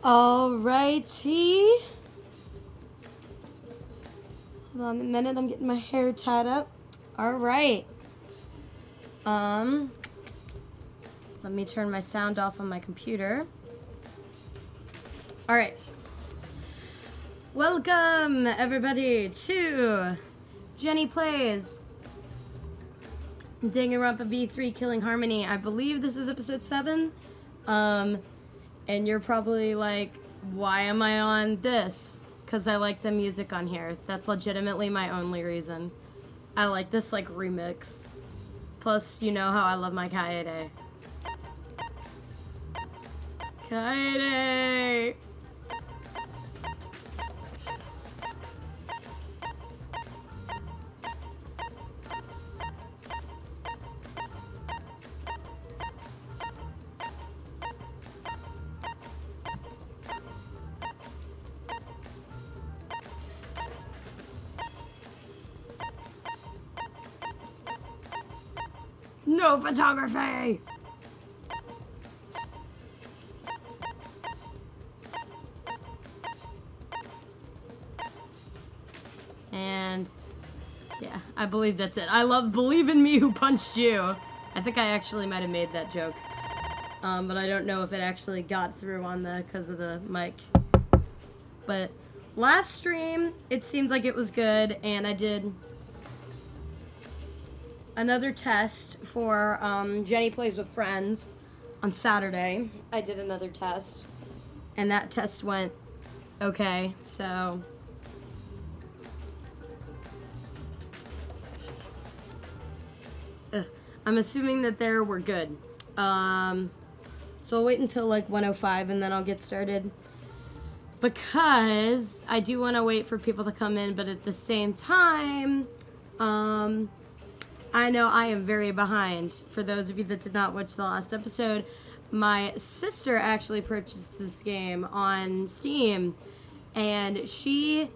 Alrighty. Hold on a minute, I'm getting my hair tied up. Alright. Let me turn my sound off on my computer. Alright. Welcome, everybody, to Jenny Plays Danganronpa V3 Killing Harmony. I believe this is episode 7. And you're probably like, why am I on this? Because I like the music on here. That's legitimately my only reason. I like this, like, remix. Plus, you know how I love my a.k.a. a.k.a. No photography! And yeah, I believe that's it. I love Believe in Me Who Punched You. I think I actually might have made that joke. But I don't know if it actually got through on the, because of the mic. But last stream, it seems like it was good, and I did another test for Jenny Plays with Friends on Saturday. I did another test, and that test went okay, so I'm assuming that we're good. So I'll wait until like 1:05 and then I'll get started, because I do want to wait for people to come in, but at the same time, I know I am very behind. For those of you that did not watch the last episode, my sister actually purchased this game on Steam, and she's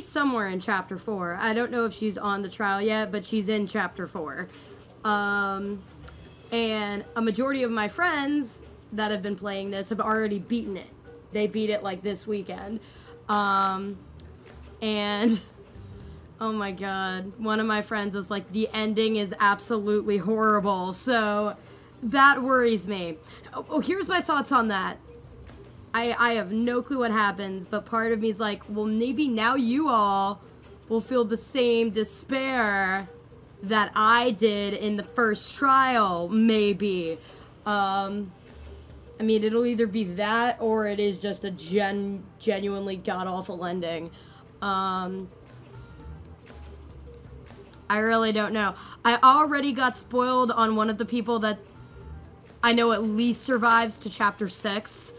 somewhere in Chapter 4. I don't know if she's on the trial yet, but she's in Chapter 4. And a majority of my friends that have been playing this have already beaten it. They beat it like this weekend. And oh my god, one of my friends was like, the ending is absolutely horrible, so that worries me. Oh, here's my thoughts on that. I have no clue what happens, but part of me is like, well, maybe now you all will feel the same despair that I did in the first trial, maybe. I mean, it'll either be that, or it is just a genuinely god-awful ending. I really don't know. I already got spoiled on one of the people that I know at least survives to Chapter 6.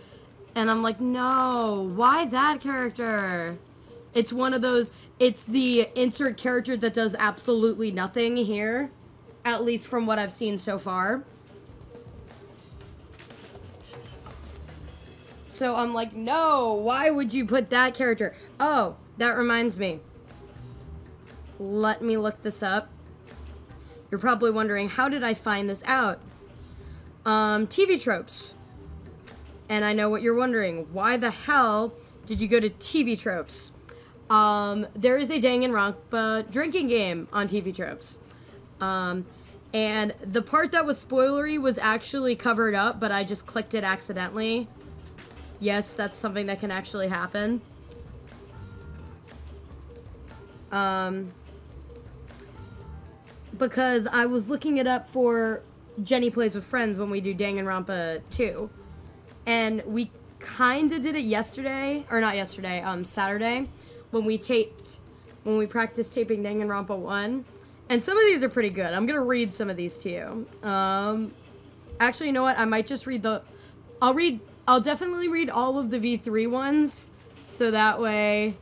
And I'm like, no, why that character? It's one of those, it's the insert character that does absolutely nothing here. At least from what I've seen so far. So I'm like, no, why would you put that character? Oh, that reminds me. Let me look this up. You're probably wondering, how did I find this out? TV tropes. And I know what you're wondering. Why the hell did you go to TV tropes? There is a Danganronpa drinking game on TV tropes. And the part that was spoilery was actually covered up, but I just clicked it accidentally. Yes, that's something that can actually happen. Because I was looking it up for Jenny Plays with Friends when we do Danganronpa 2. And we kinda did it yesterday, or not yesterday, Saturday, when we practiced taping Danganronpa 1. And some of these are pretty good. I'm gonna read some of these to you. Actually, you know what? I might just read I'll definitely read all of the V3 ones, so that way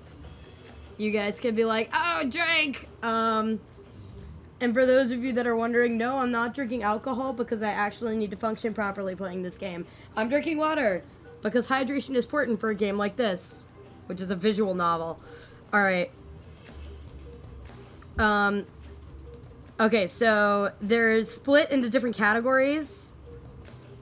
you guys can be like, oh, drink! And for those of you that are wondering, no, I'm not drinking alcohol because I actually need to function properly playing this game. I'm drinking water because hydration is important for a game like this, which is a visual novel. Alright. Okay, so there's split into different categories,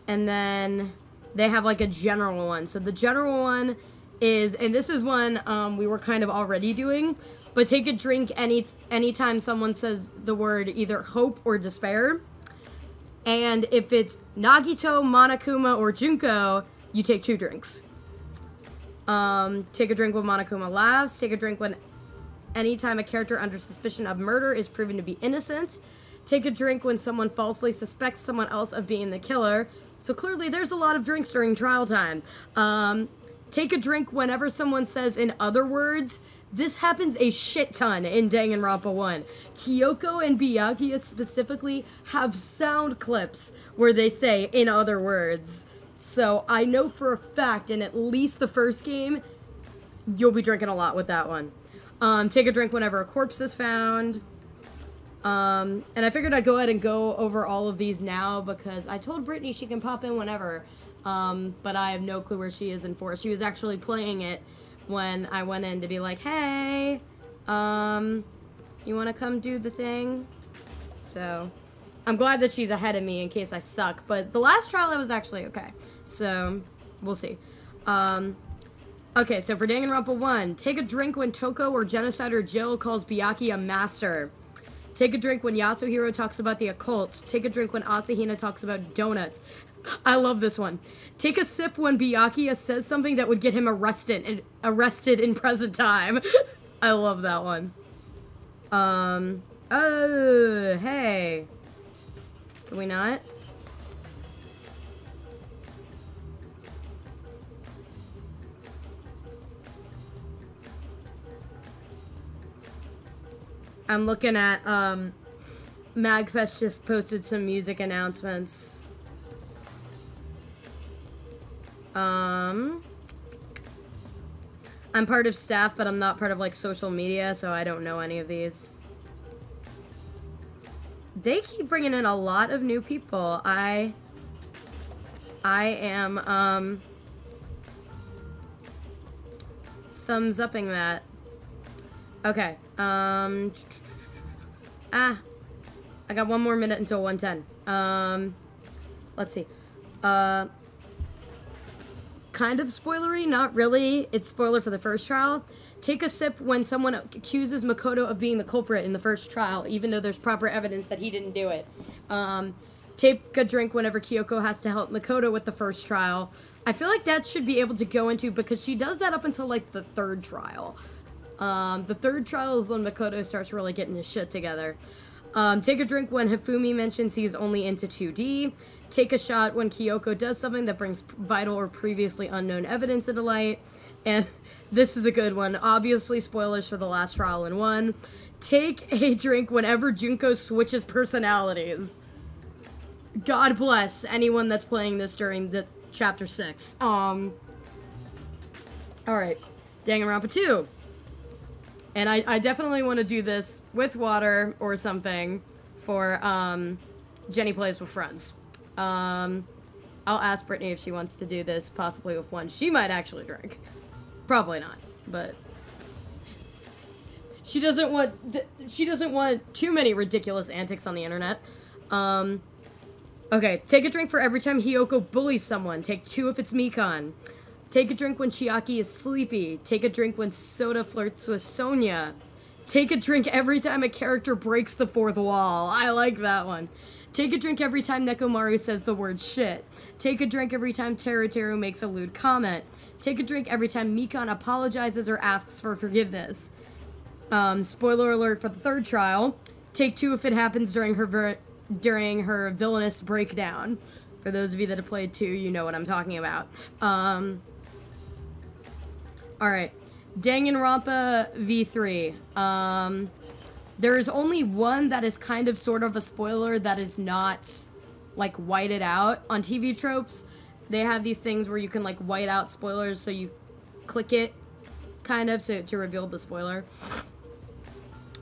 and then they have like a general one. So the general one is, and this is one we were kind of already doing, but take a drink anytime someone says the word either hope or despair. And if it's Nagito, Monokuma, or Junko, you take 2 drinks. Take a drink when Monokuma laughs. Take a drink when anytime a character under suspicion of murder is proven to be innocent. Take a drink when someone falsely suspects someone else of being the killer. So clearly there's a lot of drinks during trial time. Take a drink whenever someone says in other words. This happens a shit ton in Danganronpa 1. Kyoko and Byakuya specifically have sound clips where they say in other words. So I know for a fact in at least the first game, you'll be drinking a lot with that one. Take a drink whenever a corpse is found. And I figured I'd go ahead and go over all of these now because I told Brittany she can pop in whenever. But I have no clue where she is in 4. She was actually playing it when I went in to be like, hey, you want to come do the thing? So I'm glad that she's ahead of me in case I suck. But the last trial I was actually okay. So we'll see. Okay, so for Danganronpa 1, take a drink when Toko or Genocider Jill calls Byakuya a master. Take a drink when Yasuhiro talks about the occult. Take a drink when Asahina talks about donuts. I love this one. Take a sip when Byakuya says something that would get him arrested in present time. I love that one. Oh, hey. Can we not? I'm looking at, MagFest just posted some music announcements. I'm part of staff, but I'm not part of, like, social media, so I don't know any of these. They keep bringing in a lot of new people. I am, thumbs-upping that. Okay, I got 1 more minute until 1:10. Let's see. Kind of spoilery, not really. It's spoiler for the first trial. Take a sip when someone accuses Makoto of being the culprit in the first trial, even though there's proper evidence that he didn't do it. Take a drink whenever Kyoko has to help Makoto with the first trial. I feel like that should be able to go into, because she does that up until, like, the 3rd trial. The 3rd trial is when Makoto starts really getting his shit together. Take a drink when Hifumi mentions he's only into 2D. Take a shot when Kyoko does something that brings vital or previously unknown evidence into light. And this is a good one. Obviously, spoilers for the last trial in 1. Take a drink whenever Junko switches personalities. God bless anyone that's playing this during the Chapter 6. Alright. Danganronpa 2. And I definitely want to do this with water or something for, Jenny Plays with Friends. I'll ask Brittany if she wants to do this, possibly with one. She might actually drink. Probably not, but she doesn't want too many ridiculous antics on the internet. Okay, take a drink for every time Hiyoko bullies someone. Take 2 if it's Mikan. Take a drink when Chiaki is sleepy. Take a drink when Soda flirts with Sonia. Take a drink every time a character breaks the 4th wall. I like that one. Take a drink every time Nekomaru says the word shit. Take a drink every time Teruteru makes a lewd comment. Take a drink every time Mikan apologizes or asks for forgiveness. Spoiler alert for the 3rd trial. Take 2 if it happens during her villainous breakdown. For those of you that have played 2, you know what I'm talking about. Alright. Danganronpa V3. There is only one that is kind of sort of a spoiler that is not, like, whited out. On TV Tropes, they have these things where you can, like, white out spoilers, so you click it, kind of, to reveal the spoiler.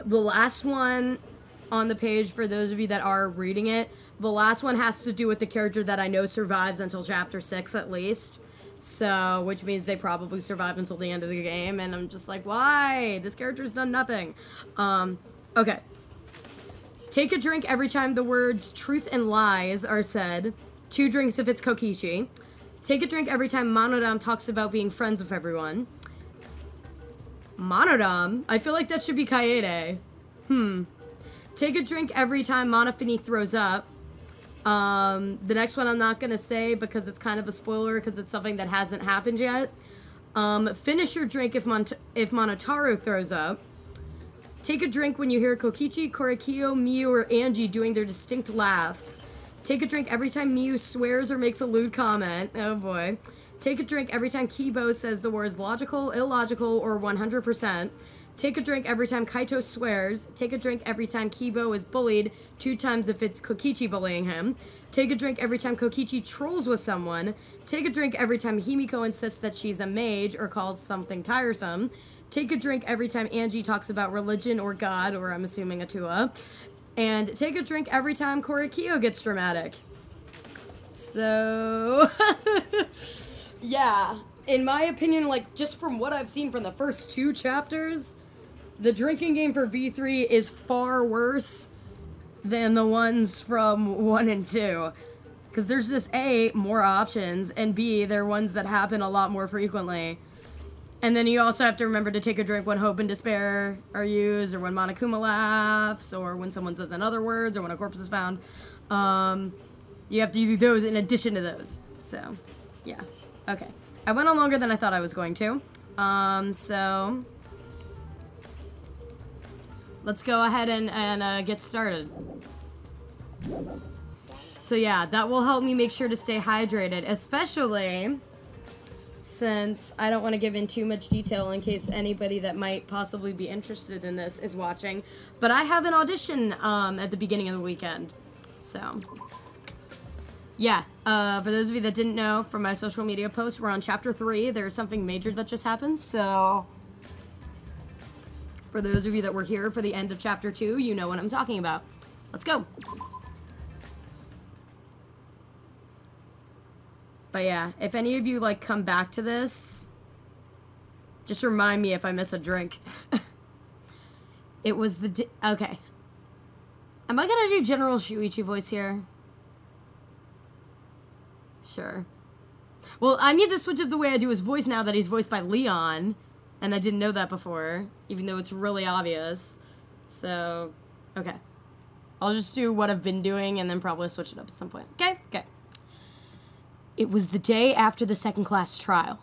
The last one on the page, for those of you that are reading it, the last one has to do with the character that I know survives until Chapter 6, at least. So, which means they probably survive until the end of the game, and I'm just like, why? This character's done nothing. Okay. Take a drink every time the words truth and lies are said. 2 drinks if it's Kokichi. Take a drink every time Monodam talks about being friends with everyone. Monodam? I feel like that should be Kaede. Take a drink every time Monofini throws up. The next one I'm not gonna say because it's kind of a spoiler because it's something that hasn't happened yet. Finish your drink if Monotaro throws up. Take a drink when you hear Kokichi, Korekiyo, Miyu, or Angie doing their distinct laughs. Take a drink every time Miyu swears or makes a lewd comment. Oh boy. Take a drink every time Kibo says the words logical, illogical, or 100%. Take a drink every time Kaito swears. Take a drink every time Kibo is bullied, 2 times if it's Kokichi bullying him. Take a drink every time Kokichi trolls with someone. Take a drink every time Himiko insists that she's a mage or calls something tiresome. Take a drink every time Angie talks about religion or God, or I'm assuming Atua. And take a drink every time Korekiyo gets dramatic. So, yeah. In my opinion, like, just from what I've seen from the first 2 chapters, the drinking game for V3 is far worse than the ones from 1 and 2. Because there's just A, more options, and B, they're ones that happen a lot more frequently. And then you also have to remember to take a drink when hope and despair are used, or when Monokuma laughs, or when someone says another words, or when a corpse is found. You have to do those in addition to those. So, yeah. Okay. I went on longer than I thought I was going to. So let's go ahead and get started. So yeah, that will help me make sure to stay hydrated, especially since I don't want to give in too much detail in case anybody that might possibly be interested in this is watching. But I have an audition at the beginning of the weekend. So yeah, for those of you that didn't know from my social media posts, we're on chapter 3. There's something major that just happened, so for those of you that were here for the end of chapter 2, you know what I'm talking about. Let's go. But yeah, if any of you, like, come back to this, just remind me if I miss a drink. It was the okay. Am I gonna do General Shuichi voice here? Sure. Well, I need to switch up the way I do his voice now that he's voiced by Leon. And I didn't know that before, even though it's really obvious. So, okay. I'll just do what I've been doing and then probably switch it up at some point. Okay? Okay. It was the day after the second class trial.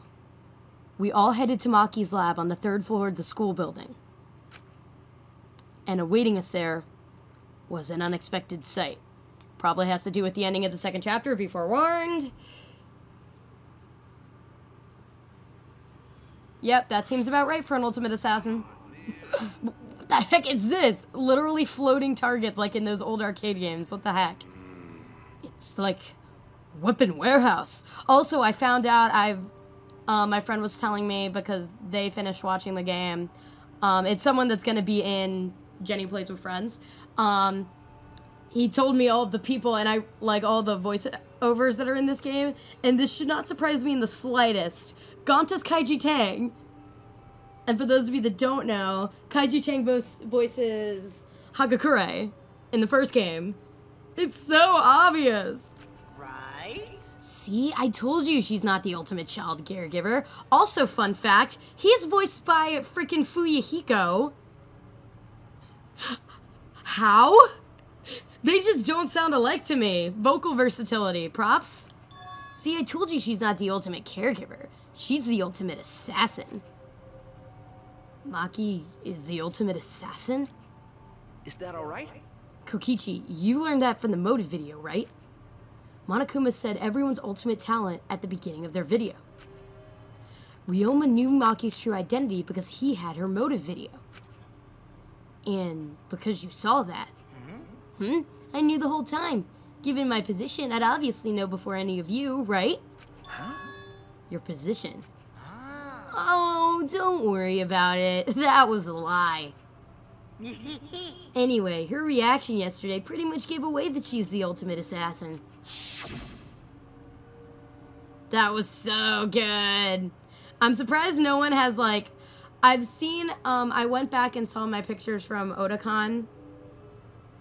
We all headed to Maki's lab on the 3rd floor of the school building. And awaiting us there was an unexpected sight. Probably has to do with the ending of the 2nd chapter, be forewarned. Yep, that seems about right for an ultimate assassin. What the heck is this? Literally floating targets like in those old arcade games. What the heck? It's like weapon warehouse. Also, I found out my friend was telling me because they finished watching the game. It's someone that's going to be in Jenny Plays with Friends. He told me all of the people and I like all the voiceovers that are in this game, and this should not surprise me in the slightest. Gonta's Kaiji Tang. And for those of you that don't know, Kaiji Tang voices Hagakure in the first game. It's so obvious. Right? See, I told you she's not the ultimate child caregiver. Also, fun fact, he's voiced by freaking Fuyuhiko. How? They just don't sound alike to me. Vocal versatility. Props. See, I told you she's not the ultimate caregiver. She's the ultimate assassin. Maki is the ultimate assassin? Is that alright? Kokichi, you learned that from the motive video, right? Monokuma said everyone's ultimate talent at the beginning of their video. Ryoma knew Maki's true identity because he had her motive video. And because you saw that. I knew the whole time. Given my position, I'd obviously know before any of you, right? Huh? Your position. Ah. Oh, don't worry about it. That was a lie. Anyway, her reaction yesterday pretty much gave away that she's the ultimate assassin. That was so good. I'm surprised no one has, like... I've seen, I went back and saw my pictures from Otakon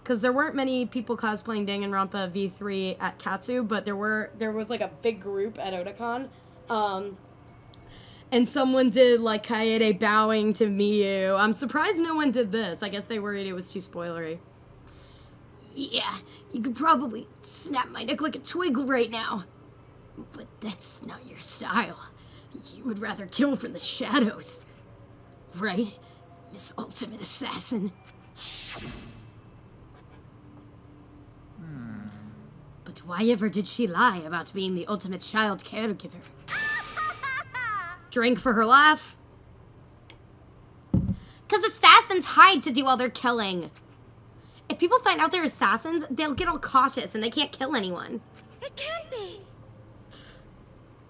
because there weren't many people cosplaying Danganronpa V3 at Katsu, but there was like a big group at Otakon. And someone did like Kaede bowing to Miyu. I'm surprised no one did this. I guess they worried it was too spoilery. Yeah, you could probably snap my neck like a twig right now. But that's not your style. You would rather kill from the shadows. Right, Miss Ultimate Assassin? But why ever did she lie about being the ultimate child caregiver? Drink for her laugh? 'Cause assassins hide to do all their killing. If people find out they're assassins, they'll get all cautious and they can't kill anyone. It can't be.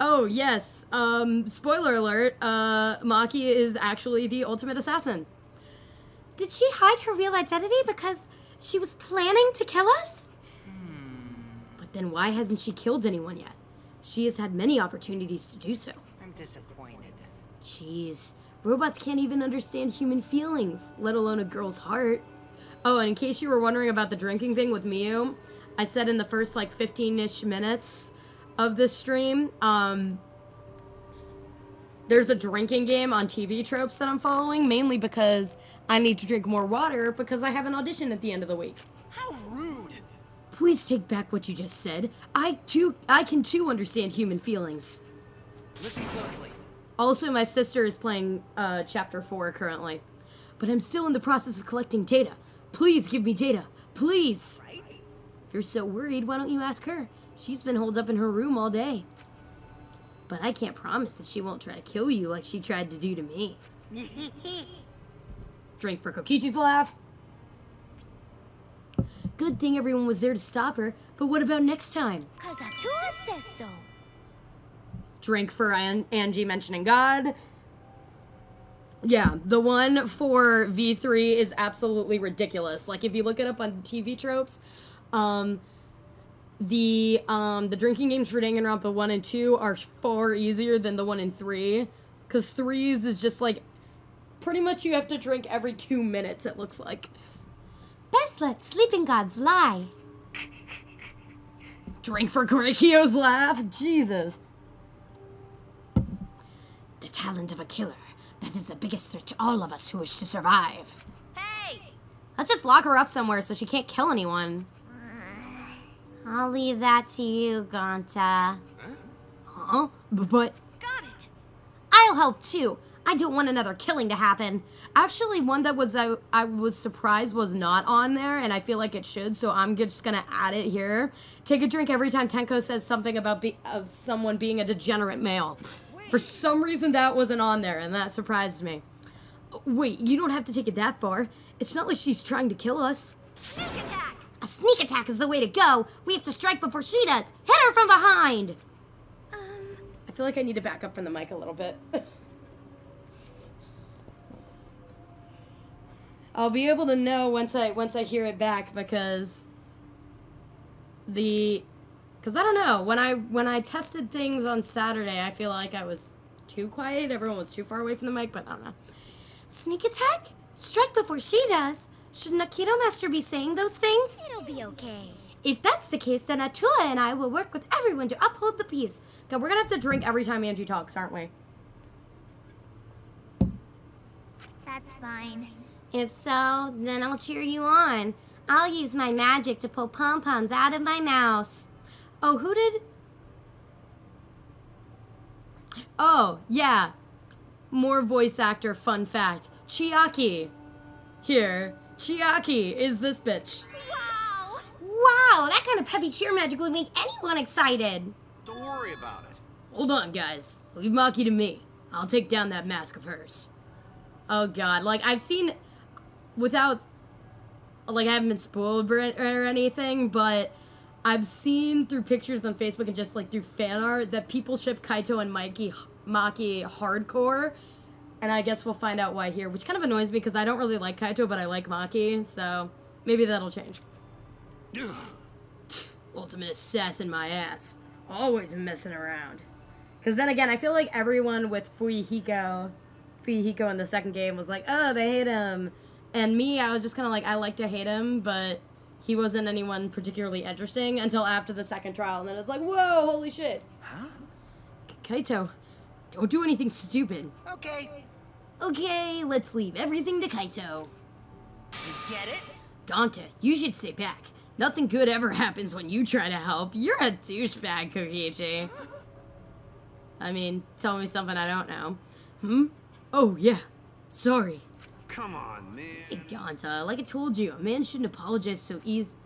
Oh, yes. Spoiler alert, Maki is actually the ultimate assassin. Did she hide her real identity because she was planning to kill us? But then why hasn't she killed anyone yet? She has had many opportunities to do so. I'm disappointed. Jeez, robots can't even understand human feelings, let alone a girl's heart. Oh, and in case you were wondering about the drinking thing with Miyu, I said in the first like 15-ish minutes of this stream, there's a drinking game on TV Tropes that I'm following, mainly because I need to drink more water because I have an audition at the end of the week. How rude! Please take back what you just said. I can too understand human feelings. Listen closely. Also, my sister is playing Chapter 4 currently. But I'm still in the process of collecting data. Please give me data. Please! Right? If you're so worried, why don't you ask her? She's been holed up in her room all day. But I can't promise that she won't try to kill you like she tried to do to me. Drink for Kokichi's laugh. Good thing everyone was there to stop her, but what about next time? 'Cause Atua says so. Drink for Angie mentioning God. Yeah, the one for V3 is absolutely ridiculous. Like, if you look it up on TV Tropes, the drinking games for Danganronpa 1 and 2 are far easier than the 1 and 3. Because 3's is just like, pretty much you have to drink every 2 minutes, it looks like. Best let sleeping gods lie. Drink for Korikio's laugh? Jesus. The talent of a killer. That is the biggest threat to all of us who wish to survive. Hey! Let's just lock her up somewhere so she can't kill anyone. I'll leave that to you, Gonta. Huh? But Got it. I'll help too. I don't want another killing to happen. Actually, one that was I was surprised was not on there, and I feel like it should, so I'm just gonna add it here. Take a drink every time Tenko says something about of someone being a degenerate male. For some reason, that wasn't on there, and that surprised me. Wait, you don't have to take it that far. It's not like she's trying to kill us. Sneak attack! A sneak attack is the way to go. We have to strike before she does. Hit her from behind. I feel like I need to back up from the mic a little bit. I'll be able to know once I hear it back because I don't know, when I tested things on Saturday, I feel like I was too quiet. Everyone was too far away from the mic, but I don't know. Sneak attack? Strike before she does. Shouldn't Akito Master be saying those things? It'll be okay. If that's the case, then Atua and I will work with everyone to uphold the peace. God, we're gonna have to drink every time Angie talks, aren't we? That's fine. If so, then I'll cheer you on. I'll use my magic to pull pom-poms out of my mouth. Oh, who did? Oh, yeah. More voice actor fun fact. Chiaki. Here. Chiaki is this bitch. Wow! Wow, that kind of peppy cheer magic would make anyone excited. Don't worry about it. Hold on, guys. Leave Maki to me. I'll take down that mask of hers. Oh, God. Like, I've seen... Without... Like, I haven't been spoiled or anything, but... I've seen through pictures on Facebook and just, like, through fan art that people ship Kaito and Maki hardcore. And I guess we'll find out why here, which kind of annoys me because I don't really like Kaito, but I like Maki, so maybe that'll change. Ultimate assassin my ass. Always messing around. Because then again, I feel like everyone with Fuyuhiko in the second game was like, oh, they hate him. And me, I was just kind of like, I like to hate him, but he wasn't anyone particularly interesting until after the second trial, and then it's like, whoa, holy shit. Huh? Kaito, don't do anything stupid. Okay. Okay, let's leave everything to Kaito. You get it? Gonta, you should stay back. Nothing good ever happens when you try to help. You're a douchebag, Kokichi. I mean, tell me something I don't know. Oh, yeah. Sorry. Come on, man. Hey, Gonta, like I told you, a man shouldn't apologize so easy.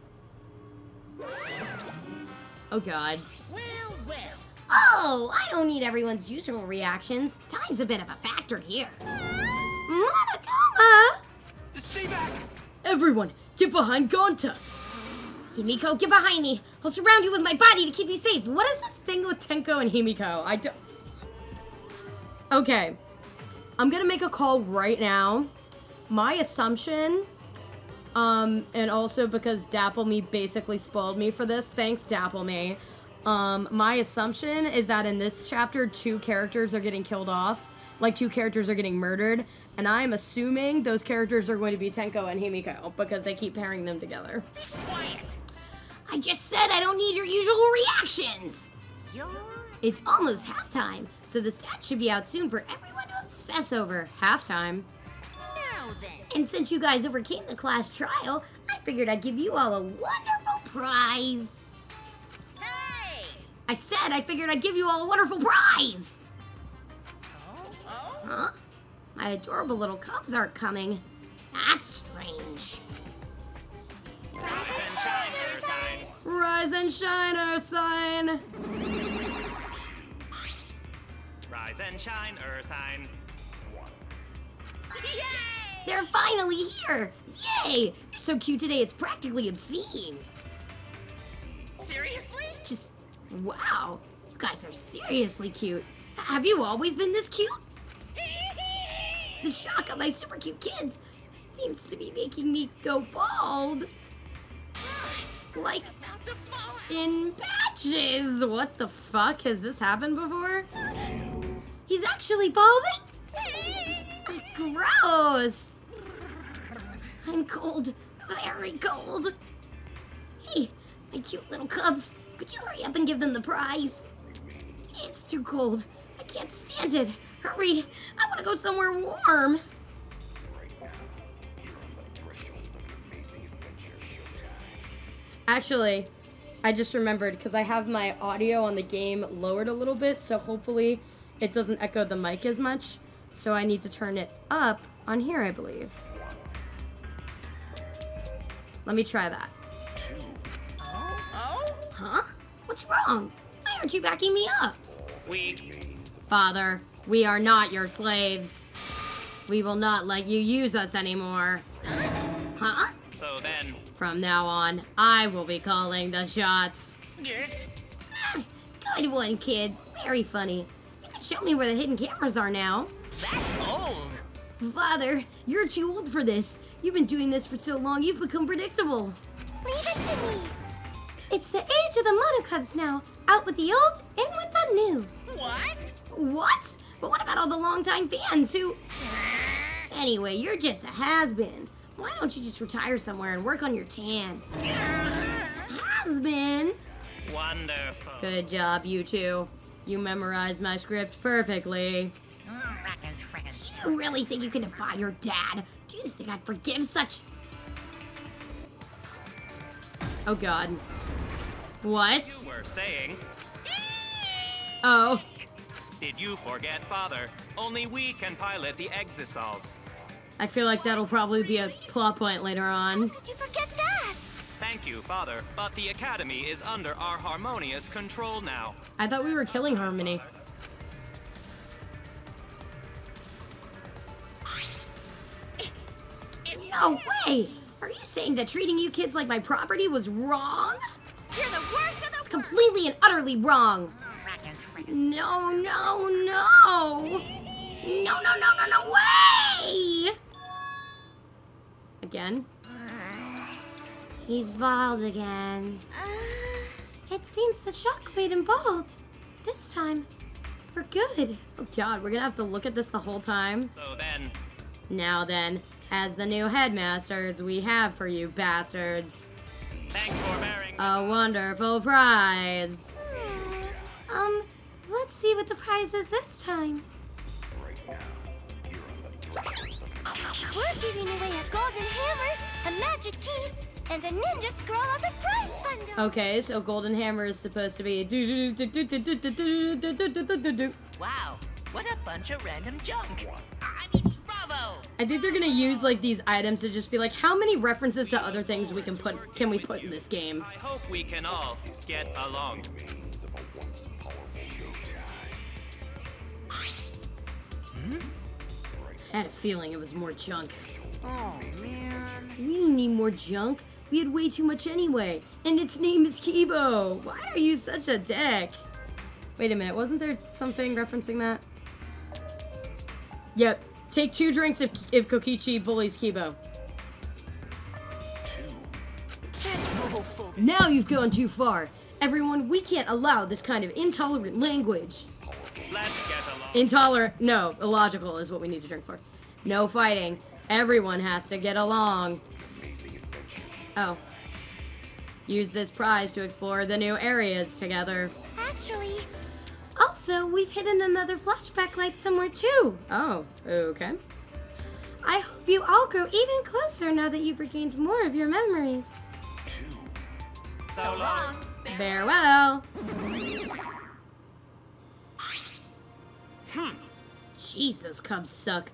Oh, God. Well. Oh, I don't need everyone's usual reactions. Time's a bit of a factor here. Monokuma! Stay back. Everyone, get behind Gonta. Himiko, get behind me. I'll surround you with my body to keep you safe. What is this thing with Tenko and Himiko? I don't... Okay. I'm gonna make a call right now. My assumption, and also because Dapple Me basically spoiled me for this, thanks Dapple Me. My assumption is that in this chapter, 2 characters are getting killed off. Like, 2 characters are getting murdered. And I'm assuming those characters are going to be Tenko and Himiko because they keep pairing them together. Quiet. I just said I don't need your usual reactions. It's almost halftime, so the stats should be out soon for everyone to obsess over. Halftime. Now then. And since you guys overcame the class trial, I figured I'd give you all a wonderful prize. Hey! I said I figured I'd give you all a wonderful prize. Oh? Huh? My adorable little cubs aren't coming. That's strange. Rise and shine, Ursine. Rise and shine, Ursine. Rise and shine, Ursine. Yay! They're finally here. Yay! You're so cute today, it's practically obscene. Seriously? Just, wow. You guys are seriously cute. Have you always been this cute? The shock of my super cute kids seems to be making me go bald. Like, in patches. What the fuck? Has this happened before? He's actually balding? Gross. I'm cold. Very cold. Hey, my cute little cubs. Could you hurry up and give them the prize? It's too cold. I can't stand it. Hurry. I want to go somewhere warm. Actually, I just remembered because I have my audio on the game lowered a little bit, so hopefully it doesn't echo the mic as much. So I need to turn it up on here, I believe. Let me try that. Oh? Huh? What's wrong? Why aren't you backing me up? We. Father, we are not your slaves. We will not let you use us anymore. Huh? So then. From now on, I will be calling the shots. Good one, kids. Very funny. You can show me where the hidden cameras are now. That's old. Father, you're too old for this. You've been doing this for so long, you've become predictable. Leave it to me. It's the age of the monocubs now. Out with the old, in with the new. What? What? But what about all the longtime fans who... Anyway, you're just a has-been. Why don't you just retire somewhere and work on your tan? Has-been? Wonderful. Good job, you two. You memorized my script perfectly. Do you really think you can defy your dad? Do you think I'd forgive such... Oh, God. What? You were saying. Oh. Did you forget, Father? Only we can pilot the Exosols. I feel like that'll probably be a plot point later on. Did you forget that? Thank you, Father, but the Academy is under our harmonious control now. I thought we were killing Harmony. No way! Are you saying that treating you kids like my property was wrong? You're the worst of the It's completely and utterly wrong. No, no, no. No way! Again? He's bald again. It seems the shock made him bald. This time, for good. Oh God, we're gonna have to look at this the whole time. So then. Now then, as the new headmasters we have for you bastards. Thanks for bearing. A wonderful prize. Let's see what the prize is this time. We're giving away a golden hammer, a magic key, and a ninja scroll as a prize bundle. Okay, so golden hammer is supposed to be Wow, what a bunch of random junk. I mean, bravo! I think they're gonna use like these items to just be like, how many references to other things we can put in this game? I hope we can all get along. I had a feeling it was more junk. Oh, man. We didn't need more junk. We had way too much anyway. And its name is Kibo. Why are you such a dick? Wait a minute, wasn't there something referencing that? Yep. Take 2 drinks if Kokichi bullies Kibo. Now you've gone too far. Everyone, we can't allow this kind of intolerant language. Let's get along. Intolerant, no, illogical is what we need to drink for. No fighting. Everyone has to get along. Oh. Use this prize to explore the new areas together. Actually, also, we've hidden another flashback light somewhere too. Oh, okay. I hope you all grow even closer now that you've regained more of your memories. So long. Farewell. Jeez, those cubs suck.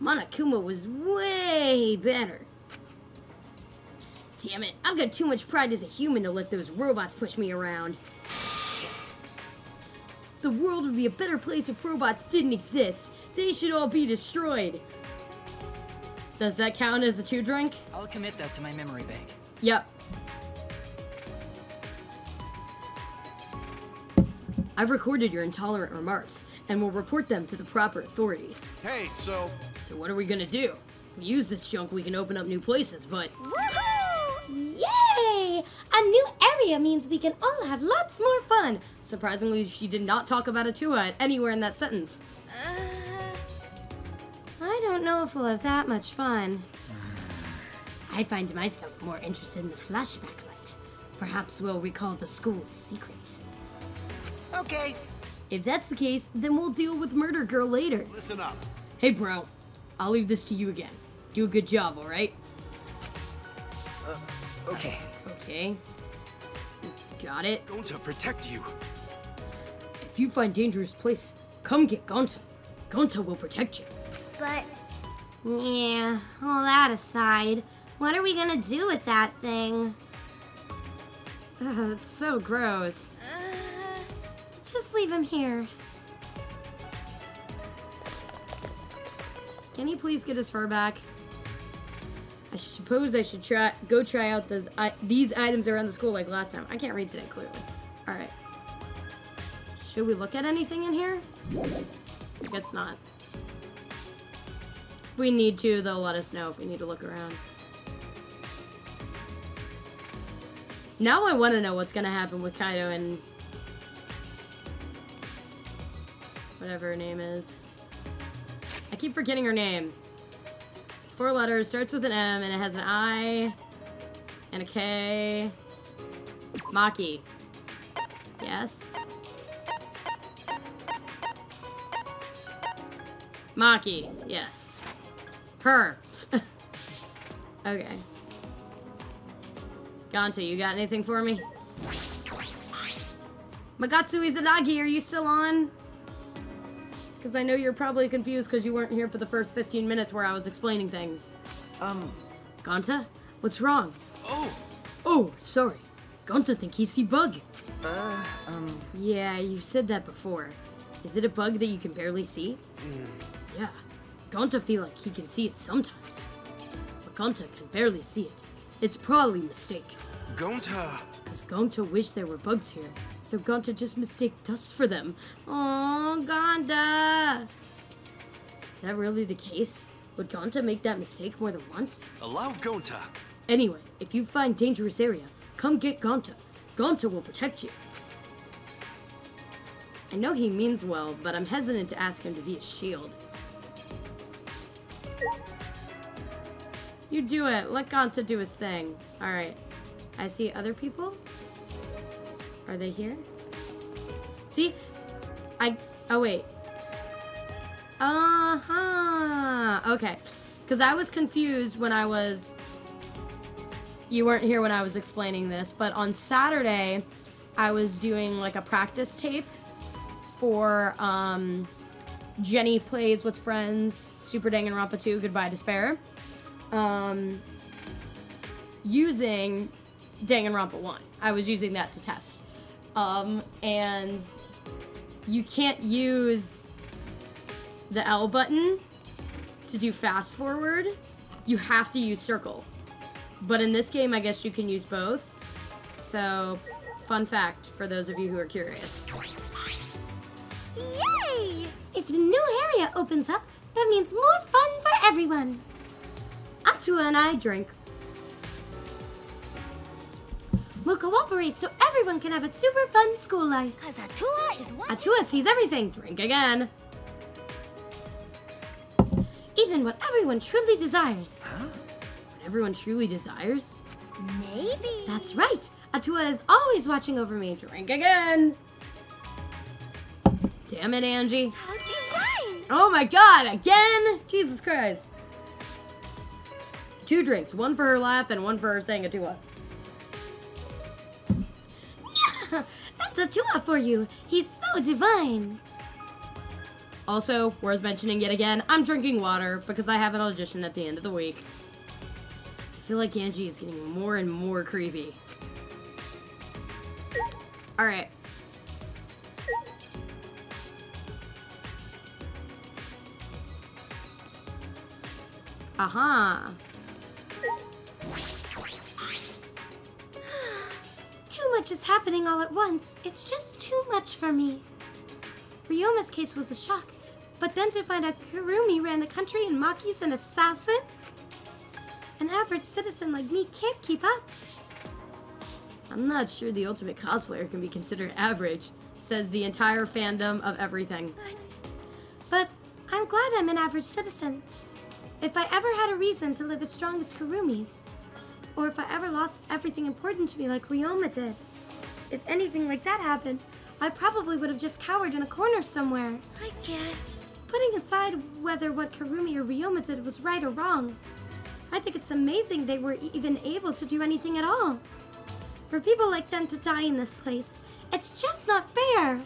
Monokuma was way better. Damn it, I've got too much pride as a human to let those robots push me around. The world would be a better place if robots didn't exist. They should all be destroyed. Does that count as a 2 drink? I'll commit that to my memory bank. Yep. I've recorded your intolerant remarks and will report them to the proper authorities. Hey, so So what are we gonna do? If we use this junk, we can open up new places, but Woohoo! Yay! A new area means we can all have lots more fun. surprisingly, she did not talk about a Tua anywhere in that sentence. I don't know if we'll have that much fun. I find myself more interested in the flashback light. Perhaps we'll recall the school's secret. Okay. If that's the case, then we'll deal with Murder Girl later. listen up. Hey, bro. I'll leave this to you again. Do a good job, alright? Okay. Okay. Got it. Going to protect you. If you find dangerous place, come get Gonta. Gonta will protect you. But, yeah, all that aside, what are we gonna do with that thing? Ugh, it's so gross. Let's just leave him here. Can he please get his fur back? I suppose I should go try out these items around the school like last time. I can't read today, clearly. Alright. Should we look at anything in here? I guess not. If we need to, they'll let us know if we need to look around. Now I want to know what's going to happen with Kaido and whatever her name is. I keep forgetting her name. It's 4 letters, starts with an M, and it has an I and a K. Maki. Yes. Maki. Yes. Her. Okay. Gonta, you got anything for me? Magatsu Izanagi, are you still on? Because I know you're probably confused because you weren't here for the first 15 minutes where I was explaining things. Gonta? What's wrong? Oh, sorry. Gonta think he see bug. Yeah, you've said that before. Is it a bug that you can barely see? Yeah. Gonta feel like he can see it sometimes. But Gonta can barely see it. It's probably a mistake. Gonta. Because Gonta wished there were bugs here, so Gonta just mistake dust for them. Aww, Gonta! Is that really the case? Would Gonta make that mistake more than once? Allow Gonta. Anyway, if you find dangerous area, come get Gonta. Gonta will protect you. I know he means well, but I'm hesitant to ask him to be a shield. You do it. Let Gonta do his thing. Alright. I see other people. Are they here? See? Oh, wait. Okay. Because I was confused when I was... You weren't here when I was explaining this, but on Saturday, I was doing like a practice tape for Jenny Plays with Friends, Super Danganronpa 2, Goodbye Despair. Using Danganronpa 1. I was using that to test. And you can't use the L button to do fast forward. You have to use circle. But in this game, I guess you can use both. So, fun fact for those of you who are curious. Yay! If the new area opens up, that means more fun for everyone. Atua and I drink. We'll cooperate so everyone can have a super fun school life. Cause Atua is watching. Atua sees everything. Drink again. Even what everyone truly desires. What everyone truly desires? Maybe. That's right. Atua is always watching over me. Drink again. Damn it, Angie. How divine! Oh my god, again? Jesus Christ. 2 drinks. 1 for her laugh and 1 for her saying Atua. That's Atua for you. He's so divine. Also, worth mentioning yet again, I'm drinking water because I have an audition at the end of the week. I feel like Angie is getting more and more creepy. Alright. Aha. Too much is happening all at once. It's just too much for me. Ryoma's case was a shock, but then to find out Kurumi ran the country and Maki's an assassin? An average citizen like me can't keep up. I'm not sure the ultimate cosplayer can be considered average, says the entire fandom of everything. But I'm glad I'm an average citizen. If I ever had a reason to live as strong as Kurumi's, or if I ever lost everything important to me like Ryoma did, if anything like that happened, I probably would have just cowered in a corner somewhere. I guess. Putting aside whether what Kurumi or Ryoma did was right or wrong, I think it's amazing they were even able to do anything at all. For people like them to die in this place, it's just not fair.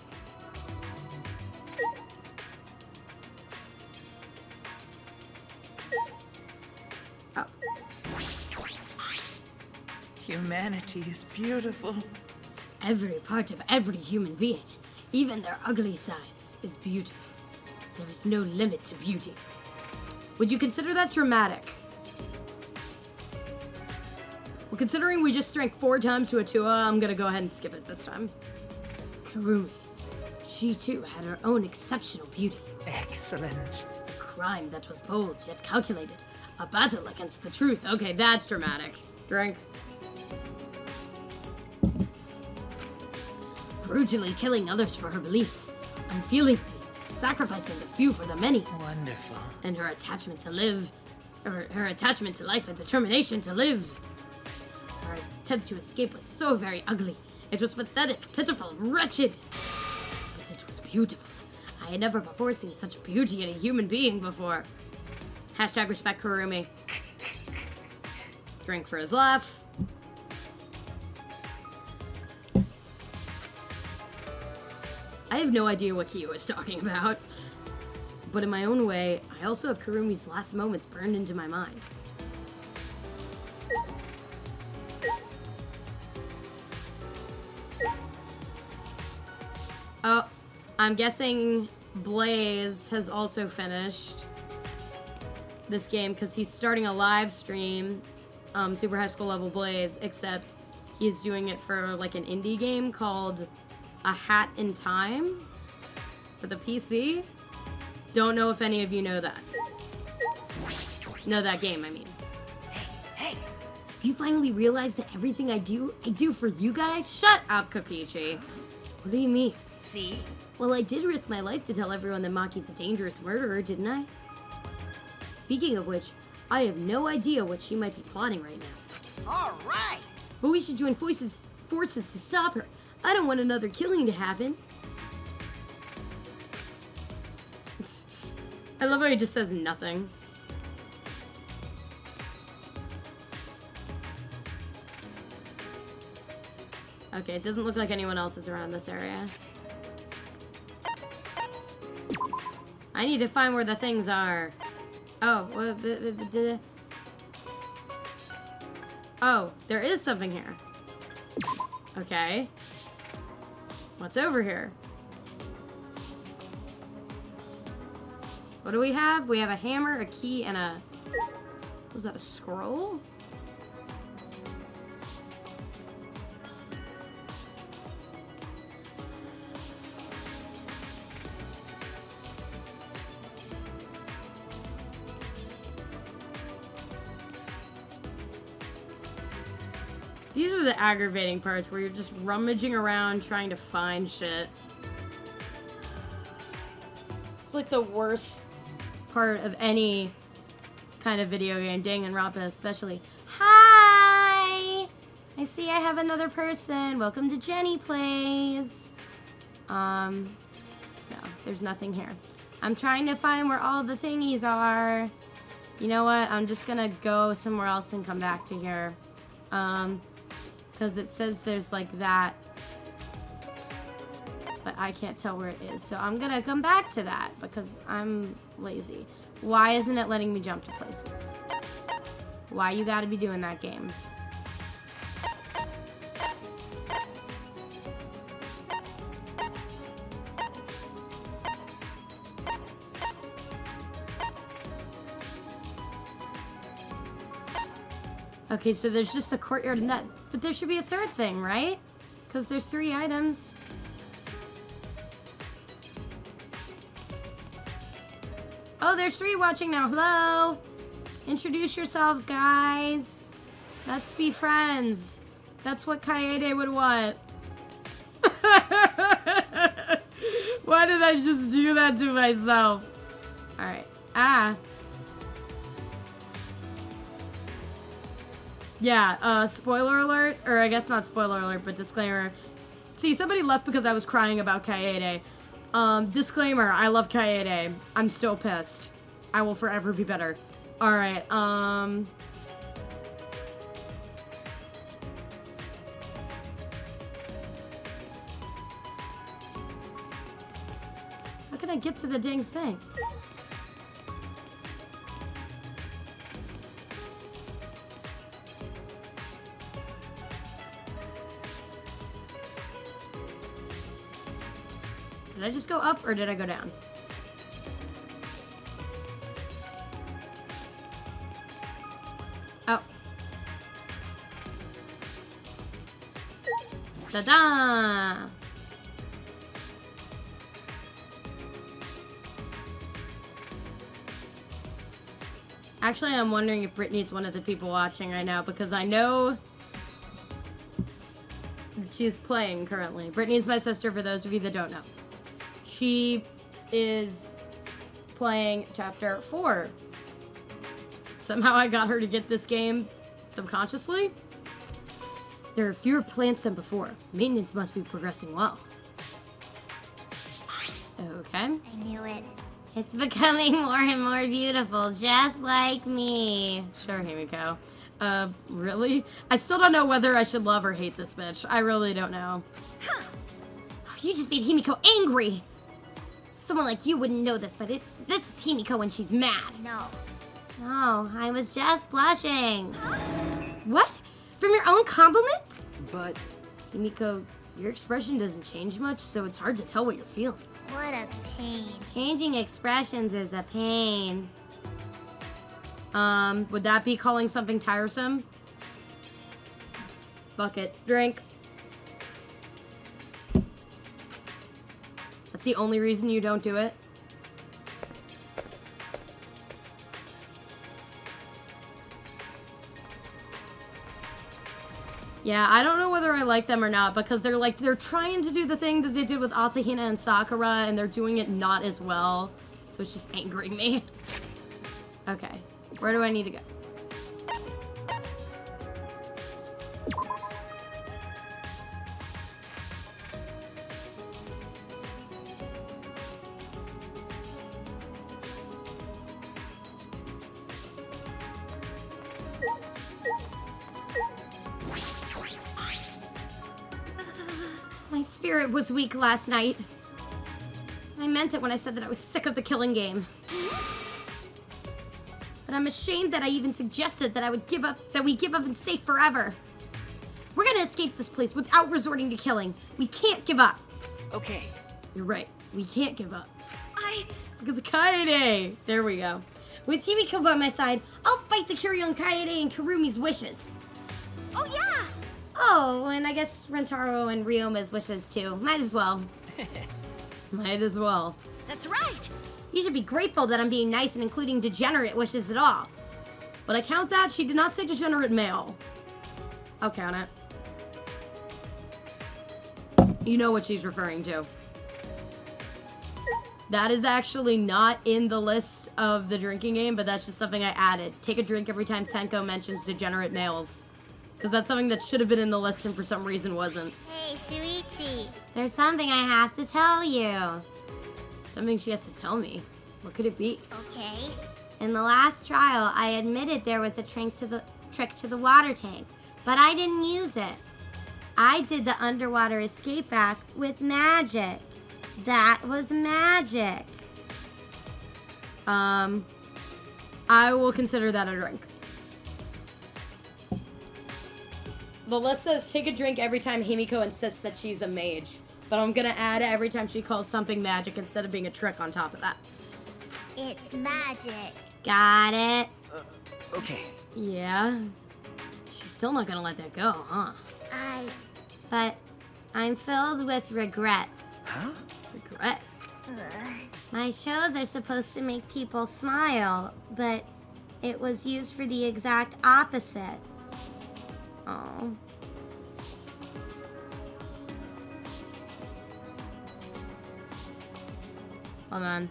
Oh. Humanity is beautiful. Every part of every human being, even their ugly sides, is beautiful. There is no limit to beauty. Would you consider that dramatic? Well, considering we just drank 4 times to Atua, I'm gonna go ahead and skip it this time. Kurumi. She too had her own exceptional beauty. Excellent. A crime that was bold yet calculated. A battle against the truth. Okay, that's dramatic. Drink. Brutally killing others for her beliefs. Unfeelingly sacrificing the few for the many. Wonderful. And her attachment to live, or her attachment to life and determination to live. Her attempt to escape was so very ugly. It was pathetic, pitiful, wretched. But it was beautiful. I had never before seen such beauty in a human being before. Hashtag respect Kurumi. Drink for his laugh. I have no idea what Kyo is talking about. But in my own way, I also have Kurumi's last moments burned into my mind. Oh, I'm guessing Blaze has also finished this game because he's starting a live stream, Super High School Level Blaze, except he's doing it for like an indie game called A Hat in Time for the PC. Don't know if any of you know that. Know that game, I mean. Hey, Have you finally realized that everything I do for you guys? Shut up, Kokichi. What do you mean? see? Well, I did risk my life to tell everyone that Maki's a dangerous murderer, didn't I? Speaking of which, I have no idea what she might be plotting right now. All right. But we should join forces to stop her. I don't want another killing to happen. I love how he just says nothing. Okay, it doesn't look like anyone else is around this area. I need to find where the things are. Oh, oh, there is something here. Okay. What's over here? What do we have? We have a hammer, a key, and a... Was that a scroll? These are the aggravating parts where you're just rummaging around trying to find shit. It's like the worst part of any kind of video game, Danganronpa especially. Hi! I see I have another person. Welcome to Jenny Plays. No, there's nothing here. I'm trying to find where all the thingies are. You know what? I'm just gonna go somewhere else and come back to here. Because it says there's like that. But I can't tell where it is. So I'm gonna come back to that because I'm lazy. Why isn't it letting me jump to places? Why you gotta be doing that, game? Okay, so there's just the courtyard and that, but there should be a third thing, right? Because there's 3 items. Oh, there's 3 watching now. Hello. Introduce yourselves, guys. Let's be friends. That's what a.k.a. would want. Why did I just do that to myself? All right. Ah. Yeah, spoiler alert, or I guess not spoiler alert, but disclaimer. See, somebody left because I was crying about a.k.a. Disclaimer, I love a.k.a. I'm still pissed. I will forever be better. Alright, how can I get to the dang thing? Did I just go up or did I go down? Oh. Ta-da! Actually, I'm wondering if Brittany's one of the people watching right now because I know she's playing currently. Brittany's my sister, for those of you that don't know. She is playing Chapter 4. Somehow I got her to get this game subconsciously. There are fewer plants than before. Maintenance must be progressing well. Okay. I knew it. It's becoming more and more beautiful, just like me. Sure, Himiko. Really? I still don't know whether I should love or hate this bitch. I really don't know. Huh. You just made Himiko angry. Someone like you wouldn't know this, but this is Himiko when she's mad. No. No, I was just blushing. What? From your own compliment? But Himiko, your expression doesn't change much, so it's hard to tell what you're feeling. What a pain. Changing expressions is a pain. Would that be calling something tiresome? Bucket. Drink. That's the only reason you don't do it? Yeah, I don't know whether I like them or not because they're trying to do the thing that they did with Asahina and Sakura and they're doing it not as well. So it's just angering me. Okay. Where do I need to go? My spirit was weak last night. I meant it when I said that I was sick of the killing game. But I'm ashamed that I even suggested that we give up and stay forever. We're gonna escape this place without resorting to killing. We can't give up. Okay. You're right. We can't give up. Because of Kaede. There we go. With Himiko by my side, I'll fight to carry on Kaede and Karumi's wishes. Oh, yeah! Oh, and I guess Rentaro and Ryoma's wishes too. Might as well. Might as well. That's right! You should be grateful that I'm being nice and including degenerate wishes at all. But I count that. She did not say degenerate male. I'll count it. You know what she's referring to. That is actually not in the list of the drinking game, but that's just something I added. Take a drink every time Senko mentions degenerate males. Because that's something that should have been in the list and for some reason wasn't. Hey, Shuichi. There's something I have to tell you. Something she has to tell me. What could it be? Okay. In the last trial, I admitted there was a trick to the water tank, but I didn't use it. I did the underwater escape act with magic. That was magic. I will consider that a drink. The list says take a drink every time Himiko insists that she's a mage. But I'm gonna add every time she calls something magic instead of being a trick on top of that. It's magic. Got it. Okay. Yeah. She's still not gonna let that go, huh? But I'm filled with regret. Huh? Regret. My shows are supposed to make people smile, but it was used for the exact opposite. Oh. Hold on.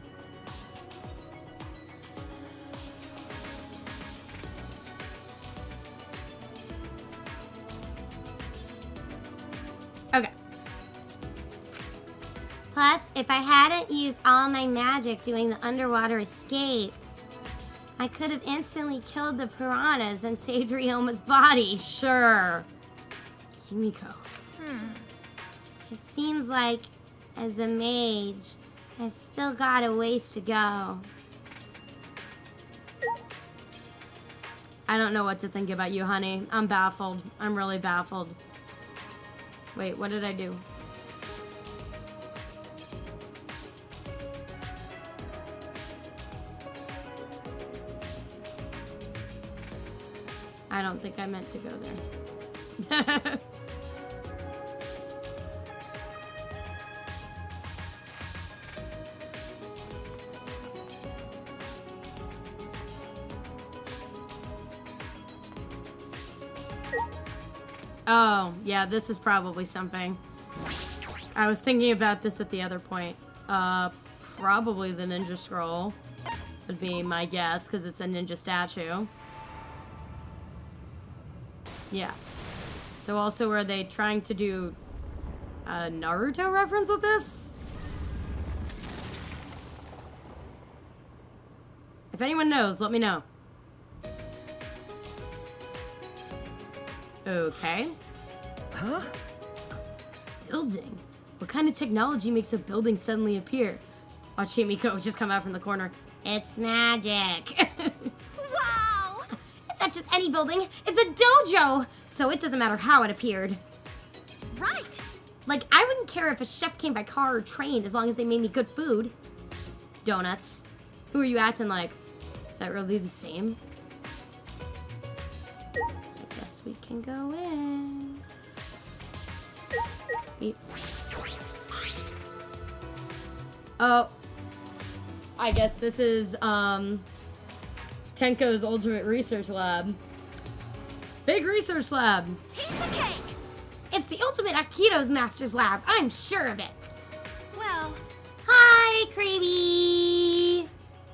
Okay. Plus, if I hadn't used all my magic doing the underwater escape, I could have instantly killed the piranhas and saved Ryoma's body. Sure. Himiko. It seems like, as a mage, I've still got a ways to go. I don't know what to think about you, honey. I'm baffled. I'm really baffled. Wait, what did I do? I don't think I meant to go there. Oh, yeah, this is probably something. I was thinking about this at the other point. Probably the ninja scroll would be my guess, because it's a ninja statue. Yeah. So also, are they trying to do a Naruto reference with this? If anyone knows, let me know. Okay. Huh? Building? What kind of technology makes a building suddenly appear? Watch Himiko just come out from the corner. It's magic. Wow! It's not just any building, it's a dojo! So it doesn't matter how it appeared. Right! Like, I wouldn't care if a chef came by car or train as long as they made me good food. Donuts. Who are you acting like? Is that really the same? I guess we can go in. Beep. Oh. I guess this is, Tenko's ultimate research lab. Big research lab. Piece of cake! It's the ultimate Aikido's master's lab. I'm sure of it. Well, Hi, Krabby!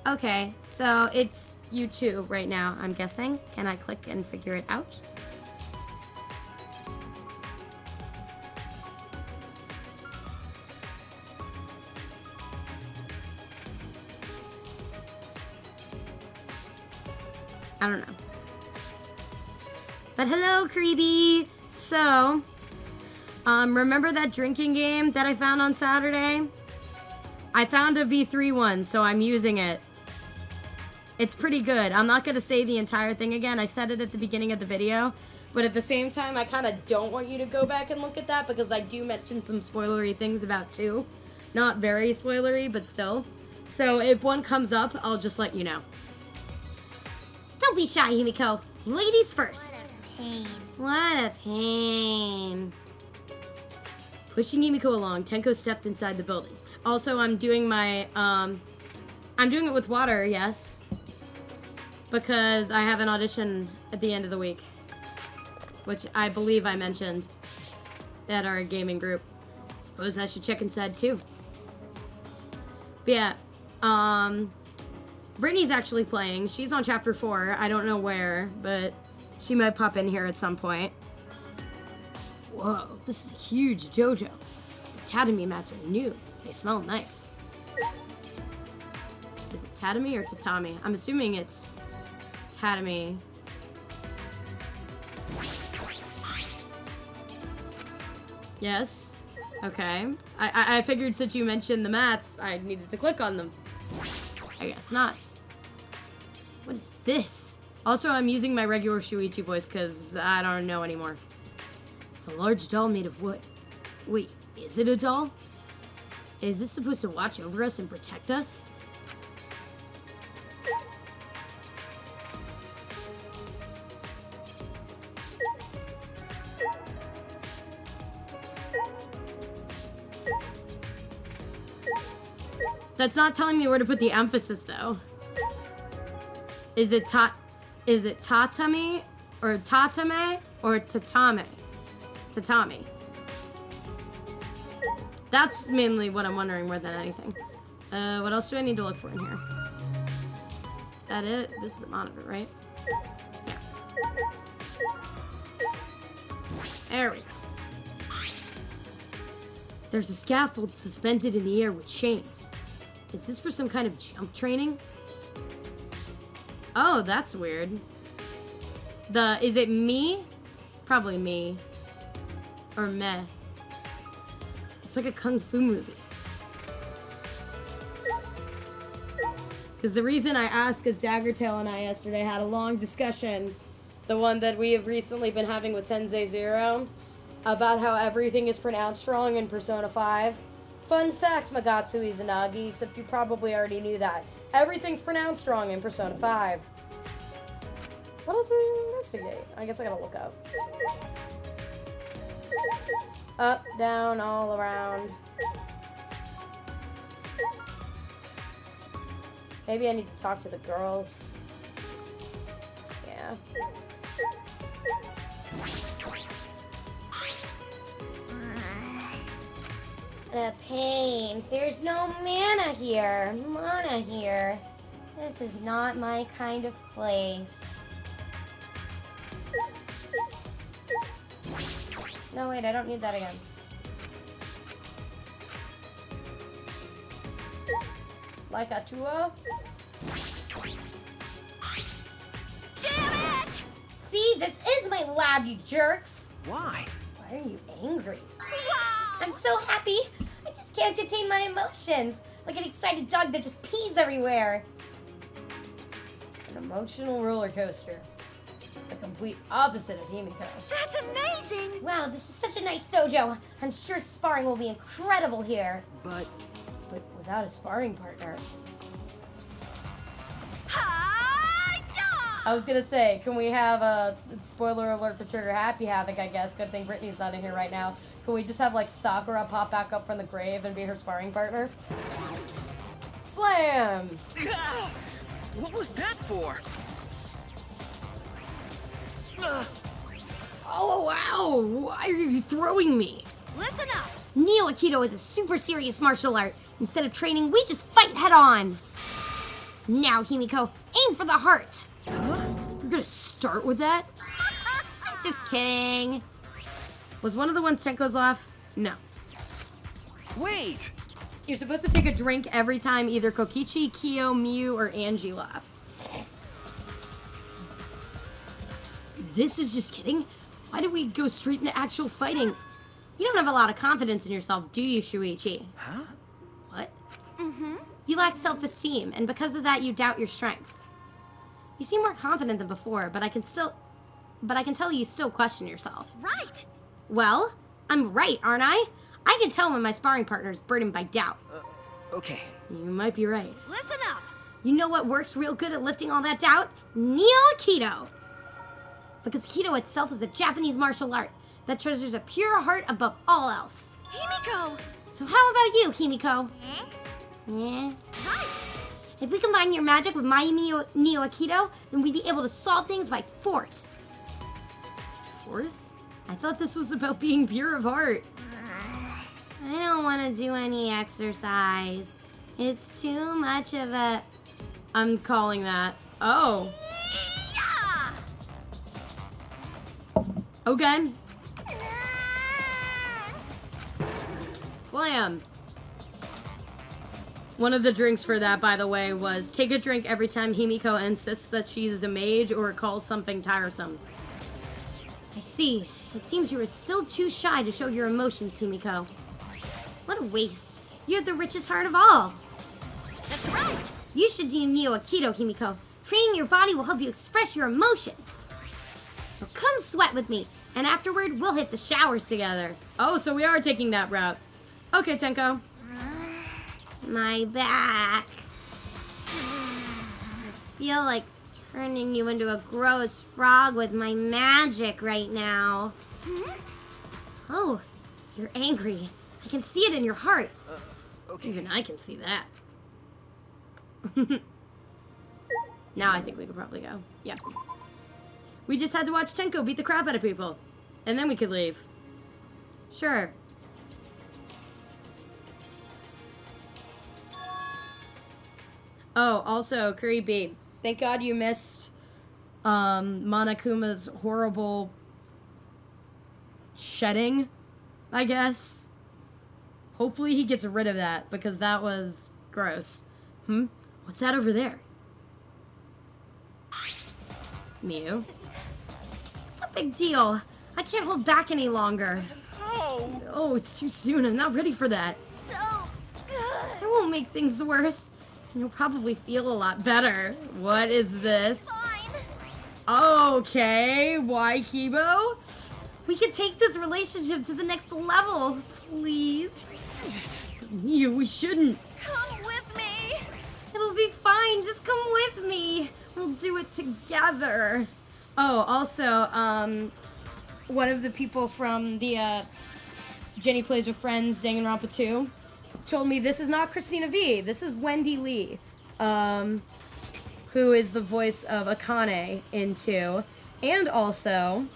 Okay, so it's you two right now, I'm guessing. Can I click and figure it out? I don't know. But hello, Creepy. So, remember that drinking game that I found on Saturday? I found a V3 one, so I'm using it. It's pretty good. I'm not going to say the entire thing again. I said it at the beginning of the video. But at the same time, I kind of don't want you to go back and look at that because I do mention some spoilery things about 2. Not very spoilery, but still. So if one comes up, I'll just let you know. Don't be shy, Himiko. Ladies first. What a pain. Pushing Himiko along, Tenko stepped inside the building. Also, I'm doing my, I'm doing it with water, yes. Because I have an audition at the end of the week. Which I believe I mentioned at our gaming group. Suppose I should check inside too. But yeah, Brittany's actually playing. She's on chapter 4. I don't know where, but she might pop in here at some point. Whoa, this is a huge dojo. The tatami mats are new. They smell nice. Is it tatami or tatami? I'm assuming it's tatami. Yes. Okay. I figured since you mentioned the mats, I needed to click on them. I guess not. What is this? Also, I'm using my regular Shuichi voice because I don't know anymore. It's a large doll made of wood. Wait, is it a doll? Is this supposed to watch over us and protect us? That's not telling me where to put the emphasis, though. Is it tatami or tatame or tatame? Tatami. That's mainly what I'm wondering more than anything. What else do I need to look for in here? Is that it? This is the monitor, right? Yeah. There we go. There's a scaffold suspended in the air with chains. Is this for some kind of jump training? Oh, that's weird. Is it me? Probably me. Or meh. It's like a kung fu movie. Because the reason I ask is Daggertail and I yesterday had a long discussion, the one that we have recently been having with Tensei Zero, about how everything is pronounced wrong in Persona 5. Fun fact, Magatsu Izanagi, except you probably already knew that. Everything's pronounced wrong in Persona 5. What else to investigate? I guess I gotta look up. Up, down, all around. Maybe I need to talk to the girls. Yeah. A pain. There's no mana here. Mana here. This is not my kind of place. No, wait, I don't need that again. Like a tour? Damn it! See, this is my lab, you jerks! Why? Why are you angry? Wow! I'm so happy! I just can't contain my emotions! Like an excited dog that just pees everywhere! An emotional roller coaster. The complete opposite of Himiko. That's amazing! Wow, this is such a nice dojo! I'm sure sparring will be incredible here! But But without a sparring partner. I was gonna say, can we have a spoiler alert for Trigger Happy Havoc, I guess. Good thing Brittany's not in here right now. Can we just have, like, Sakura pop back up from the grave and be her sparring partner? Slam! what was that for? Oh, wow! Why are you throwing me? Listen up! Neo Aikido is a super serious martial art. Instead of training, we just fight head on! Now, Himiko, aim for the heart. You're gonna start with that? Just kidding. Was one of the ones Tenko's laugh? No. Wait! You're supposed to take a drink every time either Kokichi, Kyo, Miu, or Angie laugh. This is just kidding. Why did we go straight into actual fighting? You don't have a lot of confidence in yourself, do you, Shuichi? Huh? What? You lack self-esteem, and because of that, you doubt your strength. You seem more confident than before, but I can tell you still question yourself. Right. Well, I'm right, aren't I? I can tell when my sparring partner is burdened by doubt. Okay. You might be right. Listen up. You know what works real good at lifting all that doubt? Neo Aikido. Because Aikido itself is a Japanese martial art that treasures a pure heart above all else. Himiko. So how about you, Himiko? Eh? Yeah. Right. If we combine your magic with my Neo Aikido, then we'd be able to solve things by force. Force? I thought this was about being pure of heart. I don't want to do any exercise. It's too much of a... I'm calling that. Oh. Yeah. Okay. Slam. One of the drinks for that, by the way, was take a drink every time Himiko insists that she's a mage or calls something tiresome. I see. It seems you are still too shy to show your emotions, Himiko. What a waste. You have the richest heart of all. That's right. You should do Neo Aikido, Himiko. Training your body will help you express your emotions. Now come sweat with me, and afterward, we'll hit the showers together. Oh, so we are taking that route. Okay, Tenko. My back. I feel like turning you into a gross frog with my magic right now. Oh, you're angry. I can see it in your heart. Okay. Even I can see that. Now I think we could probably go. Yeah. We just had to watch Tenko beat the crap out of people. And then we could leave. Sure. Oh, also, Curry B. Thank God you missed Monokuma's horrible shedding, I guess. Hopefully he gets rid of that, because that was gross. What's that over there? Miu? It's a big deal. I can't hold back any longer. Oh! Oh, it's too soon. I'm not ready for that. So I good. won't make things worse. You'll probably feel a lot better. What is this? Fine. Okay, why Kibo? We can take this relationship to the next level, please. You, we shouldn't. Come with me. It'll be fine. Just come with me. We'll do it together. Oh, also, one of the people from the Jenny Plays with Friends Danganronpa 2 told me this is not Christina V. This is Wendy Lee, who is the voice of Akane in 2, and also,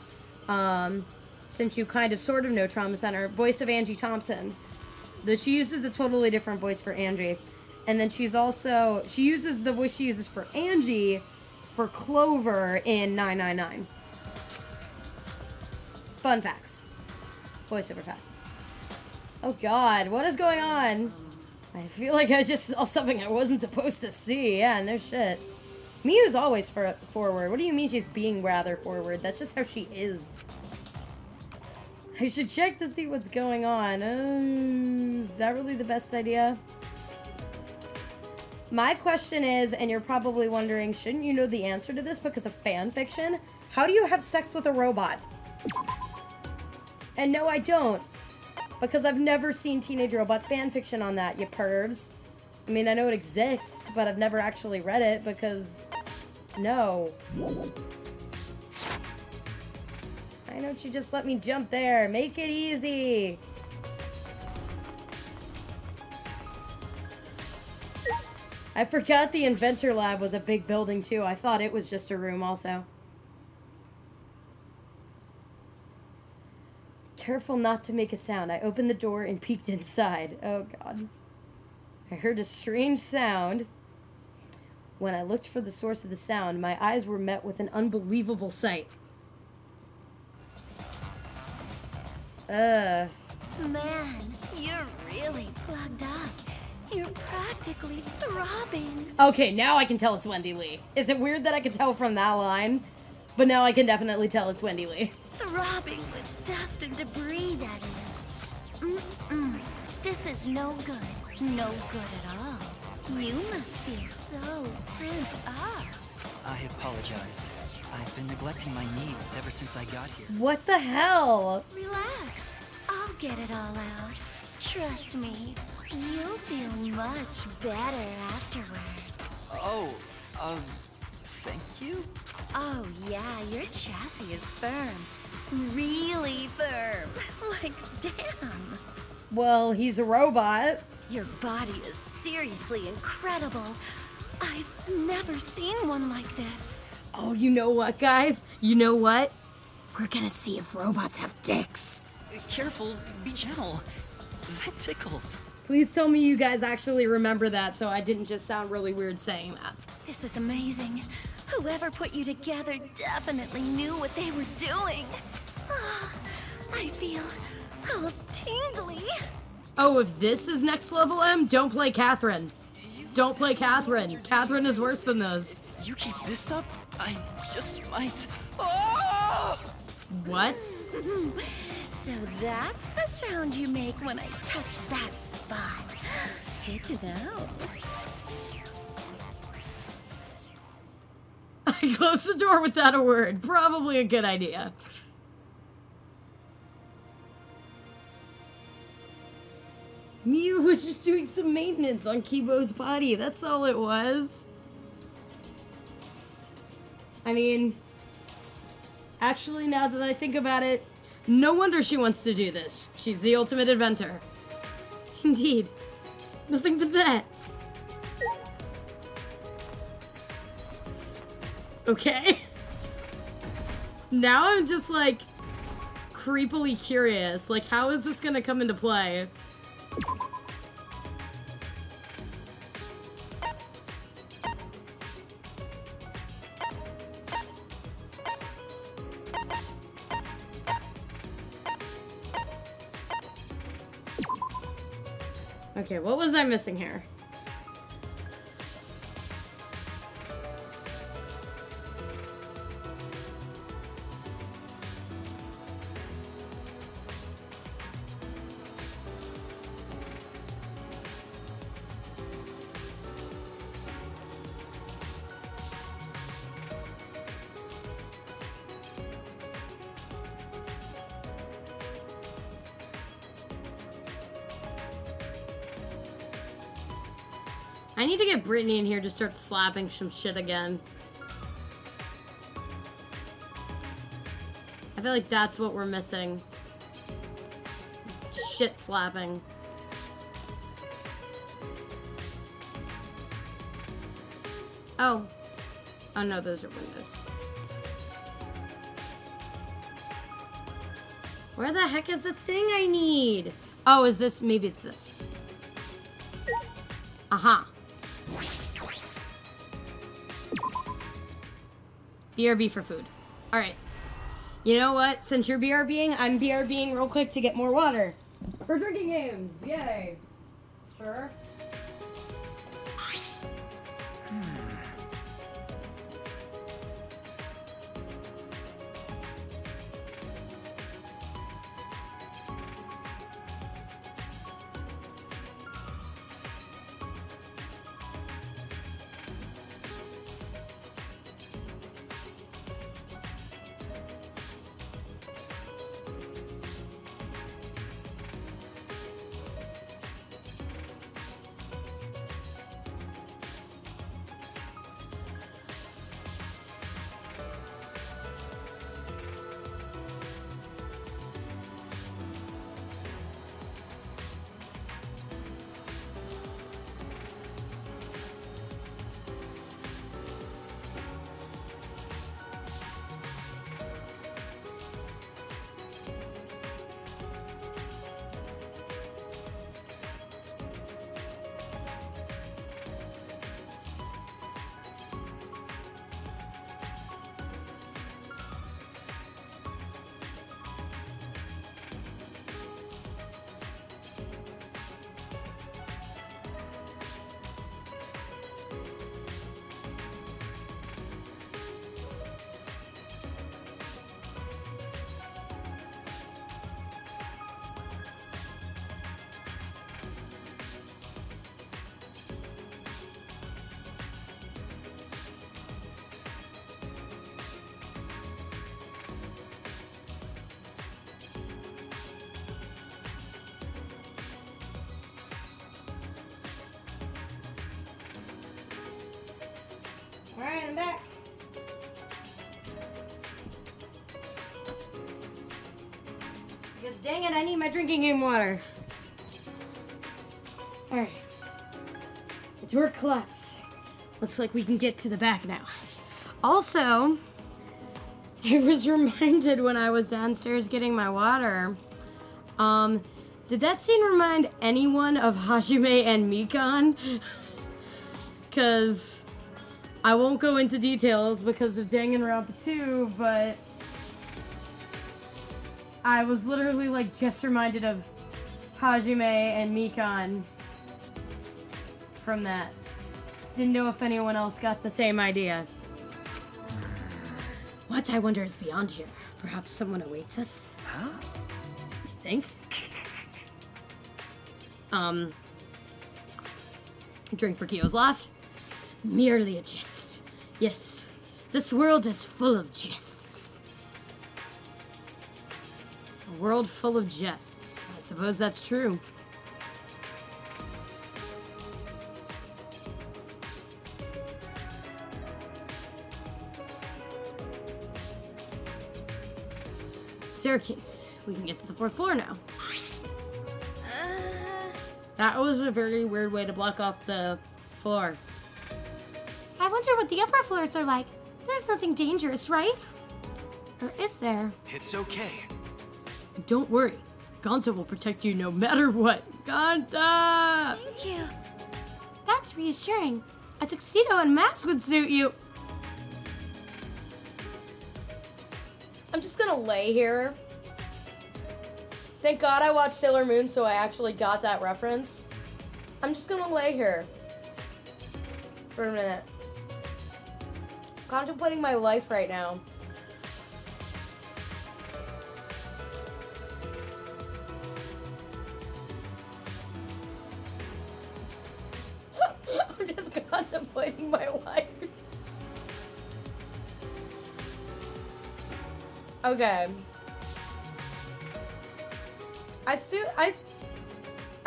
since you kind of sort of know Trauma Center, voice of Angie Thompson. She uses a totally different voice for Angie. And then she uses the voice she uses for Angie for Clover in 999. Fun facts. Voiceover facts. Oh god, what is going on? I feel like I just saw something I wasn't supposed to see. Yeah, no shit. Miu's always forward. What do you mean she's being rather forward? That's just how she is. I should check to see what's going on. Is that really the best idea? My question is, and you're probably wondering, shouldn't you know the answer to this because of fan fiction? How do you have sex with a robot? And no, I don't. Because I've never seen Teenage Robot fan fiction on that, you pervs. I mean, I know it exists, but I've never actually read it because... No. Why don't you just let me jump there? Make it easy. I forgot the Inventor Lab was a big building too. I thought it was just a room also. Careful not to make a sound. I opened the door and peeked inside. Oh god. I heard a strange sound. When I looked for the source of the sound, my eyes were met with an unbelievable sight. Man, you're really plugged up. You're practically throbbing. Okay, now I can tell it's Wendy Lee. Is it weird that I can tell from that line? But now I can definitely tell it's Wendy Lee. Throbbing with dust and debris, that is. This is no good. No good at all. You must feel so pent up. I apologize. I've been neglecting my needs ever since I got here. What the hell? Relax. I'll get it all out. Trust me. You'll feel much better afterward. Oh, thank you? Oh yeah, your chassis is firm. Really firm. Like, damn. Well, he's a robot. Your body is seriously incredible. I've never seen one like this. Oh, you know what, guys? You know what? We're gonna see if robots have dicks. Careful, be gentle. That tickles. Please tell me you guys actually remember that so I didn't just sound really weird saying that. This is amazing. Whoever put you together definitely knew what they were doing. Ah, I feel all tingly. Oh, if this is next level M, don't play Catherine. Don't play Catherine. Catherine is worse than this. You keep this up, I just might. Oh! What? So that's the sound you make when I touch that spot. Good to know. I closed the door without a word. Probably a good idea. Mew was just doing some maintenance on Kibo's body. That's all it was. I mean, actually, now that I think about it, no wonder she wants to do this. She's the ultimate inventor. Indeed. Nothing but that. Okay. Now I'm just, like, creepily curious. Like, how is this gonna come into play? Okay, what was I missing here? I need to get Brittany in here to start slapping some shit again. I feel like that's what we're missing. Shit slapping. Oh. Oh no, those are windows. Where the heck is the thing I need? Oh, is this? Maybe it's this. Aha. BRB for food. Alright. You know what? Since you're BRBing, I'm BRBing real quick to get more water. For drinking games. Yay. Sure. Alright, I'm back. Because dang it, I need my drinking game water. Alright. The door collapsed. Looks like we can get to the back now. Also, I was reminded when I was downstairs getting my water, did that scene remind anyone of Hajime and Mikan? Because I won't go into details because of Danganronpa 2, but I was literally like just reminded of Hajime and Mikan from that. Didn't know if anyone else got the same idea. What, I wonder, is beyond here? Perhaps someone awaits us? Huh? You think? Drink for Kyo's laugh. Merely a jest. Yes, this world is full of jests. A world full of jests. I suppose that's true. Staircase. We can get to the 4th floor now. That was a very weird way to block off the floor. I wonder what the upper floors are like. There's nothing dangerous, right? Or is there? It's okay. Don't worry. Ganta will protect you no matter what. Ganta! Thank you. That's reassuring. A tuxedo and mask would suit you. I'm just gonna lay here. Thank God I watched Sailor Moon, so I actually got that reference. I'm just gonna lay here for a minute. Contemplating my life right now. I'm just contemplating my life. Okay.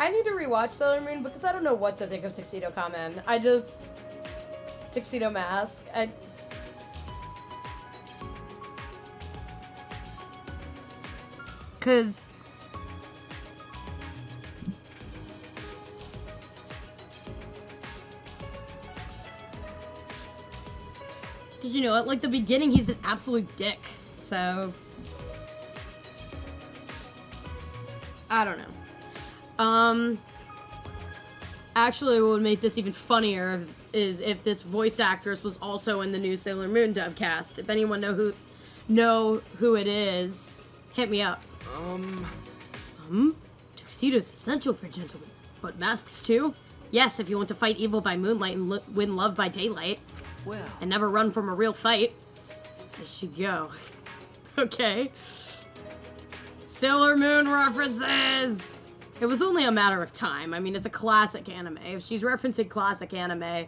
I need to rewatch Sailor Moon because I don't know what to think of Tuxedo Kamen. Tuxedo Mask. Cause did you know at like the beginning he's an absolute dick, so I don't know. Actually, what would make this even funnier is if this voice actress was also in the new Sailor Moon dub cast. If anyone know who it is, hit me up. Tuxedo's essential for gentlemen, but masks too? Yes, if you want to fight evil by moonlight and win love by daylight. Well, And never run from a real fight. There she go. Okay. Sailor Moon references! It was only a matter of time. I mean, it's a classic anime. If she's referencing classic anime,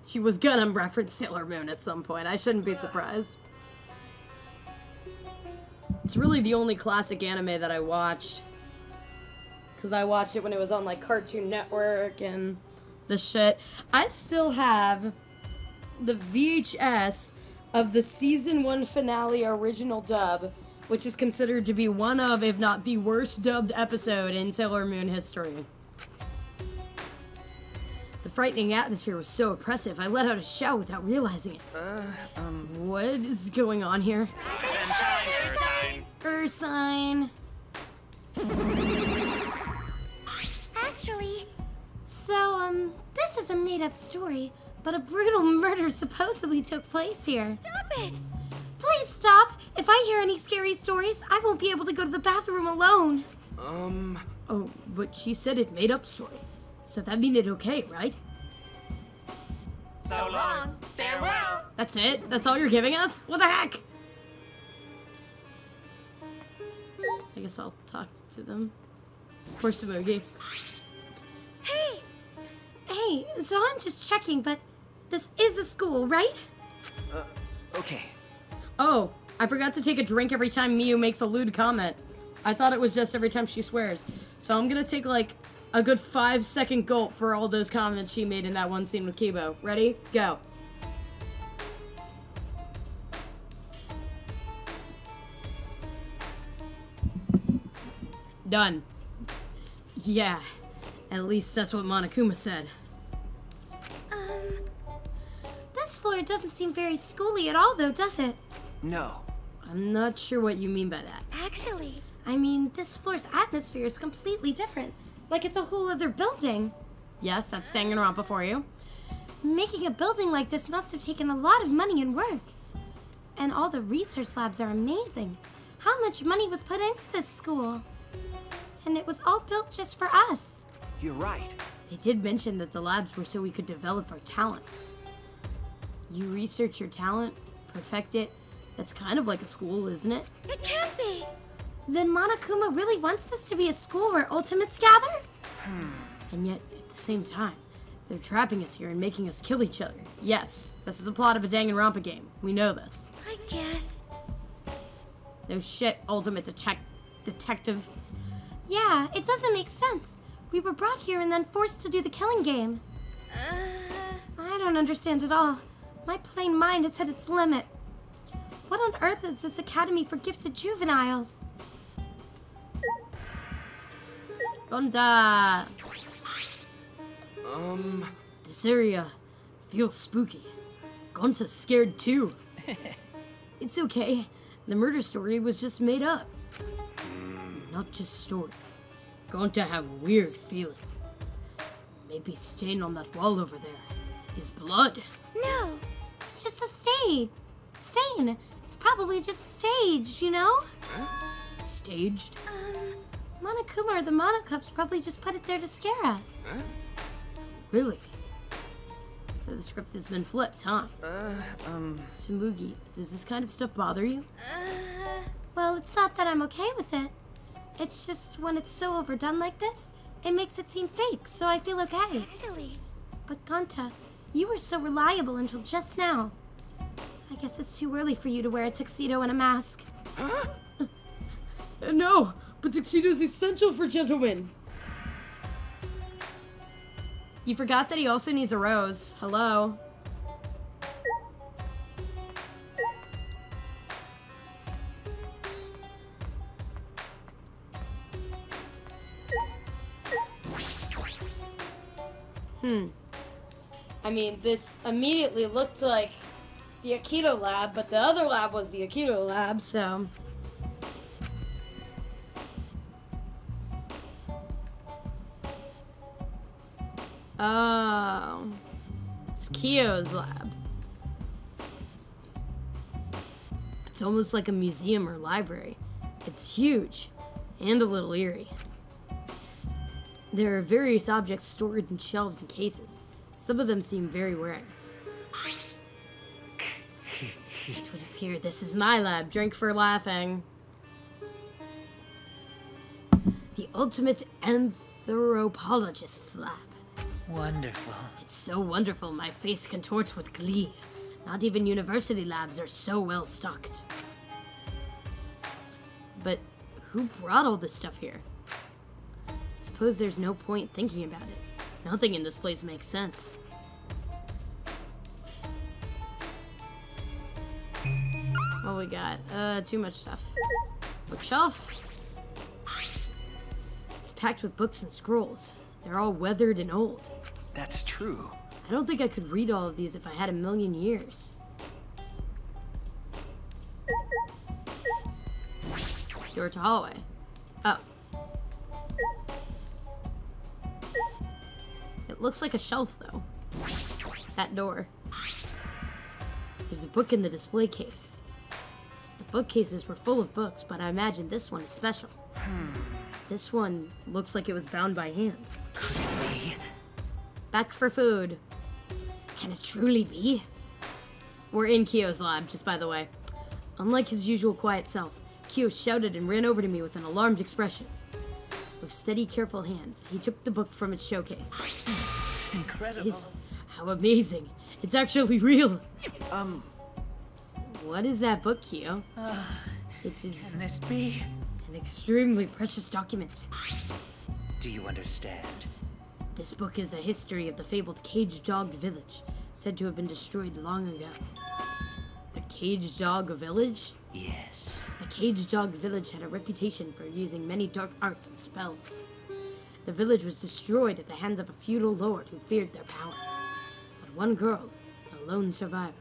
she was gonna reference Sailor Moon at some point. I shouldn't be surprised. It's really the only classic anime that I watched. Because I watched it when it was on, like, Cartoon Network and the shit. I still have the VHS of the Season 1 finale original dub, which is considered to be one of, if not the worst dubbed episode in Sailor Moon history. The frightening atmosphere was so oppressive, I let out a shout without realizing it. What is going on here? Ursine. Actually, So, this is a made-up story, but a brutal murder supposedly took place here. stop it. Please stop! If I hear any scary stories, I won't be able to go to the bathroom alone. Oh, but she said it made up story. So that mean it okay, right? So long. Farewell. That's it? That's all you're giving us? What the heck? I guess I'll talk to them. Poor Samugi. Hey, Hey, so I'm just checking, but this is a school, right? okay. Oh, I forgot to take a drink every time Miyu makes a lewd comment. I thought it was just every time she swears. So I'm gonna take like a good 5-second gulp for all those comments she made in that one scene with Kibo. Ready? Go. done. Yeah, at least that's what Monokuma said. This floor doesn't seem very schooly at all, though, does it? No. I'm not sure what you mean by that. Actually, I mean, this floor's atmosphere is completely different. Like it's a whole other building. Yes, that's Danganronpa for you. Making a building like this must have taken a lot of money and work. And all the research labs are amazing. How much money was put into this school? And it was all built just for us. You're right. They did mention that the labs were so we could develop our talent. You research your talent, perfect it. That's kind of like a school, isn't it? it can't be. Then Monokuma really wants this to be a school where ultimates gather? And yet, at the same time, they're trapping us here and making us kill each other. Yes, this is a plot of a Danganronpa game. We know this. I guess. No shit, ultimate detective. Yeah, it doesn't make sense. We were brought here and then forced to do the killing game. I don't understand at all. My plain mind has hit its limit. What on earth is this academy for gifted juveniles? Gonda! This area feels spooky. Gonta's scared too. It's okay. The murder story was just made up. Not just story. Gonta have weird feeling. Maybe stain on that wall over there is blood. No, it's just a stain. It's probably just staged, you know? Staged? Monokuma or the Monocups probably just put it there to scare us. Really? So the script has been flipped, huh? Tsumugi, does this kind of stuff bother you? Well, it's not that I'm okay with it. It's just when it's so overdone like this, it makes it seem fake, so I feel okay. Actually, But Gonta, you were so reliable until just now. I guess it's too early for you to wear a tuxedo and a mask. No, but tuxedo's essential for gentlemen. You forgot that he also needs a rose. Hello. I mean, this immediately looked like the Aikido lab, but the other lab was the Aikido lab, so... Oh, it's Kyo's lab. It's almost like a museum or library. It's huge and a little eerie. There are various objects stored in shelves and cases. Some of them seem very rare. It would appear this is my lab. Drink for laughing. The ultimate anthropologist's lab. Wonderful. It's so wonderful, my face contorts with glee. Not even university labs are so well stocked. But who brought all this stuff here? Suppose there's no point thinking about it. Nothing in this place makes sense. What we got? Too much stuff. Bookshelf. It's packed with books and scrolls. They're all weathered and old. That's true. I don't think I could read all of these if I had a million years. Door to hallway. Oh. It looks like a shelf, though. That door. There's a book in the display case. The bookcases were full of books, but I imagine this one is special. This one looks like it was bound by hand. Could it be? Back for food. Can it truly be? We're in Kyo's lab, just by the way. Unlike his usual quiet self, Kyo shouted and ran over to me with an alarmed expression. With steady, careful hands, he took the book from its showcase. Incredible. Jeez, how amazing. It's actually real. What is that book, Kyo? It is Can this be? an extremely precious document. Do you understand? This book is a history of the fabled Caged Dog Village, said to have been destroyed long ago. The Caged Dog Village? Yes. The Caged Dog Village had a reputation for using many dark arts and spells. The village was destroyed at the hands of a feudal lord who feared their power. But one girl, a lone survivor,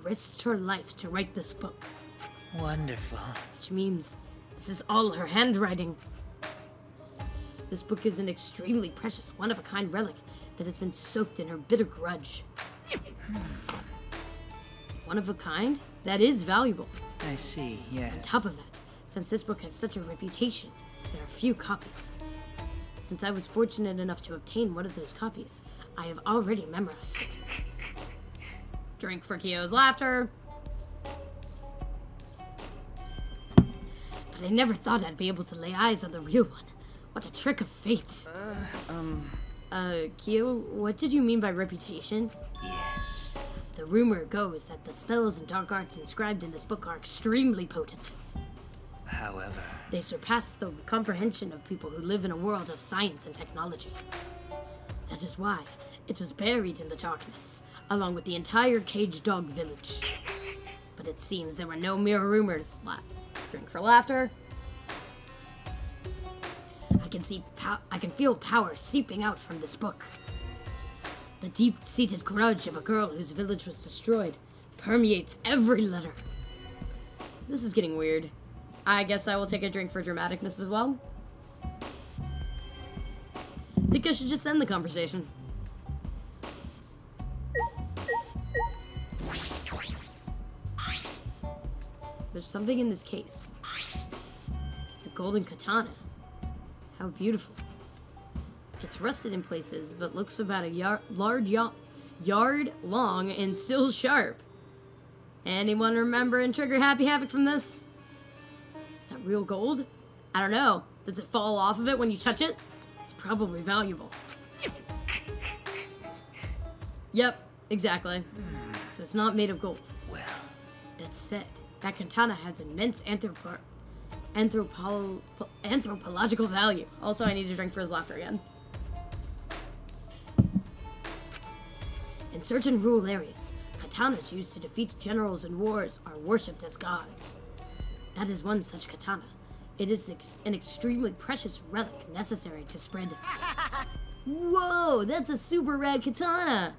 risked her life to write this book. Wonderful. Which means this is all her handwriting. This book is an extremely precious, one-of-a-kind relic that has been soaked in her bitter grudge. One of a kind? That is valuable. I see, yes. On top of that, since this book has such a reputation, there are few copies. Since I was fortunate enough to obtain one of those copies, I have already memorized it. Drink for Kyo's laughter. But I never thought I'd be able to lay eyes on the real one. What a trick of fate. Kyo, what did you mean by reputation? Yes. The rumor goes that the spells and dark arts inscribed in this book are extremely potent. However, They surpass the comprehension of people who live in a world of science and technology. That is why it was buried in the darkness, along with the entire Caged Dog Village. But it seems there were no mere rumors. Drink for laughter. I can feel power seeping out from this book. The deep-seated grudge of a girl whose village was destroyed permeates every letter. This is getting weird. I guess I will take a drink for dramaticness as well. Think I should just end the conversation. There's something in this case. It's a golden katana. How beautiful. It's rusted in places, but looks about a yard long and still sharp. Anyone remember and trigger Happy Havoc from this? Is that real gold? I don't know. Does it fall off of it when you touch it? It's probably valuable. Yep, exactly. So it's not made of gold. well, That said, that katana has immense anthropological value. Also, I need to drink for his laughter again. In certain rural areas, katanas used to defeat generals in wars are worshipped as gods. That is one such katana. It is an extremely precious relic necessary to spread. Whoa, that's a super rad katana.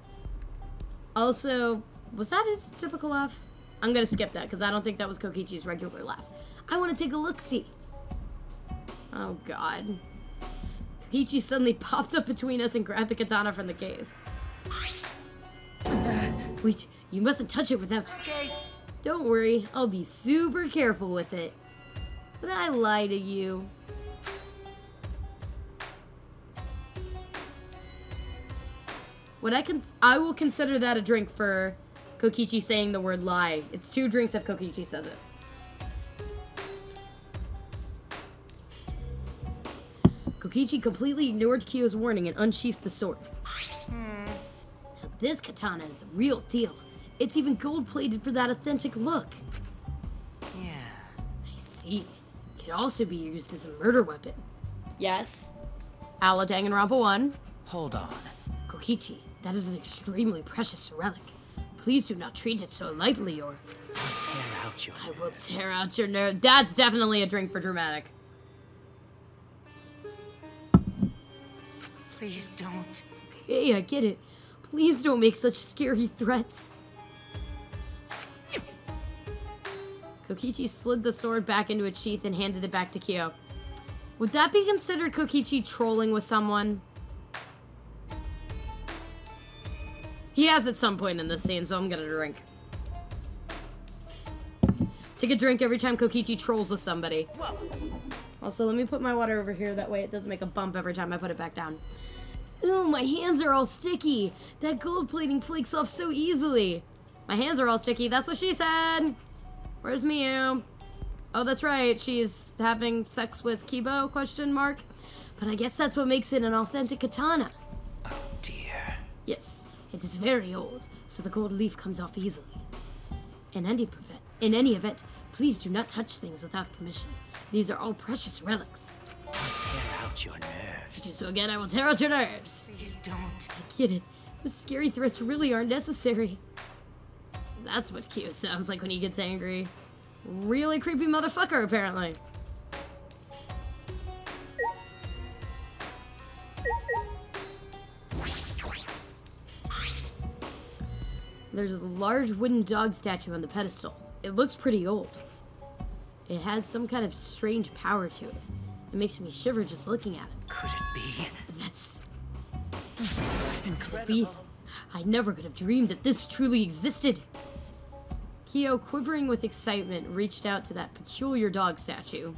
Also, was that his typical laugh? I'm gonna skip that because I don't think that was Kokichi's regular laugh. I want to take a look-see. Oh god. Kokichi suddenly popped up between us and grabbed the katana from the case. Wait, you mustn't touch it without... Okay. Don't worry, I'll be super careful with it. But I lie to you. I will consider that a drink for Kokichi saying the word lie. It's 2 drinks if Kokichi says it. Kokichi completely ignored Kyo's warning and unsheathed the sword. Now this katana is the real deal. It's even gold-plated for that authentic look. yeah. I see. It could also be used as a murder weapon. Yes. A la Danganronpa 1. Hold on. Kokichi, that is an extremely precious relic. Please do not treat it so lightly or... I'll tear out your I will tear out your nerve. That's definitely a drink for dramatic. Please don't. Hey, I get it. Please don't make such scary threats. Kokichi slid the sword back into its sheath and handed it back to Kyo. Would that be considered Kokichi trolling with someone? He has at some point in this scene, so I'm gonna drink. Take a drink every time Kokichi trolls with somebody. Whoa. Also, let me put my water over here. That way it doesn't make a bump every time I put it back down. Ooh, my hands are all sticky. That gold plating flakes off so easily. My hands are all sticky. That's what she said. Where's Miyu? Oh, that's right. She's having sex with Kibo, question mark. But I guess that's what makes it an authentic katana. Oh dear. Yes, it is very old, so the gold leaf comes off easily. In any event, please do not touch things without permission. These are all precious relics. I'll tear out your If nerves. you do so again, I will tear out your nerves. Please don't. I get it. The scary threats really aren't necessary. So that's what Kyo sounds like when he gets angry. Really creepy motherfucker, apparently. There's a large wooden dog statue on the pedestal. It looks pretty old. It has some kind of strange power to it. It makes me shiver just looking at it. Could it be? That's... Incredible. I never could have dreamed that this truly existed. Kyo, quivering with excitement, reached out to that peculiar dog statue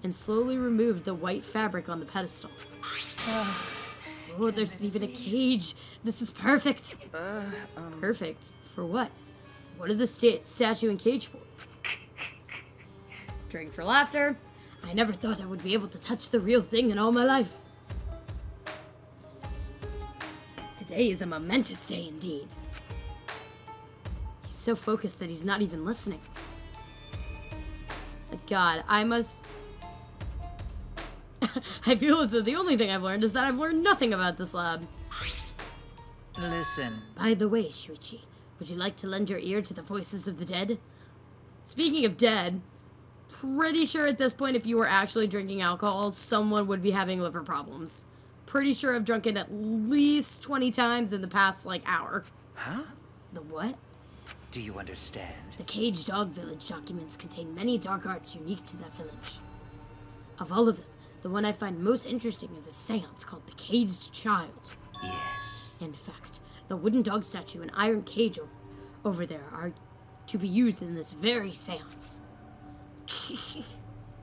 and slowly removed the white fabric on the pedestal. Oh, there's even a cage. This is perfect. Perfect? For what? What are the statue and cage for? Drink for laughter. I never thought I would be able to touch the real thing in all my life. Today is a momentous day indeed. He's so focused that he's not even listening. God, I must... I feel as though the only thing I've learned is that I've learned nothing about this lab. Listen. By the way, Shuichi, would you like to lend your ear to the voices of the dead? Speaking of dead, pretty sure at this point if you were actually drinking alcohol, someone would be having liver problems. Pretty sure I've drunk it at least 20 times in the past, hour. Huh? The what? Do you understand? The Caged Dog Village documents contain many dark arts unique to that village. Of all of them, the one I find most interesting is a seance called the Caged Child. Yes. In fact, the wooden dog statue and iron cage over there are to be used in this very seance.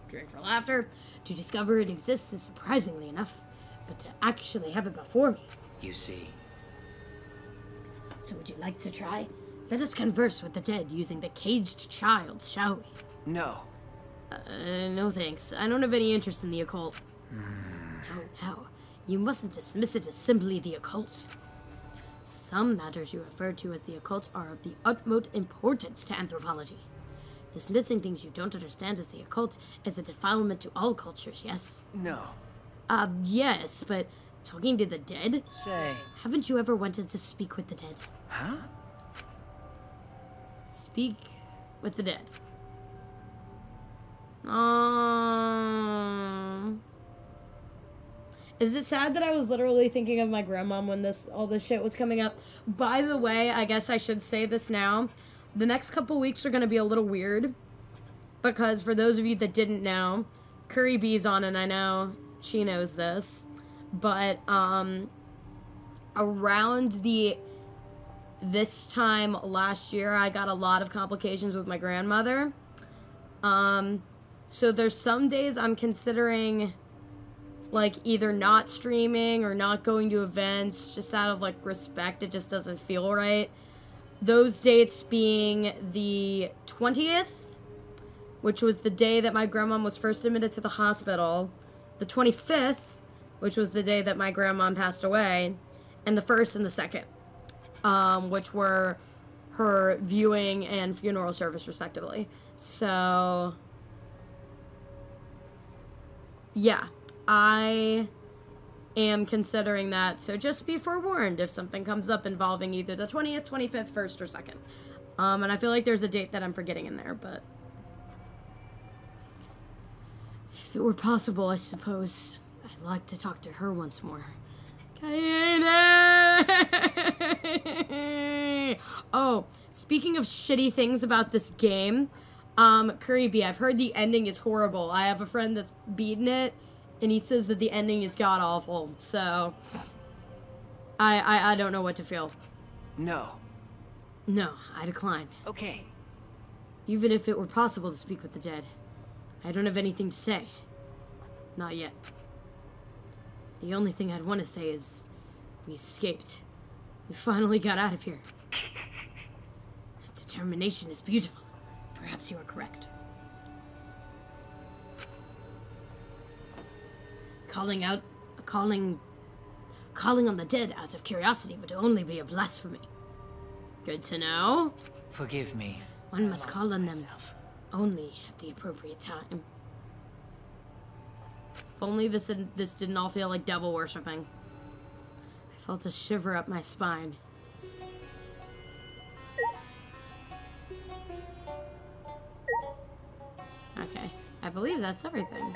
Drink for laughter. To discover it exists is surprisingly enough, but to actually have it before me. You see. So would you like to try? Let us converse with the dead using the Caged Child, shall we? No. No thanks. I don't have any interest in the occult. No. You mustn't dismiss it as simply the occult. Some matters you refer to as the occult are of the utmost importance to anthropology. Dismissing things you don't understand as the occult is a defilement to all cultures, yes? No. Yes, but talking to the dead? Say. Haven't you ever wanted to speak with the dead? Huh? Speak with the dead. Is it sad that I was literally thinking of my grandma when all this shit was coming up? By the way, I guess I should say this now. The next couple weeks are going to be a little weird. Because for those of you that didn't know, Curry B's on, and I know she knows this. But, around this time last year, I got a lot of complications with my grandmother. So there's some days I'm considering, either not streaming or not going to events, just out of, respect. It just doesn't feel right. Those dates being the 20th, which was the day that my grandma was first admitted to the hospital, the 25th, which was the day that my grandma passed away, and the 1st and the 2nd, which were her viewing and funeral service, respectively. So, yeah, I am considering that, so just be forewarned if something comes up involving either the 20th, 25th, 1st, or 2nd. And I feel like there's a date that I'm forgetting in there, but if it were possible, I suppose I'd like to talk to her once more. Oh, speaking of shitty things about this game, Curry B, I've heard the ending is horrible. I have a friend that's beaten it, and he says that the ending is god-awful, so I don't know what to feel. No. No, I decline. Okay. Even if it were possible to speak with the dead, I don't have anything to say. Not yet. The only thing I'd want to say is, we escaped. We finally got out of here. That determination is beautiful. Perhaps you are correct. Calling on the dead out of curiosity would only be a blasphemy. Good to know. Forgive me. One must call on them only at the appropriate time. If only this didn't all feel like devil worshipping. I felt a shiver up my spine. I believe that's everything.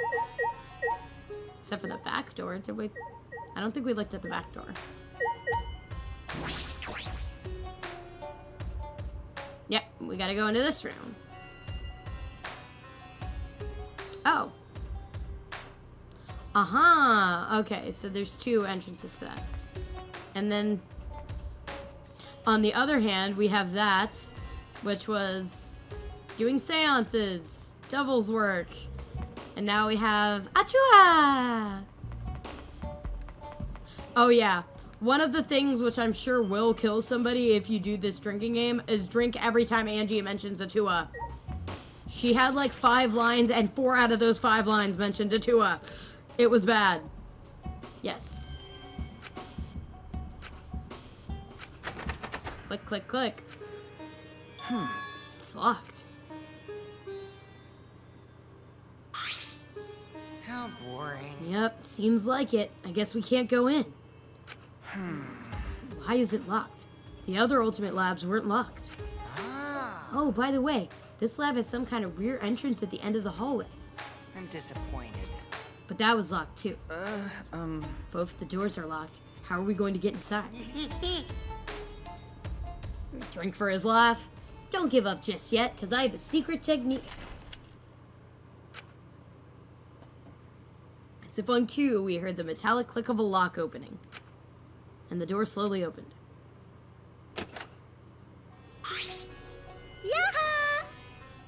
Except for the back door. Did we? I don't think we looked at the back door. Yep, we gotta go into this room. Oh. Aha! Okay, so there's 2 entrances to that. And then, on the other hand, we have that, which was doing seances, devil's work. And now we have Achua! Oh yeah, one of the things which I'm sure will kill somebody if you do this drinking game is drink every time Angie mentions Atua. She had like 5 lines and 4 out of those 5 lines mentioned Atua. It was bad. Yes. Click, click, click. It's locked. How boring. Yep, seems like it. I guess we can't go in. Why is it locked? The other Ultimate Labs weren't locked. Oh, by the way, this lab has some kind of rear entrance at the end of the hallway. I'm disappointed. But that was locked too. Both the doors are locked. How are we going to get inside? Drink for his laugh. Don't give up just yet, because I have a secret technique. As if on cue, we heard the metallic click of a lock opening. And the door slowly opened.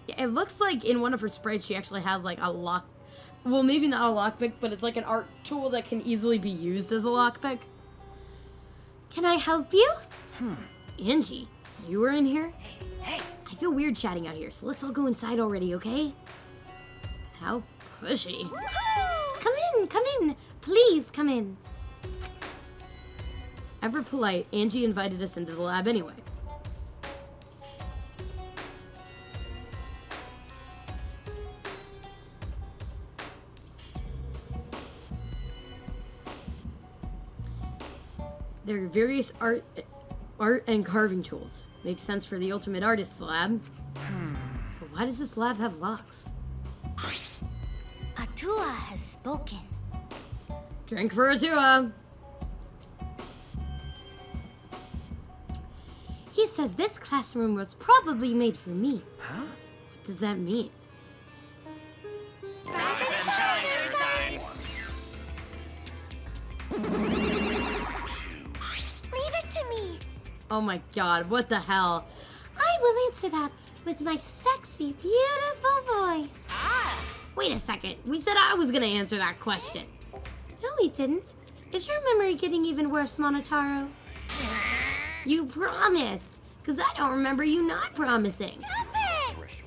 Yeah, it looks like in one of her sprites she actually has like a lock. Well, maybe not a lockpick, but it's like an art tool that can easily be used as a lockpick. Can I help you? Angie, you were in here? Hey, I feel weird chatting out here, so let's all go inside already, okay? How pushy. Come in. Please come in. Ever polite, Angie invited us into the lab anyway. There are various art and carving tools. Makes sense for the Ultimate Artist's lab. But why does this lab have locks? Atua has spoken. Drink for Atua! He says this classroom was probably made for me. Huh? What does that mean? Leave it to me. Oh my god, what the hell? I will answer that with my sexy, beautiful voice. Wait a second, we said I was gonna answer that question. No, he didn't. Is your memory getting even worse, Monotaro? You promised, because I don't remember you not promising.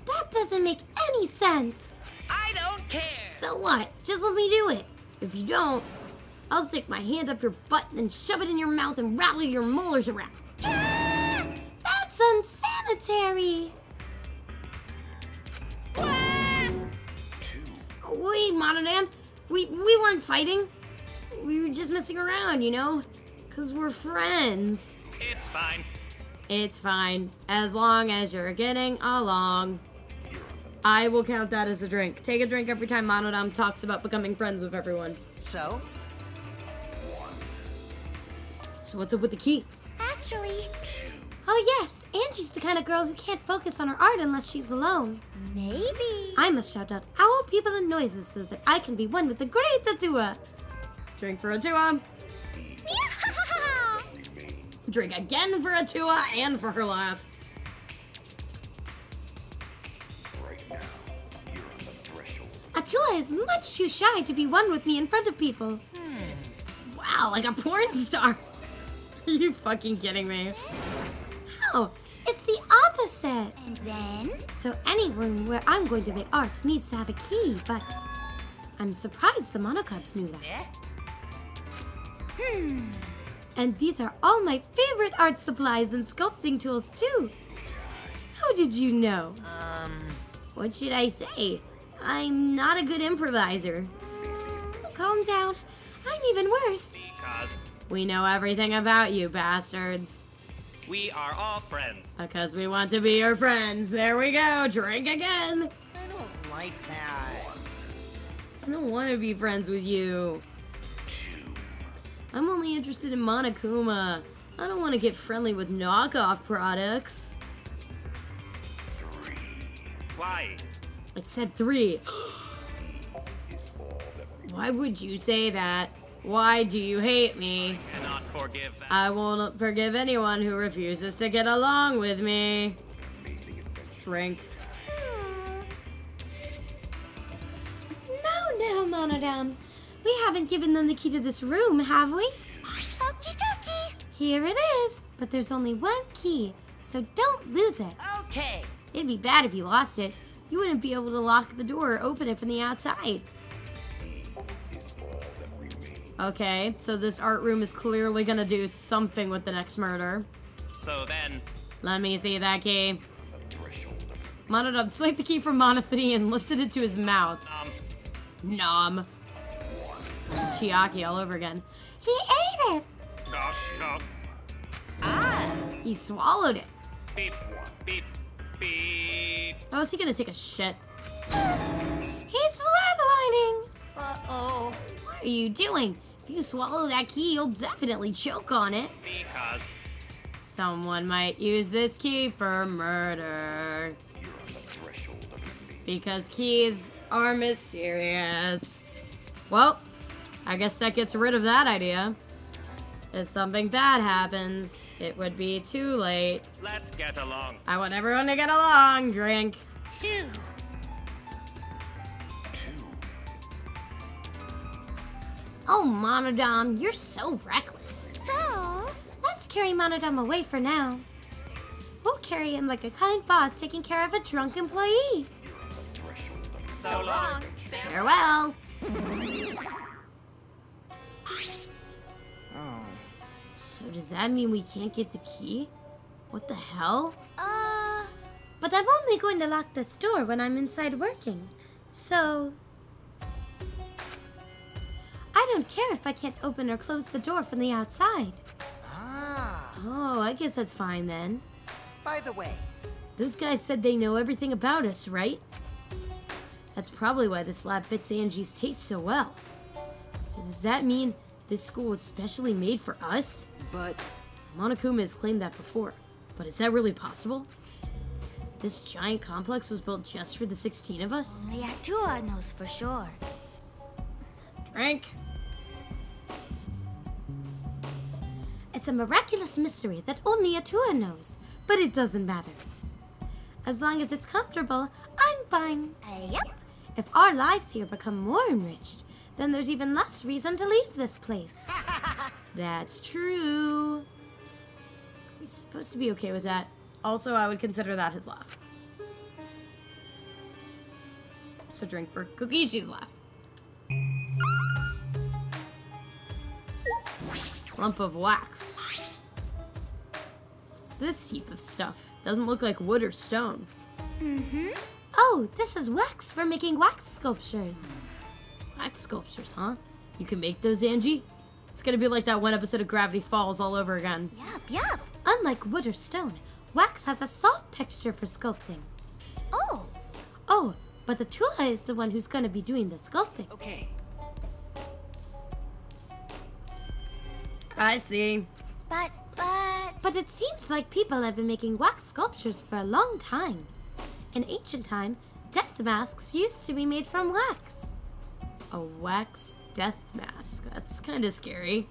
That doesn't make any sense. I don't care. So what? Just let me do it. If you don't, I'll stick my hand up your butt and shove it in your mouth and rattle your molars around. That's unsanitary. Wait, Monodam, we weren't fighting. We were just messing around, you know? Because we're friends. It's fine. It's fine, as long as you're getting along. I will count that as a drink. Take a drink every time Monodam talks about becoming friends with everyone. So? So what's up with the key? Actually, Oh yes, Angie's the kind of girl who can't focus on her art unless she's alone. maybe. I must shout out owl, people, and noises so that I can be one with the great Atua. Drink for Atua. Drink again for Atua and for her laugh. Atua is much too shy to be one with me in front of people. Wow, like a porn star. Are you fucking kidding me? Oh, it's the opposite. And then? So any room where I'm going to make art needs to have a key, but I'm surprised the Monocubs knew that. Yeah? And these are all my favorite art supplies and sculpting tools too. How did you know? What should I say? I'm not a good improviser. Calm down. I'm even worse. Because We know everything about you, bastards. we are all friends. Because we want to be your friends. There we go. Drink again. I don't like that. I don't want to be friends with you. I'm only interested in Monokuma. I don't want to get friendly with knockoff products. Why? It said 3. Why would you say that? Why do you hate me? Cannot forgive that. I won't forgive anyone who refuses to get along with me. Drink. No, Monodam. We haven't given them the key to this room, have we? Okie dokie. Here it is. But there's only one key, so don't lose it. Okay. It'd be bad if you lost it. You wouldn't be able to lock the door or open it from the outside. Okay, so this art room is clearly gonna do something with the next murder. So then, Let me see that key. Monodub swiped the key from Monothony and lifted it to his mouth. Nom. Chiaki all over again. He ate it. Gawk, gawk. Ah. He swallowed it. Beep, beep, beep. Oh, is he gonna take a shit? He's flatlining. Uh-oh. What are you doing? If you swallow that key, you'll definitely choke on it. Because Someone might use this key for murder. Because keys are mysterious. Well, I guess that gets rid of that idea. If something bad happens, it would be too late. let's get along. I want everyone to get along. Drink. Phew. Oh, Monodam, you're so reckless. So, Let's carry Monodam away for now. We'll carry him like a kind boss taking care of a drunk employee. So long. Farewell. So does that mean we can't get the key? What the hell? But I'm only going to lock this door when I'm inside working. So I don't care if I can't open or close the door from the outside. Ah. Oh, I guess that's fine then. By the way, Those guys said they know everything about us, right? That's probably why this lab fits Angie's taste so well. So does that mean this school was specially made for us? But Monokuma has claimed that before, but is that really possible? This giant complex was built just for the 16 of us? only Atua knows for sure. Drink. It's a miraculous mystery that only Atua knows, but it doesn't matter. As long as it's comfortable, I'm fine. Yep. If our lives here become more enriched, then there's even less reason to leave this place. That's true. We're supposed to be okay with that. Also, I would consider that his laugh. So drink for Kokichi's laugh. Lump of wax. What's this heap of stuff? Doesn't look like wood or stone. Oh, this is wax for making wax sculptures. Wax sculptures, huh? You can make those, Angie? It's gonna be like that one episode of Gravity Falls all over again. Yup. Unlike wood or stone, wax has a soft texture for sculpting. Oh, Oh, but the Tua is the one who's going to be doing the sculpting. okay. I see. but, But it seems like people have been making wax sculptures for a long time. In ancient time, death masks used to be made from wax. A wax death mask. That's kind of scary.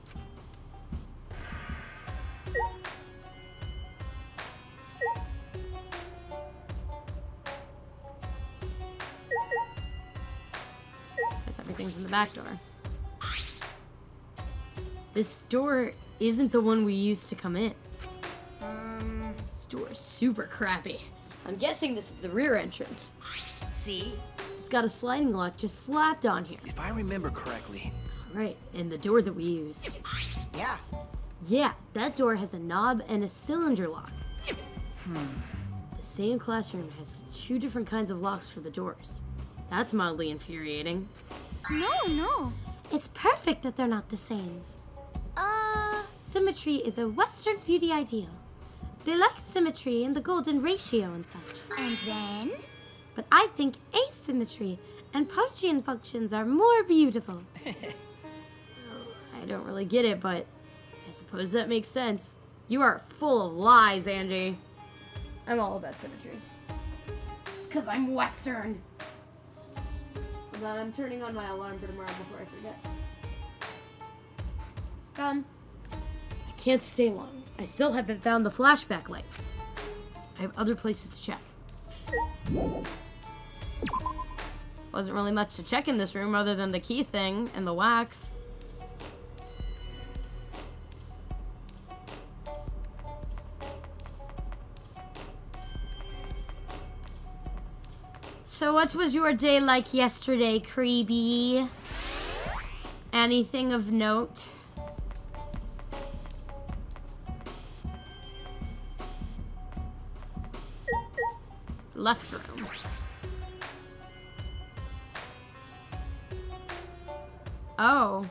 Guess everything's in the back door. This door isn't the one we used to come in. This door is super crappy. I'm guessing this is the rear entrance. See? It's got a sliding lock just slapped on here. if I remember correctly, Right, and the door that we used. Yeah. Yeah, that door has a knob and a cylinder lock. The same classroom has 2 different kinds of locks for the doors. That's mildly infuriating. no. It's perfect that they're not the same. Symmetry is a Western beauty ideal. They like symmetry and the golden ratio and such. And then? but I think asymmetry and Pochian functions are more beautiful. I don't really get it, but I suppose that makes sense. You are full of lies, Angie. I'm all about symmetry. It's because I'm Western. Hold on, I'm turning on my alarm for tomorrow before I forget. Done. I can't stay long. I still haven't found the flashback light. I have other places to check. Wasn't really much to check in this room other than the key thing and the wax. So what was your day like yesterday, Creepy? Anything of note? Left room. Oh.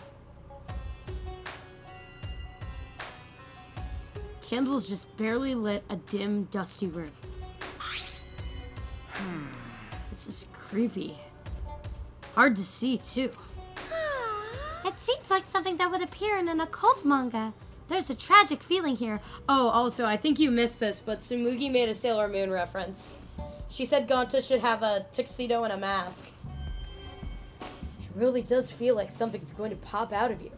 Candles just barely lit a dim, dusty room. This is creepy. Hard to see, too. It seems like something that would appear in an occult manga. There's a tragic feeling here. Oh, also, I think you missed this, but Tsumugi made a Sailor Moon reference. She said Gonta should have a tuxedo and a mask. It really does feel like something's going to pop out of you.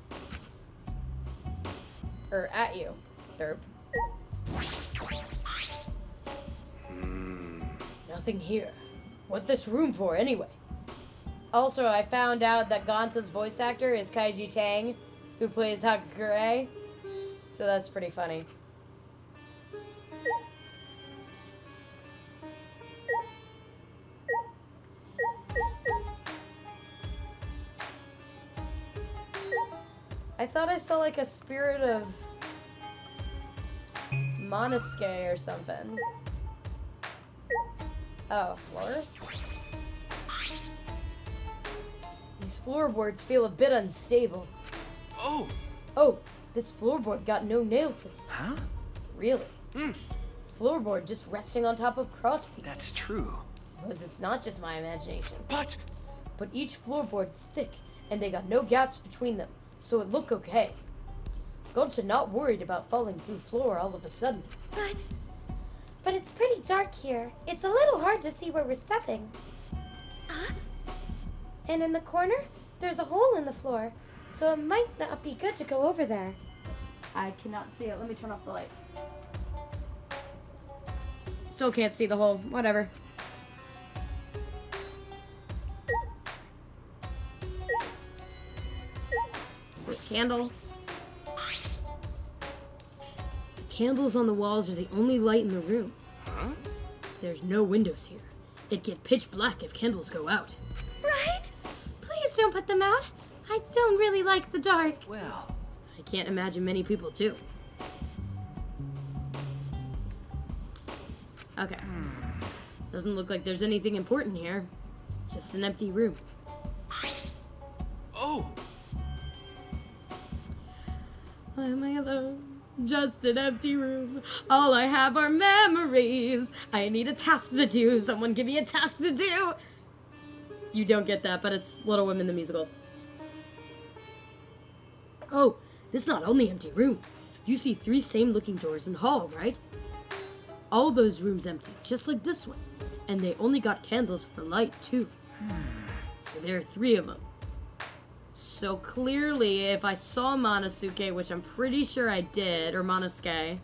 Or at you. Derp. Nothing here. What this room for, anyway? Also, I found out that Gonta's voice actor is Kaiji Tang, who plays Hakagure. So that's pretty funny. I thought I saw like a spirit of Monosuke or something. Oh, floor? These floorboards feel a bit unstable. Oh! Oh, this floorboard got no nails in it. Huh? Really? Floorboard just resting on top of crosspiece. That's true. Suppose it's not just my imagination. But But each floorboard is thick, and they got no gaps between them, so it look okay. Gonta not worried about falling through floor all of a sudden. But it's pretty dark here. It's a little hard to see where we're stepping. And in the corner, there's a hole in the floor, so it might not be good to go over there. I cannot see it. Let me turn off the light. Still can't see the hole. Whatever. Wait, candle. The candles on the walls are the only light in the room. Huh? There's no windows here. It'd get pitch black if candles go out. Right? Please don't put them out. I don't really like the dark. well, I can't imagine many people do. Okay. Doesn't look like there's anything important here. Just an empty room. oh! Why am I alone? Just an empty room. All I have are memories. I need a task to do. Someone give me a task to do. You don't get that, but it's Little Women the musical. Oh, this is not only empty room. You see 3 same-looking doors in hall, right? All those rooms empty, just like this one. And they only got candles for light, too. So there are 3 of them. So clearly, if I saw Monosuke, which I'm pretty sure I did, or Monosuke,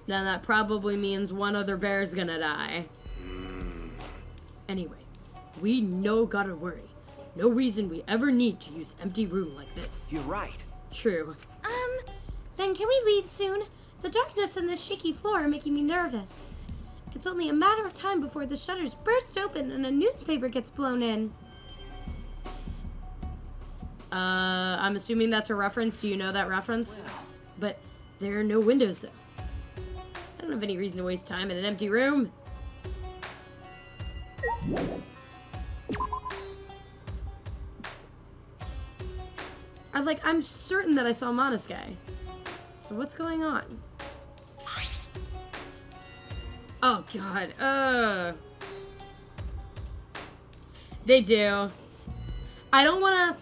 then that probably means one other bear's gonna die. Anyway, we no gotta worry. No reason we ever need to use empty room like this. You're right. True. Then can we leave soon? The darkness and this shaky floor are making me nervous. It's only a matter of time before the shutters burst open and a newspaper gets blown in. I'm assuming that's a reference. Do you know that reference? Well, But there are no windows, though. I don't have any reason to waste time in an empty room. I'm certain that I saw Monosuke. So what's going on? Oh, God. They do. I don't want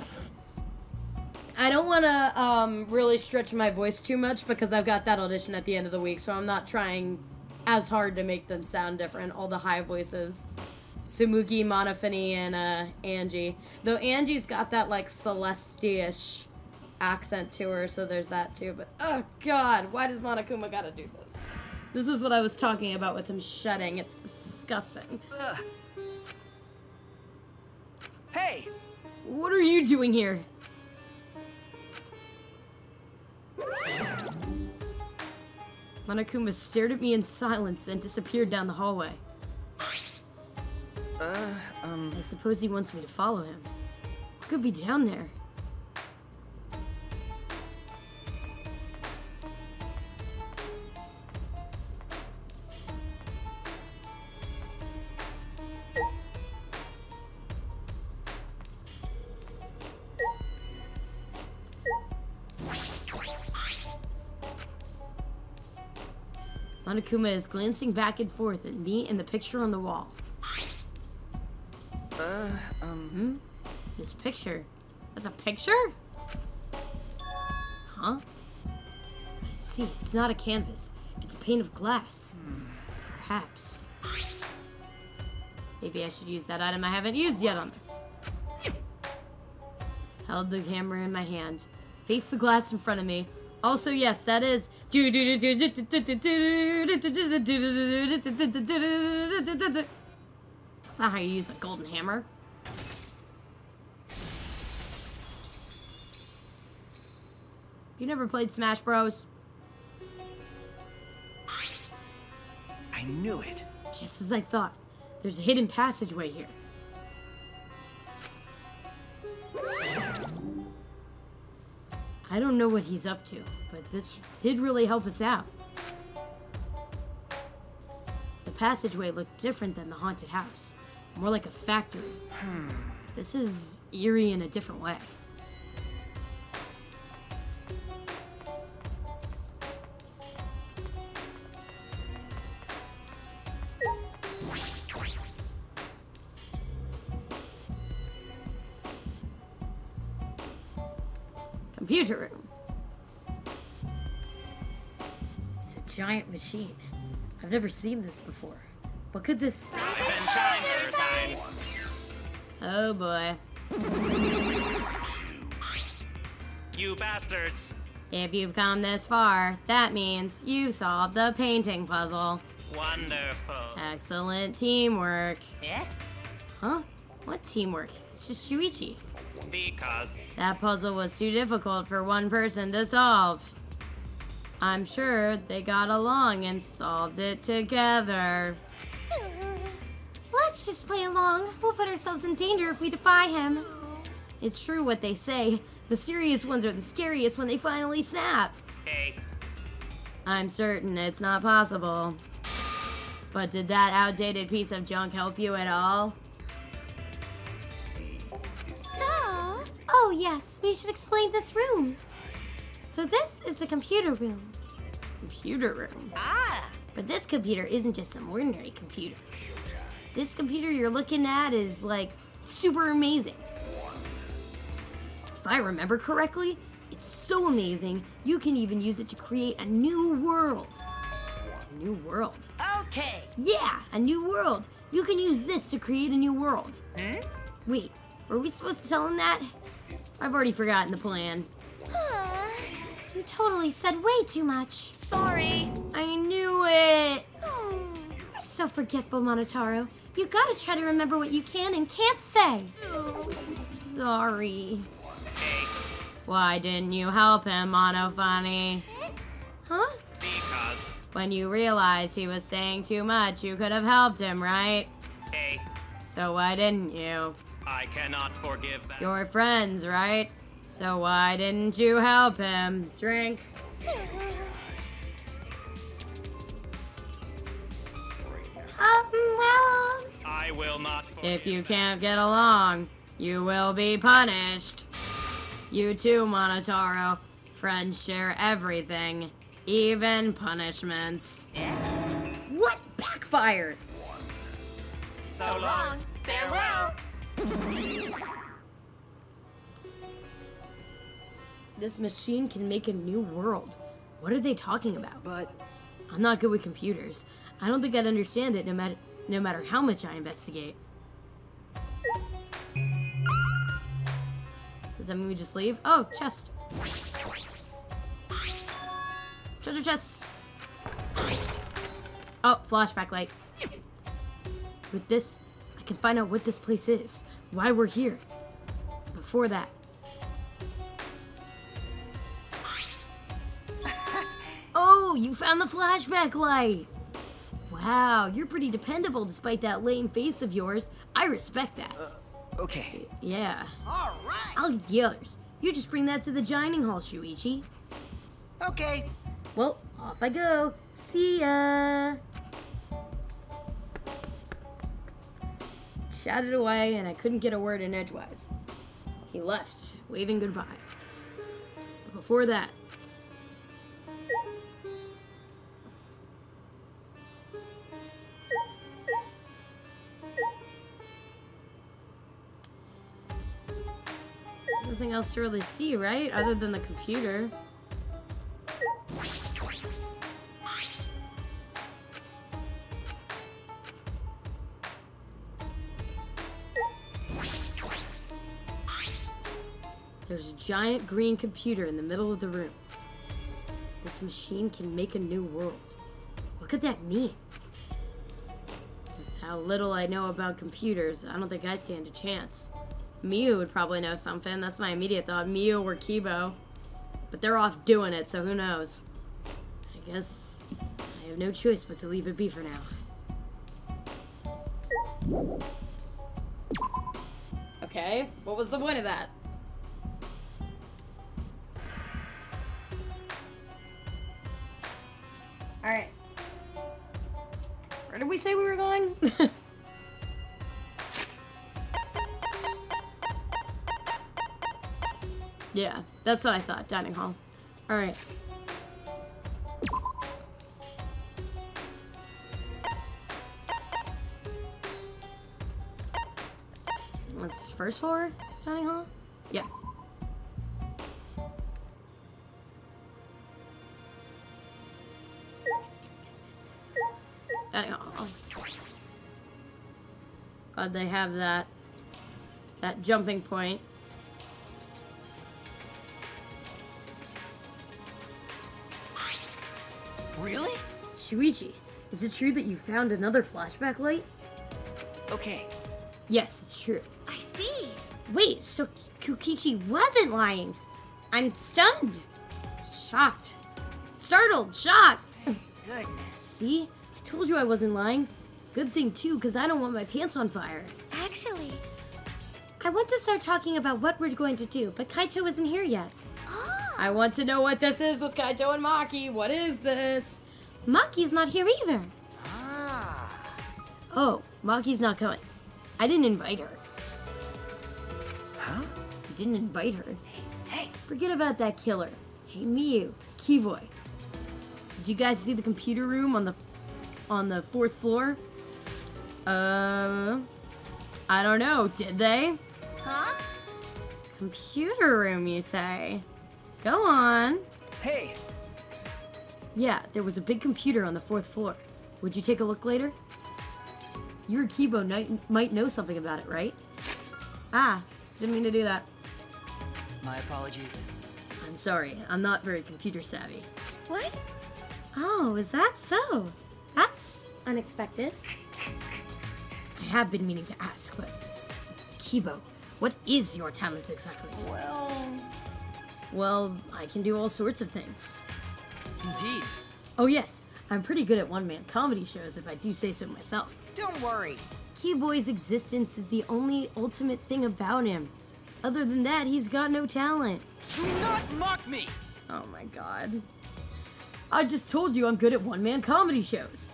to really stretch my voice too much because I've got that audition at the end of the week, so I'm not trying as hard to make them sound different, all the high voices. Sumugi, Monofini, and Angie. Though Angie's got that, like, Celeste-ish accent to her, so there's that too. But, oh, God, why does Monokuma gotta do this? This is what I was talking about with him shedding. It's disgusting. Hey! What are you doing here? Monokuma stared at me in silence, then disappeared down the hallway. I suppose he wants me to follow him. What could be down there? Monokuma is glancing back and forth at me and the picture on the wall. This picture? That's a picture? Huh? I see, it's not a canvas. It's a pane of glass. Perhaps. Maybe I should use that item I haven't used yet on this. Held the camera in my hand. Faced the glass in front of me. Also, yes, that is. That's not how you use the golden hammer. You never played Smash Bros? I knew it. Just as I thought. There's a hidden passageway here. I don't know what he's up to, but this did really help us out. The passageway looked different than the haunted house. More like a factory. This is eerie in a different way. Computer room. It's a giant machine. I've never seen this before. What could this... Oh boy. You bastards! If you've come this far, that means you solved the painting puzzle. Wonderful. Excellent teamwork. Yeah? Huh? What teamwork? It's just Shuichi. Because That puzzle was too difficult for one person to solve. I'm sure they got along and solved it together. Let's just play along. We'll put ourselves in danger if we defy him. It's true what they say. The serious ones are the scariest when they finally snap. hey, I'm certain it's not possible. But did that outdated piece of junk help you at all? Oh yes, we should explain this room. So this is the computer room. Computer room. Ah! But this computer isn't just some ordinary computer. This computer you're looking at is, like, super amazing. If I remember correctly, it's so amazing, you can even use it to create a new world. A new world? Okay. Yeah, a new world. You can use this to create a new world. Wait, were we supposed to tell him that? I've already forgotten the plan. You totally said way too much. Sorry. I knew it. You're so forgetful, Monotaro. You gotta try to remember what you can and can't say. Sorry. Why didn't you help him, Monofani? Huh? because, When you realized he was saying too much, you could have helped him, right? hey, So why didn't you? I cannot forgive that. You're friends, right? So why didn't you help him? Drink. Well, I will not forgive If you can't get along, you will be punished. You too, Monotaro. Friends share everything, even punishments. What backfire? fire. So long. Farewell. This machine can make a new world. What are they talking about? But I'm not good with computers. I don't think I'd understand it no matter how much I investigate. So does that mean we just leave? Oh, chest. Treasure chest. Oh, flashback light. With this, I can find out what this place is, why we're here. Before that. Oh, you found the flashback light. Wow, you're pretty dependable despite that lame face of yours. I respect that. okay. Yeah. All right. I'll get the others. You just bring that to the dining hall, Shuichi. Okay. Well, off I go. See ya. Shouted away, and I couldn't get a word in edgewise. He left, waving goodbye. But before that, there's nothing else to really see, right? Other than the computer. There's a giant green computer in the middle of the room. This machine can make a new world. What could that mean? With how little I know about computers, I don't think I stand a chance. Miu would probably know something. That's my immediate thought. Miu or Kibo. But they're off doing it, so who knows? I guess I have no choice but to leave it be for now. Okay, what was the point of that? Alright. Where did we say we were going? Yeah, that's what I thought. Dining hall. Alright. What's first floor? It's dining hall? Yeah. Dining hall. Glad they have that jumping point. Really? Shuichi, is it true that you found another flashback light? Okay. Yes, it's true. I see. Wait, so Kukichi wasn't lying. I'm stunned. Shocked. Startled. Shocked. Goodness. See? I told you I wasn't lying. Good thing, too, because I don't want my pants on fire. Actually, I want to start talking about what we're going to do, but Kaito isn't here yet. I want to know what this is with Kaito and Maki. What is this? Maki's not here either. Ah. Oh, Maki's not coming. I didn't invite her. Huh? I didn't invite her. Hey. Forget about that killer. Hey, Miu, Kivoy. Did you guys see the computer room on the 4th floor? I don't know. Did they? huh? Computer room, you say? Go on. Hey. Yeah, there was a big computer on the 4th floor. Would you take a look later? You or Kibo might know something about it, right? Ah, didn't mean to do that. My apologies. I'm sorry, I'm not very computer savvy. What? Oh, is that so? That's unexpected. I have been meaning to ask, but... Kibo, what is your talent exactly? Well, I can do all sorts of things. Indeed. Oh yes, I'm pretty good at one-man comedy shows if I do say so myself. Don't worry. Kiboy's existence is the only ultimate thing about him. Other than that, he's got no talent. Do not mock me. Oh my god. I just told you I'm good at one-man comedy shows.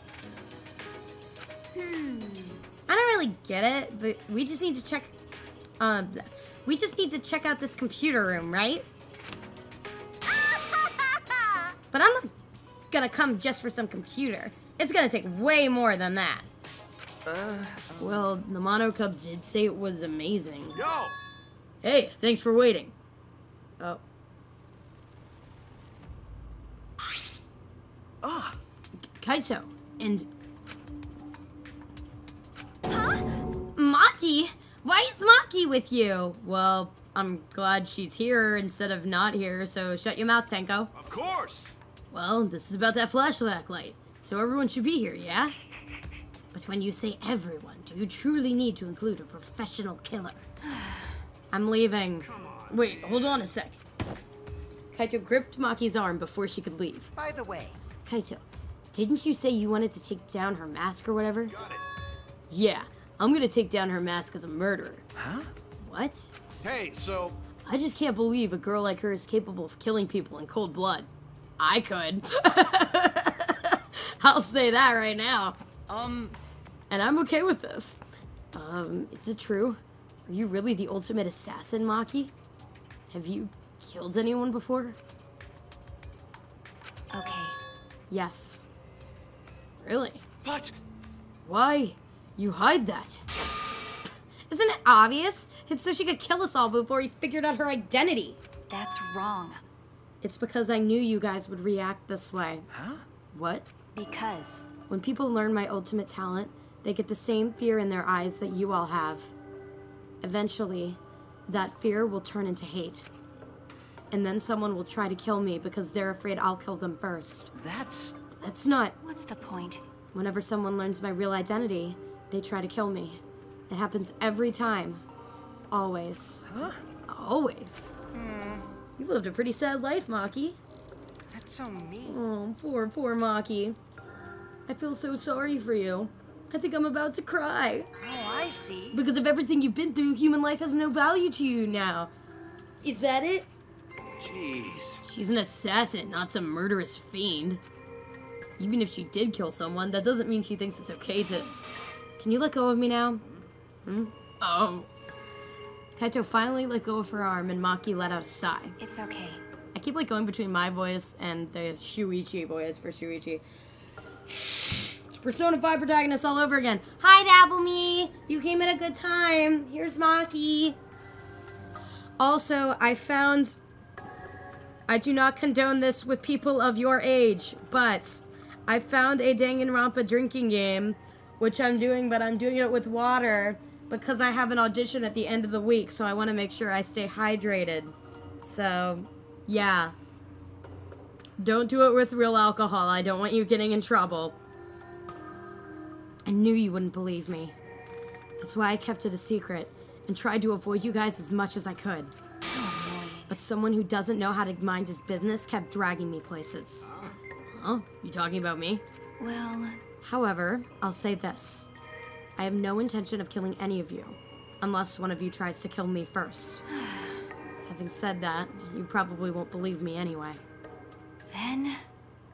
I don't really get it, but we just need to check... we just need to check out this computer room, right? But I'm not gonna come just for some computer. It's gonna take way more than that. Well, the Mono Cubs did say it was amazing. Yo! Hey, thanks for waiting. Oh. Ah! Kaito, and... Huh? Maki? Why is Maki with you? Well, I'm glad she's here instead of not here, so shut your mouth, Tenko. Of course! Well, this is about that flashback light, so everyone should be here, yeah? But when you say everyone, do you truly need to include a professional killer? I'm leaving. Wait, hold on a sec. Kaito gripped Maki's arm before she could leave. By the way, Kaito, didn't you say you wanted to take down her mask or whatever? Got it. Yeah, I'm gonna take down her mask as a murderer. Huh? What? Hey, so... I just can't believe a girl like her is capable of killing people in cold blood. I could. I'll say that right now. And I'm okay with this. Is it true? Are you really the ultimate assassin, Maki? Have you killed anyone before? Okay. Yes. Really? What? Why? You hide that. Isn't it obvious? It's so she could kill us all before he figured out her identity. That's wrong. It's because I knew you guys would react this way. Huh? What? Because When people learn my ultimate talent, they get the same fear in their eyes that you all have. Eventually, that fear will turn into hate. And then someone will try to kill me because they're afraid I'll kill them first. That's not... what's the point? Whenever someone learns my real identity, they try to kill me. It happens every time. Always. Huh? Always. You've lived a pretty sad life, Maki. that's so mean. Oh, poor Maki. I feel so sorry for you. I think I'm about to cry. Oh, I see. Because of everything you've been through, human life has no value to you now. Is that it? Jeez. She's an assassin, not some murderous fiend. Even if she did kill someone, that doesn't mean she thinks it's okay to... Can you let go of me now? Oh. Kaito finally let go of her arm and Maki let out a sigh. It's okay. I keep like going between my voice and the Shuichi voice for Shuichi. It's Persona 5 protagonist all over again. Hi, Dabbleme! You came at a good time. Here's Maki. Also, I do not condone this with people of your age, but I found a Danganronpa drinking game, which I'm doing, but I'm doing it with water because I have an audition at the end of the week, so I want to make sure I stay hydrated. So, yeah. Don't do it with real alcohol. I don't want you getting in trouble. I knew you wouldn't believe me. That's why I kept it a secret and tried to avoid you guys as much as I could. But someone who doesn't know how to mind his business kept dragging me places. Huh? You talking about me? Well, However, I'll say this. I have no intention of killing any of you, unless one of you tries to kill me first. Having said that, you probably won't believe me anyway. then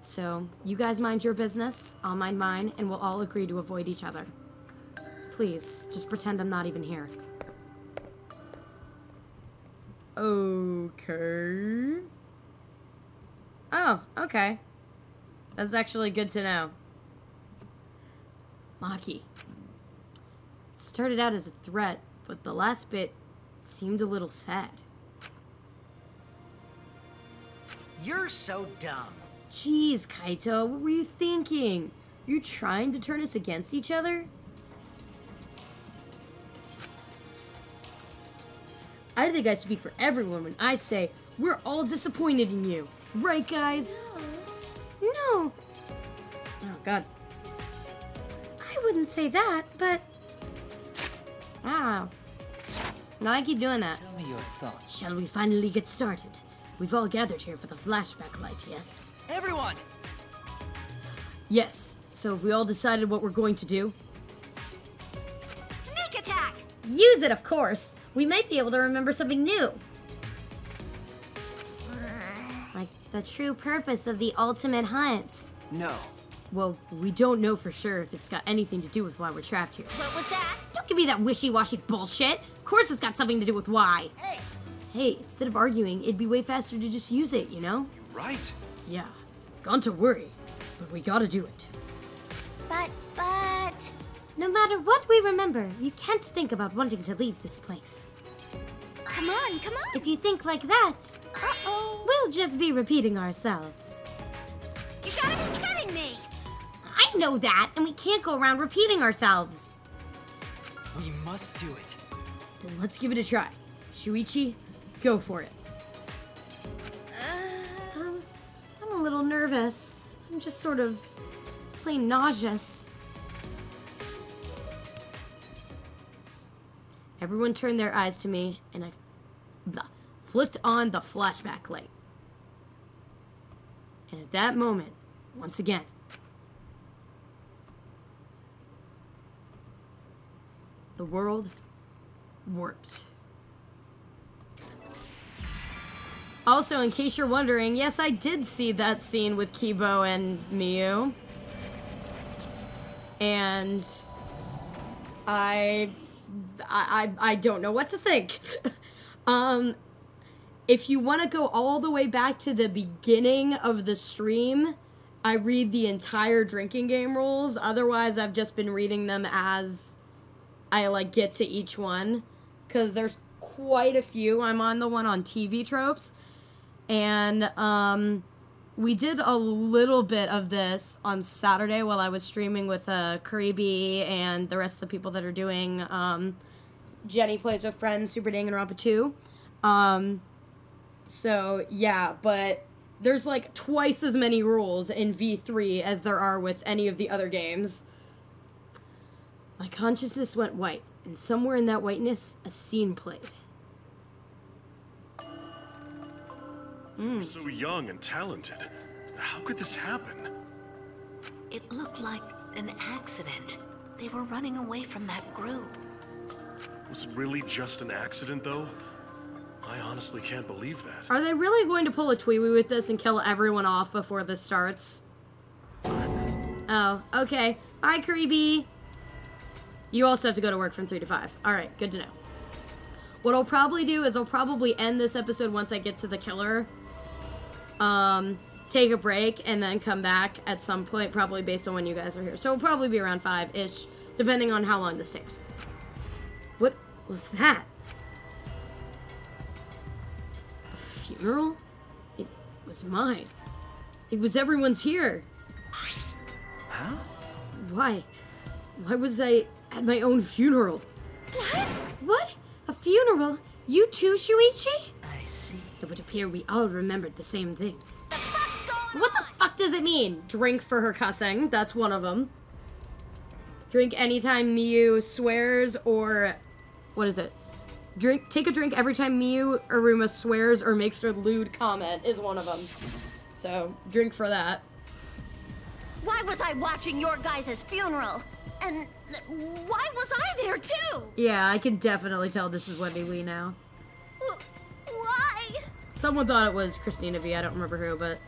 So, you guys mind your business, I'll mind mine, and we'll all agree to avoid each other. Please, just pretend I'm not even here. Okay. Oh, okay. That's actually good to know. Maki. It started out as a threat, but the last bit seemed a little sad. You're so dumb. Jeez, Kaito, what were you thinking? You trying to turn us against each other? I think I speak for everyone when I say we're all disappointed in you. Right, guys? No, Oh, God. I wouldn't say that, but Ah. No, I keep doing that. Tell me your thoughts. Shall we finally get started? We've all gathered here for the flashback light, yes? Everyone! Yes. So have we all decided what we're going to do? sneak attack! Use it, of course. We might be able to remember something new. Like the true purpose of the ultimate hunt. No. Well, we don't know for sure if it's got anything to do with why we're trapped here. What was that? Don't give me that wishy-washy bullshit. Of course it's got something to do with why. Hey! Hey, instead of arguing, it'd be way faster to just use it, you know? Right. Yeah. Gone to worry. But we gotta do it. But... No matter what we remember, you can't think about wanting to leave this place. Come on, come on. If you think like that, Uh-oh. we'll just be repeating ourselves. You gotta be kidding me. I know that, and we can't go around repeating ourselves. We must do it. Then let's give it a try. Shuichi, go for it. I'm a little nervous. I'm just sort of plain nauseous. Everyone turned their eyes to me, and I flicked on the flashback light. And at that moment, once again, the world warped. Also, in case you're wondering, yes, I did see that scene with Kibo and Miyu. And I don't know what to think. If you want to go all the way back to the beginning of the stream, I read the entire drinking game rules. Otherwise, I've just been reading them as I like get to each one, because there's quite a few. I'm on the one on TV tropes, and we did a little bit of this on Saturday while I was streaming with Karibi and the rest of the people that are doing Jenny Plays with Friends, Super Danganronpa 2. So, yeah, but there's like twice as many rules in V3 as there are with any of the other games. My consciousness went white, and somewhere in that whiteness, a scene played. You're so young and talented. How could this happen? It looked like an accident. They were running away from that group. Was it really just an accident, though? I honestly can't believe that. Are they really going to pull a Tweewee with this and kill everyone off before this starts? Oh, okay. Bye, Karibi. You also have to go to work from 3 to 5. Alright, good to know. What I'll probably do is I'll probably end this episode once I get to the killer. Take a break, and then come back at some point, probably based on when you guys are here. So it'll probably be around 5-ish, depending on how long this takes. What was that? A funeral? It was mine. It was everyone's here. Huh? Why? Why was I at my own funeral? What? What? A funeral? You too, Shuichi? I see. It would appear we all remembered the same thing. What the fuck does it mean? Drink for her cussing. That's one of them. Drink anytime Miyu swears, or... What is it? Take a drink every time Miyu Aruma swears or makes a lewd comment is one of them. So, drink for that. Why was I watching your guys' funeral? And why was I there too? Yeah, I can definitely tell this is Wendy Lee now. Why? Someone thought it was Christina V. I don't remember who, but...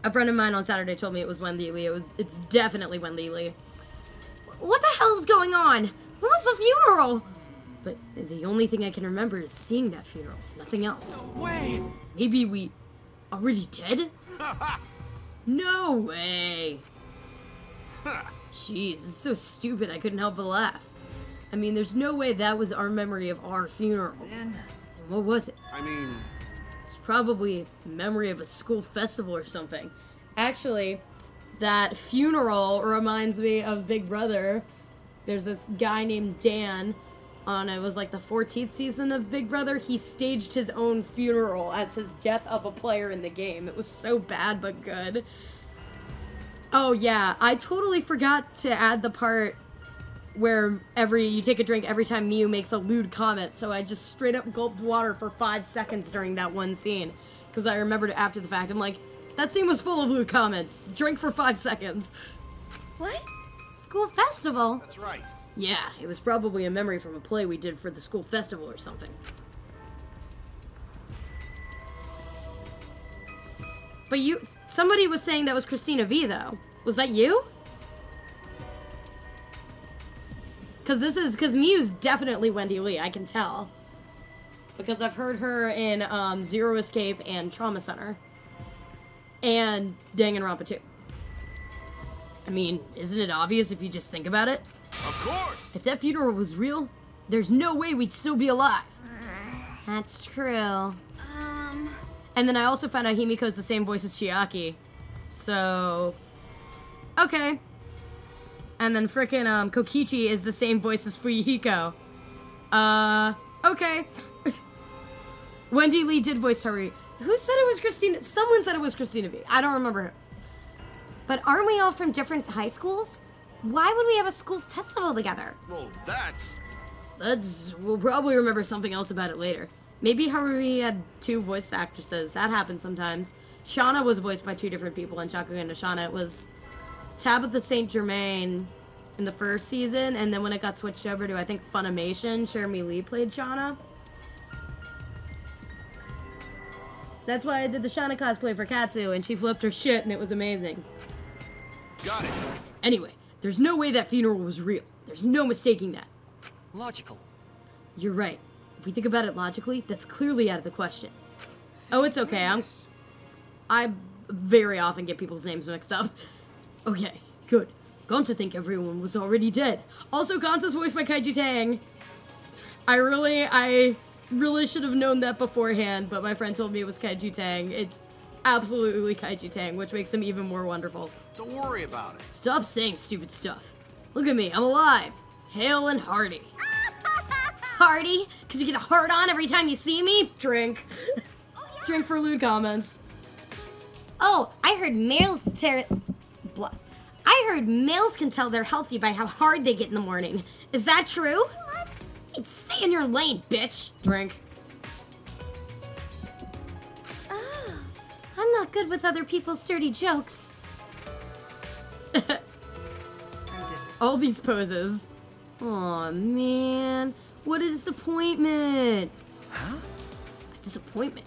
A friend of mine on Saturday told me it was Wendy Lee. It's definitely Wendy Lee. What the hell's going on? When was the funeral? But the only thing I can remember is seeing that funeral. Nothing else. No way! Maybe we already dead? No way. Jeez, it's so stupid I couldn't help but laugh. I mean, there's no way that was our memory of our funeral. And what was it? I mean... It's probably a memory of a school festival or something. Actually, that funeral reminds me of Big Brother. There's this guy named Dan on, it was like the 14th season of Big Brother. He staged his own funeral as his death of a player in the game. It was so bad but good. Oh yeah, I totally forgot to add the part where you take a drink every time Miyu makes a lewd comment, so I just straight up gulped water for 5 seconds during that one scene, because I remembered it after the fact. I'm like, that scene was full of lewd comments. Drink for 5 seconds. What? School festival? That's right. Yeah, it was probably a memory from a play we did for the school festival or something. But somebody was saying that was Christina V, though. Was that you? Because Miyu's definitely Wendy Lee, I can tell. Because I've heard her in Zero Escape and Trauma Center. And Danganronpa 2. I mean, isn't it obvious if you just think about it? Of course! If that funeral was real, there's no way we'd still be alive. That's true. And then I also found out Himiko's the same voice as Chiaki. So... okay. And then frickin' Kokichi is the same voice as Fuyuhiko. Okay. Wendy Lee did voice Haru. Who said it was Christina? Someone said it was Christina V. I don't remember who. But aren't we all from different high schools? Why would we have a school festival together? Well, that's... We'll probably remember something else about it later. Maybe Haruhi had 2 voice actresses. That happens sometimes. Shauna was voiced by 2 different people in Shakugan no Shauna. It was Tabitha St. Germain in the first season, and then when it got switched over to, I think, Funimation, Jeremy Lee played Shauna. That's why I did the Shauna cosplay for Katsu, and she flipped her shit, and it was amazing. Got it. Anyway, there's no way that funeral was real. There's no mistaking that. Logical. You're right. If we think about it logically, that's clearly out of the question. Oh, it's okay. I very often get people's names mixed up. Okay, good. Gone to think everyone was already dead. Also, Gonza's voiced by Kaiji Tang. I really should have known that beforehand, but my friend told me it was Kaiji Tang. It's absolutely Kaiji Tang, which makes him even more wonderful. Don't worry about it. Stop saying stupid stuff. Look at me, I'm alive. Hale and hearty. Hearty? Because you get a heart on every time you see me? Drink. Drink for lewd comments. Oh, I heard males can tell they're healthy by how hard they get in the morning. Is that true? What? Hey, stay in your lane, bitch. Drink. I'm not good with other people's dirty jokes. All these poses. Aw, man. What a disappointment. Huh? A disappointment.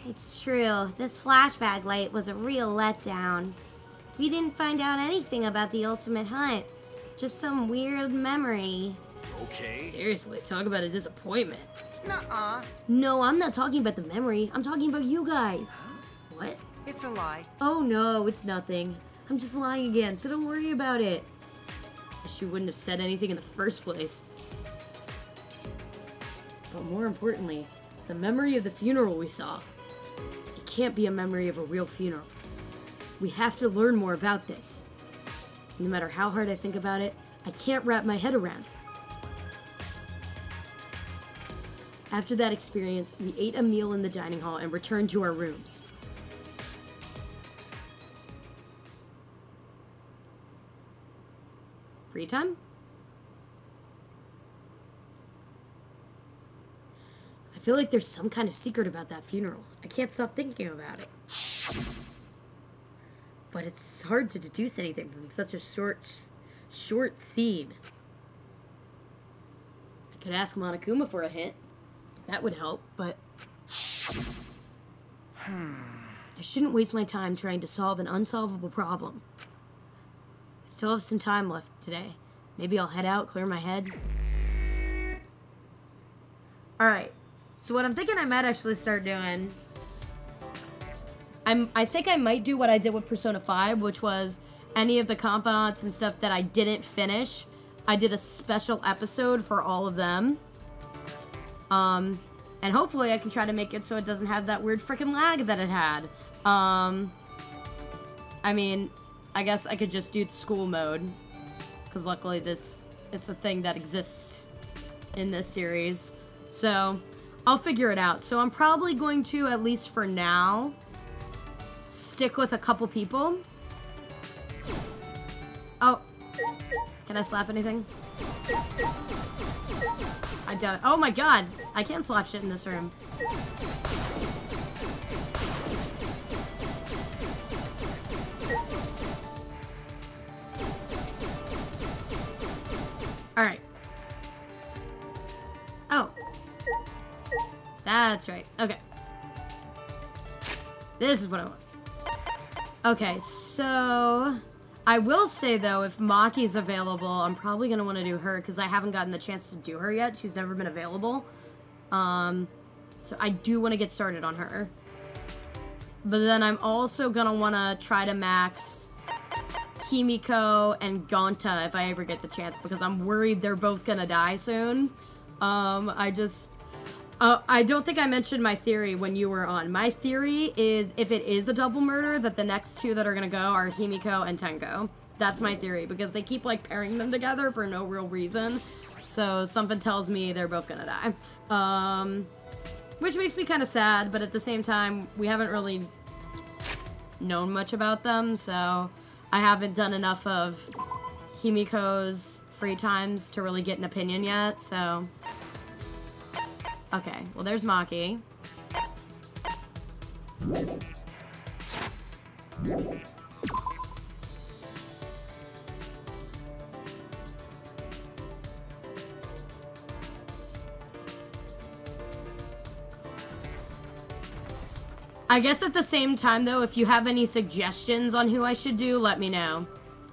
It's true. This flashback light was a real letdown. We didn't find out anything about the ultimate hunt. Just some weird memory. Okay. Seriously, talk about a disappointment. Nuh-uh. No, I'm not talking about the memory. I'm talking about you guys. What? It's a lie. Oh no, it's nothing. I'm just lying again, so don't worry about it. Wish you wouldn't have said anything in the first place. But more importantly, the memory of the funeral we saw. It can't be a memory of a real funeral. We have to learn more about this. No matter how hard I think about it, I can't wrap my head around it. After that experience, we ate a meal in the dining hall and returned to our rooms. Free time? I feel like there's some kind of secret about that funeral. I can't stop thinking about it. But it's hard to deduce anything from such a short scene. I could ask Monokuma for a hint. That would help, but... I shouldn't waste my time trying to solve an unsolvable problem. I still have some time left today. Maybe I'll head out, clear my head. Alright, so what I'm thinking I might actually start doing... I think I might do what I did with Persona 5, which was any of the confidants and stuff that I didn't finish. I did a special episode for all of them. And hopefully I can try to make it so it doesn't have that weird freaking lag that it had. I mean, I guess I could just do the school mode. Because luckily it's a thing that exists in this series. So, I'll figure it out. So I'm probably going to, at least for now, stick with a couple people. Oh. Can I slap anything? I doubt it. Oh my god! I can't slap shit in this room. Alright. Oh. That's right. Okay. This is what I want. Okay, so... I will say, though, if Maki's available, I'm probably going to want to do her, because I haven't gotten the chance to do her yet. She's never been available. So I do want to get started on her. But then I'm also going to want to try to max Himiko and Gonta if I ever get the chance, because I'm worried they're both gonna die soon. I don't think I mentioned my theory when you were on. My theory is if it is a double murder, that the next two that are gonna go are Himiko and Tenko. That's my theory, because they keep, like, pairing them together for no real reason. So something tells me they're both gonna die. Which makes me kind of sad, but at the same time, we haven't really known much about them, so I haven't done enough of Himiko's free times to really get an opinion yet, so... Okay, well there's Maki. I guess at the same time, though, if you have any suggestions on who I should do, let me know.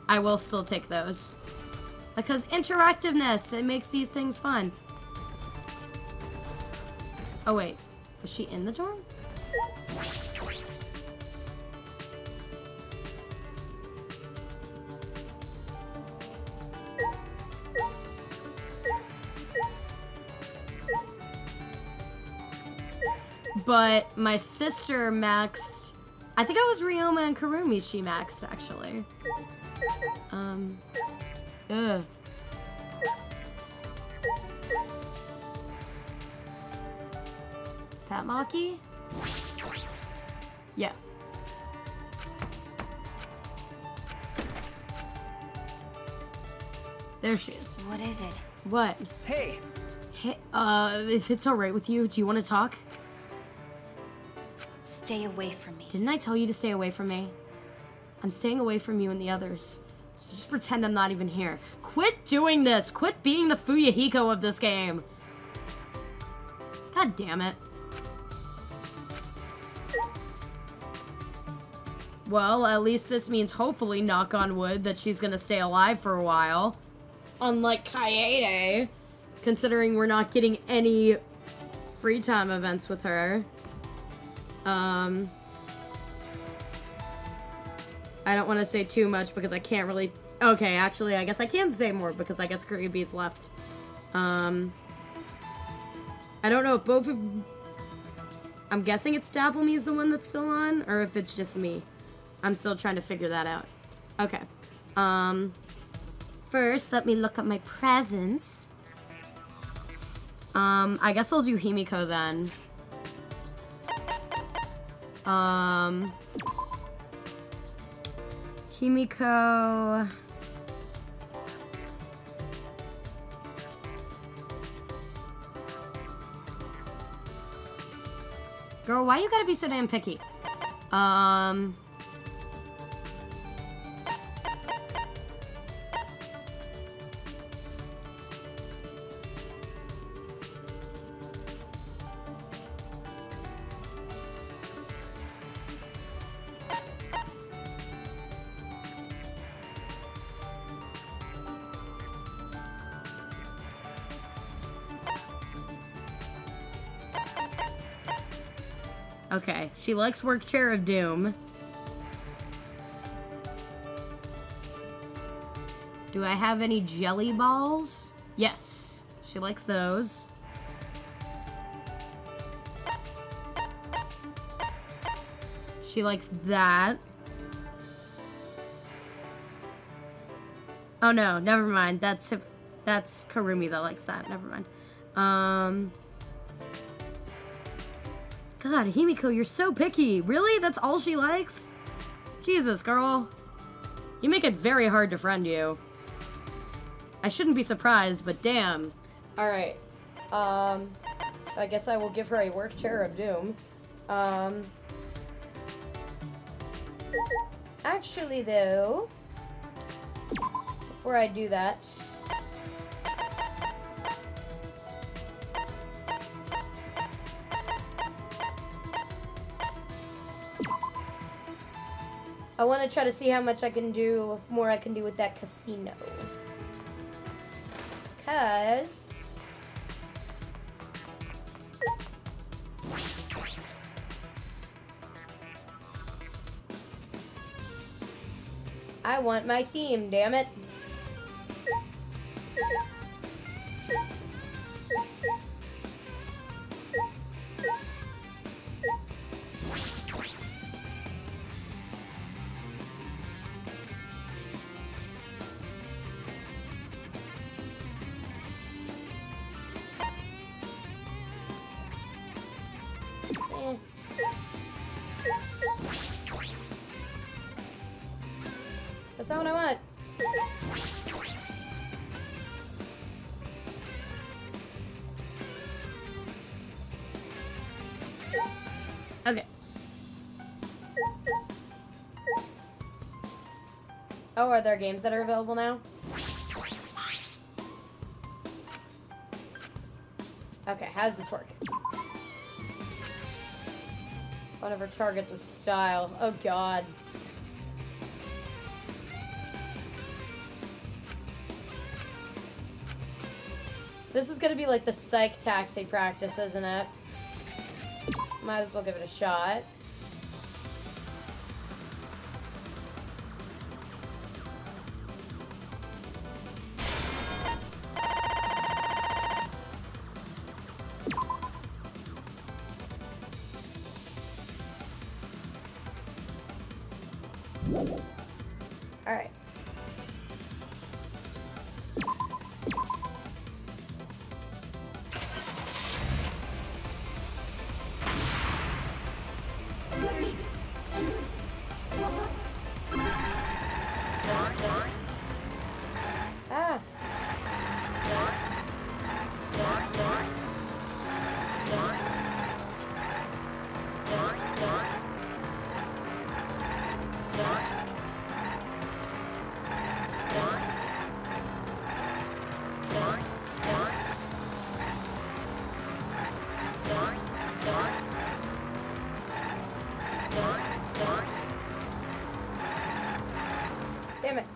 I will still take those. Because interactiveness, it makes these things fun. Oh, wait. Was she in the dorm? But my sister maxed... I think it was Ryoma and Karumi she maxed, actually. Ugh. Is that Maki? Yeah. There she is. What is it? What? Hey, Hey, if it's alright with you, do you want to talk? Stay away from me. Didn't I tell you to stay away from me? I'm staying away from you and the others. So just pretend I'm not even here. Quit doing this! Quit being the Fuyahiko of this game! God damn it. Well, at least this means, hopefully, knock on wood, that she's gonna stay alive for a while. Unlike a.k.a. Considering we're not getting any free time events with her. I don't want to say too much because I can't really... Okay, actually, I guess I can say more because I guess Kuribi's left. I don't know if both of... I'm guessing it's Dappleme's the one that's still on, or if it's just me. I'm still trying to figure that out. Okay. First, let me look at my presents. I guess I'll do Himiko then. Himiko... Girl, why you gotta be so damn picky? Okay, she likes Work Chair of Doom. Do I have any jelly balls? Yes, she likes those. She likes that. Oh no, never mind. That's Karumi that likes that. Never mind. God, Himiko, you're so picky. Really? That's all she likes? Jesus, girl. You make it very hard to friend you. I shouldn't be surprised, but damn. Alright. So I guess I will give her a Work Chair of Doom. Actually, though, before I do that... I want to try to see how much I can do, more I can do with that casino. Because... I want my theme, damn it. That's not what I want. Okay. Oh, are there games that are available now? Okay, how does this work? One of her targets was style. Oh god. This is gonna be like the psych taxi practice, isn't it? Might as well give it a shot. Alright. Ah. Damn it.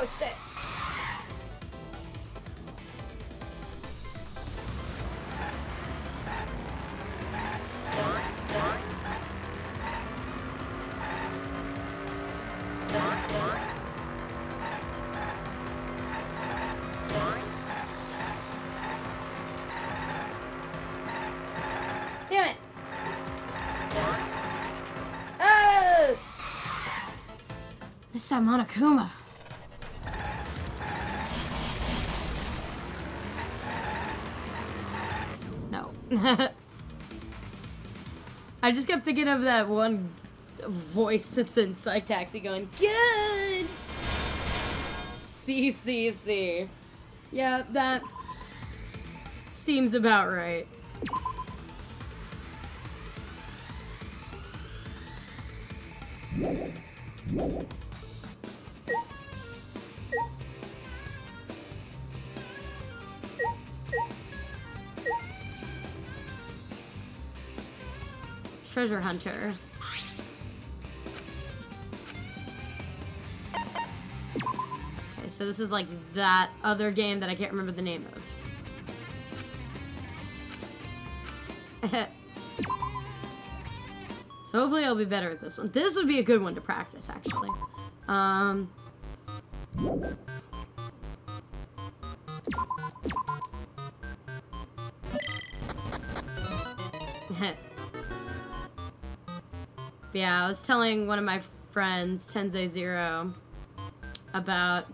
Oh shit. Damn it. Oh! Missed that Monokuma. No. I just kept thinking of that one voice that's in Psych Taxi going, good! C. Yeah, that seems about right. Treasure Hunter. Okay, so this is like that other game that I can't remember the name of. So hopefully I'll be better at this one. This would be a good one to practice, actually. Yeah, I was telling one of my friends, Tensei Zero, about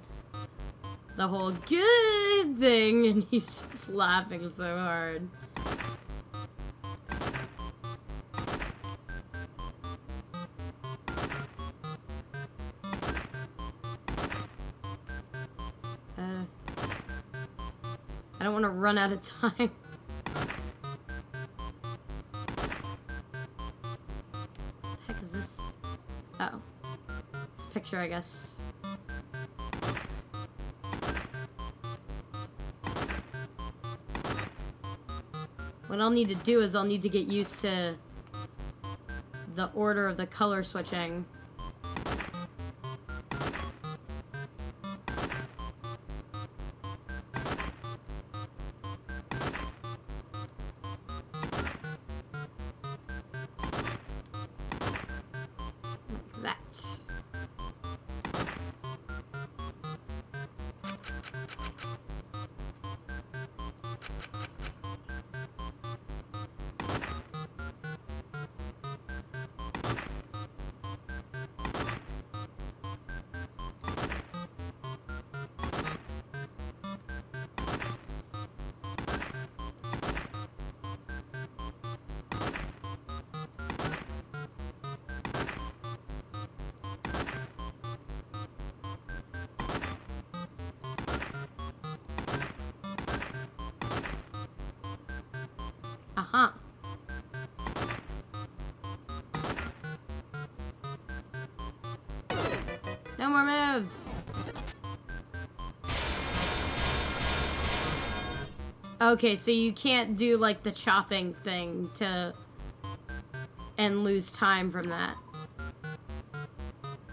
the whole good thing, and he's just laughing so hard. I don't want to run out of time. What the heck is this? Oh. It's a picture, I guess. What I'll need to do is I'll need to get used to the order of the color switching. Like that. Uh-huh. No more moves. Okay, so you can't do like the chopping thing and lose time from that.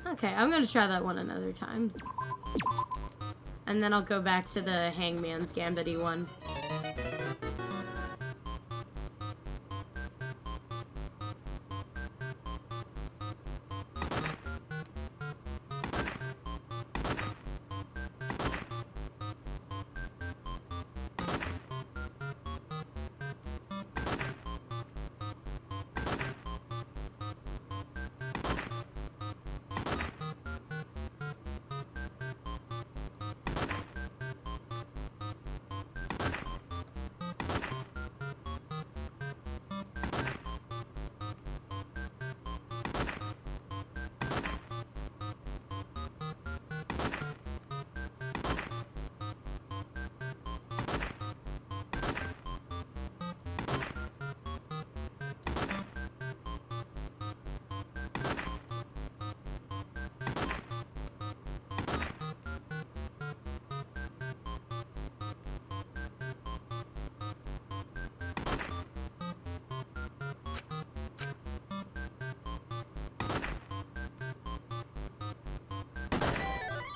Okay, I'm gonna try that one another time. And then I'll go back to the Hangman's Gambit-y one.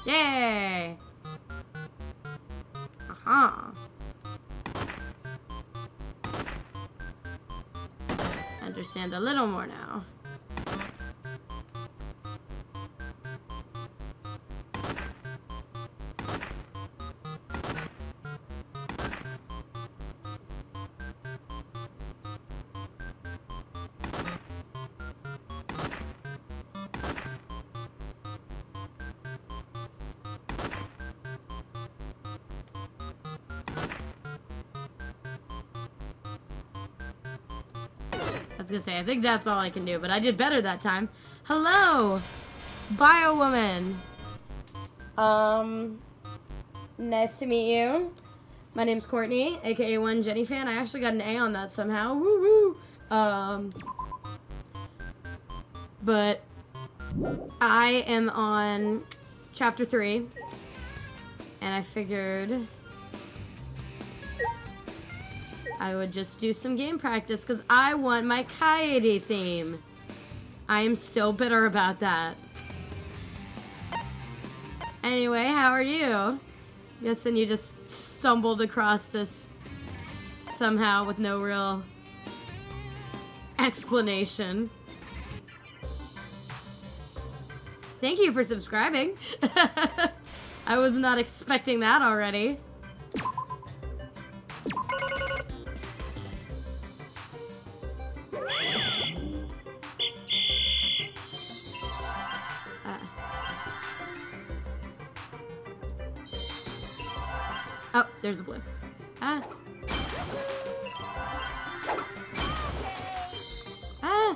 Yay! Aha! Understand a little more now. I was gonna say, I think that's all I can do, but I did better that time. Hello! Bio Woman! Nice to meet you. My name's Courtney, a.k.a. One Jenny fan. I actually got an A on that somehow. Woo woo! But I am on chapter 3, and I figured I would just do some game practice because I want my Kaede theme. I am still bitter about that. Anyway, how are you? Guessing you just stumbled across this somehow with no real explanation. Thank you for subscribing. I was not expecting that already. Oh, there's a blue. Ah. Ah.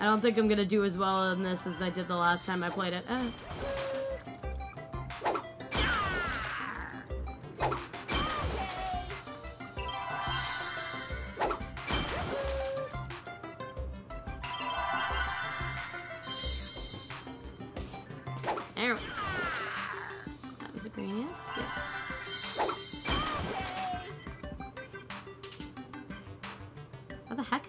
I don't think I'm gonna do as well in this as I did the last time I played it. There we go. That was a green, yes? Yes. What the heck?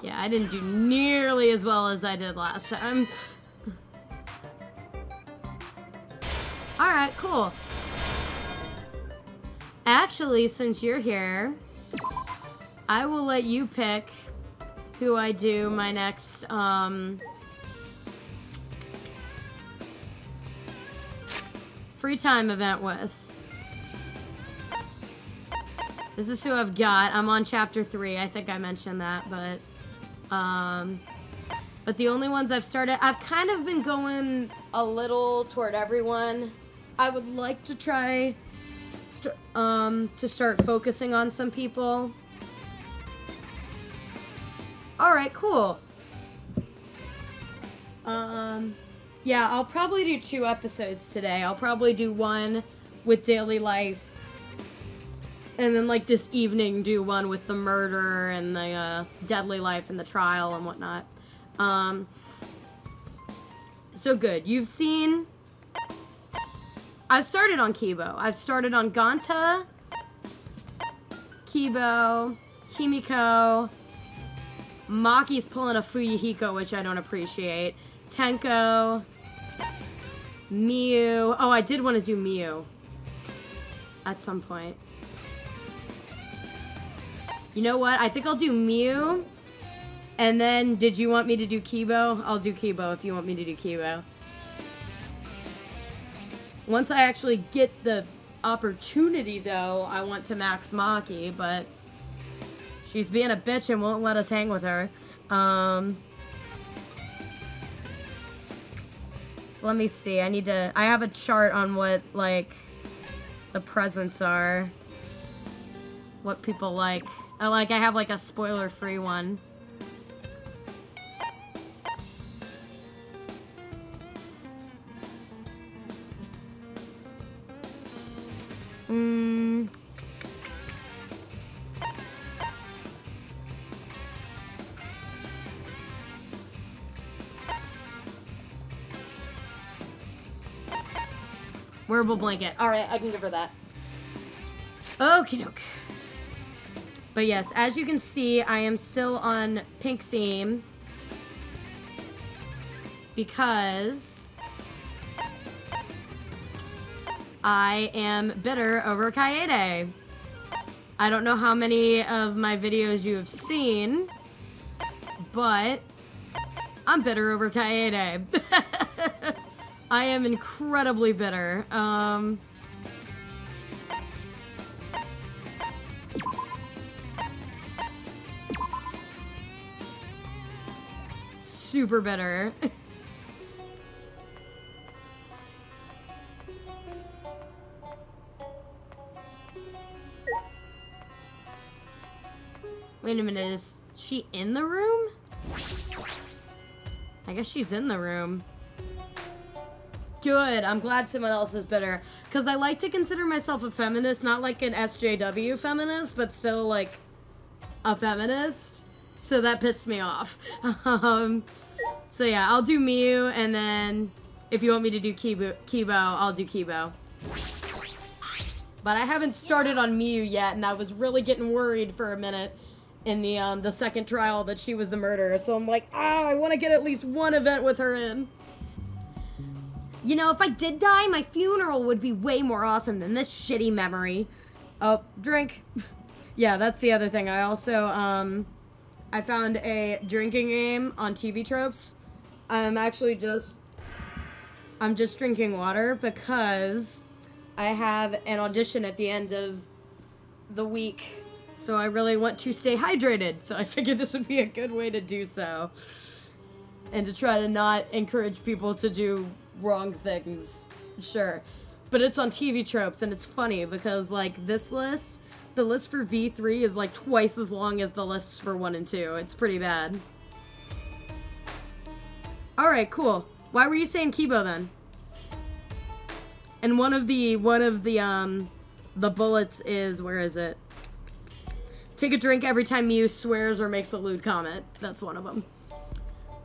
Yeah, I didn't do nearly as well as I did last time. Alright, cool. Actually, since you're here, I will let you pick who I do my next, free time event with. This is who I've got. I'm on chapter 3. I think I mentioned that, but the only ones I've started, I've kind of been going a little toward everyone. I would like to try to start focusing on some people. Alright, cool. Yeah, I'll probably do 2 episodes today. I'll probably do one with daily life, and then like this evening do one with the murder and the deadly life and the trial and whatnot. So good. You've seen... I've started on Kibo. I've started on Ganta, Kibo, Himiko. Maki's pulling a Fuyuhiko, which I don't appreciate. Tenko. Miu. Oh, I did want to do Miu at some point. You know what? I think I'll do Miu. And then, did you want me to do Kibo? I'll do Kibo if you want me to do Kibo. Once I actually get the opportunity, though, I want to max Maki, but she's being a bitch and won't let us hang with her. So let me see. I have a chart on what, like, the presents are. What people like. I have, like, a spoiler-free one. Wearable blanket. Alright, I can give her that. Okie doke. But yes, as you can see, I am still on pink theme. Because I am bitter over a.k.a. I don't know how many of my videos you have seen, but I'm bitter over a.k.a. I am incredibly bitter. Super bitter. Wait a minute, is she in the room? I guess she's in the room. Good, I'm glad someone else is bitter. Because I like to consider myself a feminist, not like an SJW feminist, but still like a feminist. So that pissed me off. So yeah, I'll do Miu, and then if you want me to do Kibo, I'll do Kibo. But I haven't started on Miu yet, and I was really getting worried for a minute in the second trial that she was the murderer. So I'm like, I want to get at least one event with her in. You know, if I did die, my funeral would be way more awesome than this shitty memory. Oh, drink. Yeah, that's the other thing. I also, I found a drinking game on TV Tropes. I'm just drinking water because I have an audition at the end of the week, so I really want to stay hydrated. So I figured this would be a good way to do so. And to try to not encourage people to do wrong things. Sure. But it's on TV Tropes, and it's funny because, like, this list, the list for V3 is, like, twice as long as the lists for 1 and 2. It's pretty bad. Alright, cool. Why were you saying Kibo, then? And one of the bullets is, where is it? Take a drink every time Mew swears or makes a lewd comment. That's one of them.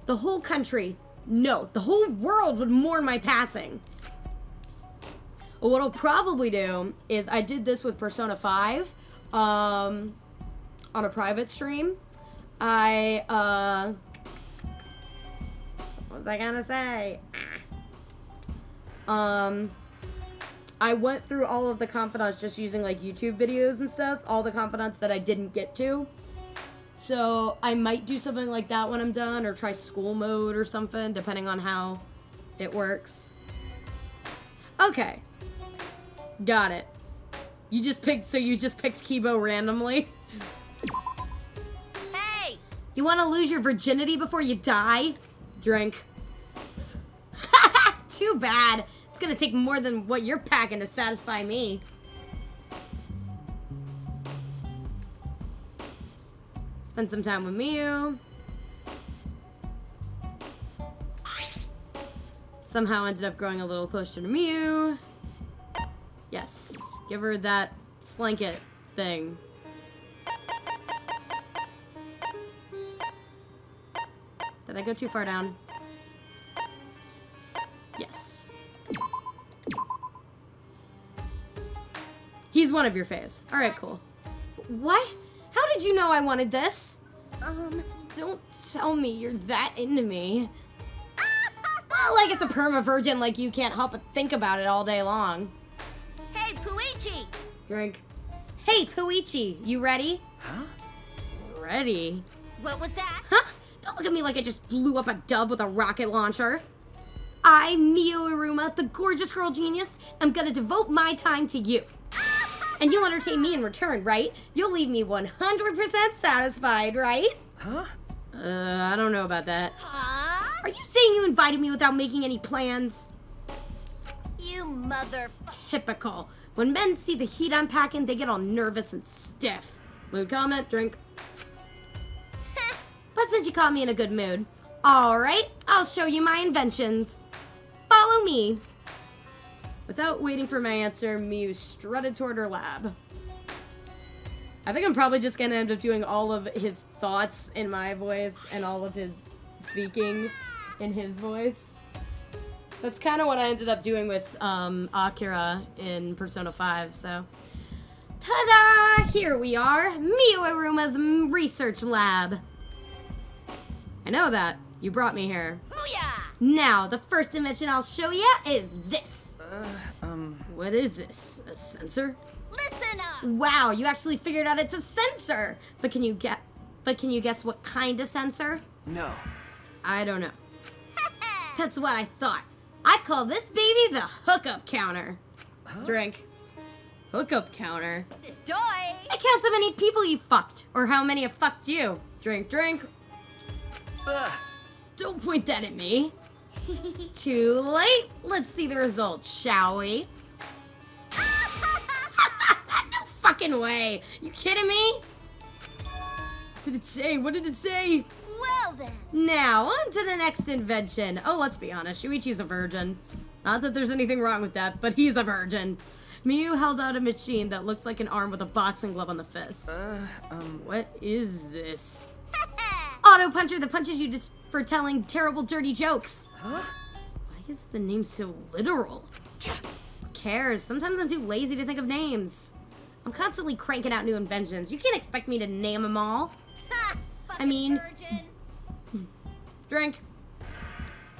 The whole country, no, the whole world would mourn my passing. Well, what I'll probably do is, I did this with Persona 5, on a private stream. What was I gonna say? I went through all of the confidants just using, like, YouTube videos and stuff, all the confidants that I didn't get to. So I might do something like that when I'm done, or try school mode or something, depending on how it works. Okay. Got it. You just picked Kibo randomly? Hey! You want to lose your virginity before you die? Drink. Too bad. It's gonna take more than what you're packing to satisfy me. Spend some time with Mew. Somehow ended up growing a little closer to Mew. Yes. Give her that slanket thing. Did I go too far down? Yes. He's one of your faves. Alright, cool. What? How did you know I wanted this? Don't tell me you're that into me. Well, like it's a perma virgin, like you can't help but think about it all day long. Hey, Puichi! Drink. Hey, Puichi, you ready? Huh? Ready? What was that? Huh? Don't look at me like I just blew up a dove with a rocket launcher. I, Mio Iruma, the gorgeous girl genius, am gonna devote my time to you. And you'll entertain me in return, right? You'll leave me 100% satisfied, right? Huh? I don't know about that. Huh? Are you saying you invited me without making any plans? You mother... Typical. When men see the heat I'm packing, they get all nervous and stiff. Mood comment, drink. But since you caught me in a good mood, alright, I'll show you my inventions. Follow me. Without waiting for my answer, Mew strutted toward her lab. I think I'm probably just gonna end up doing all of his thoughts in my voice and all of his speaking in his voice. That's kind of what I ended up doing with a.k.a. in Persona 5, so. Ta-da! Here we are, Mio Iruma's research lab. I know that. You brought me here. Booyah! Now, the first invention I'll show you is this. What is this? A sensor? Listen up! Wow, you actually figured out it's a sensor. But can you guess what kind of sensor? No. I don't know. That's what I thought. I call this baby the hookup counter. Huh? Drink. Hookup counter. Doy! It counts how many people you fucked, or how many have fucked you. Drink, drink. Don't point that at me. Too late. Let's see the results, shall we? No fucking way. You kidding me? What did it say? What did it say? Well then. Now, on to the next invention. Oh, let's be honest. Shuichi's a virgin. Not that there's anything wrong with that, but he's a virgin. Miyu held out a machine that looked like an arm with a boxing glove on the fist. What is this? Auto puncher that punches you just for telling terrible, dirty jokes. Huh? Why is the name so literal? Who cares? Sometimes I'm too lazy to think of names. I'm constantly cranking out new inventions. You can't expect me to name them all. I mean... Virgin. Drink.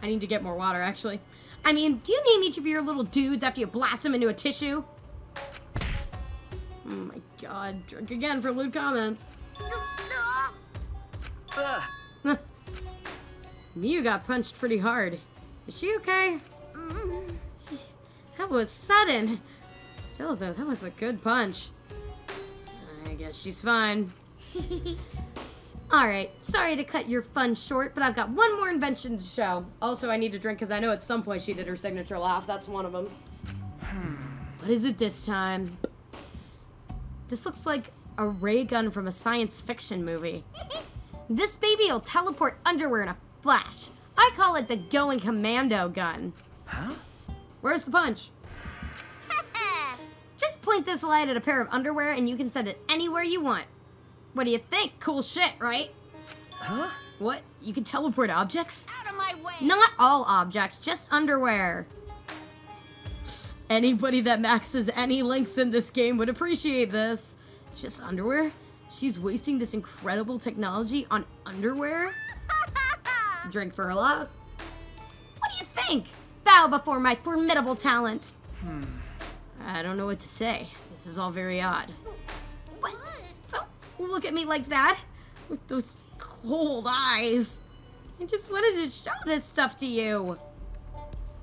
I need to get more water, actually. I mean, do you name each of your little dudes after you blast them into a tissue? Oh my god. Drink again for lewd comments. Miyu got punched pretty hard. Is she okay? That was sudden. Still, though, that was a good punch. I guess she's fine. Alright, sorry to cut your fun short, but I've got one more invention to show. Also, I need to drink because I know at some point she did her signature laugh. That's one of them. What is it this time? This looks like a ray gun from a science fiction movie. This baby will teleport underwear in a flash. I call it the Going Commando gun. Huh? Where's the punch? Just point this light at a pair of underwear and you can send it anywhere you want. What do you think? Cool shit, right? Huh? What? You can teleport objects? Out of my way! Not all objects, just underwear. Anybody that maxes any links in this game would appreciate this. Just underwear? She's wasting this incredible technology on underwear? Drink for her love. What do you think? Bow before my formidable talent. I don't know what to say. This is all very odd. What? Don't look at me like that. With those cold eyes. I just wanted to show this stuff to you.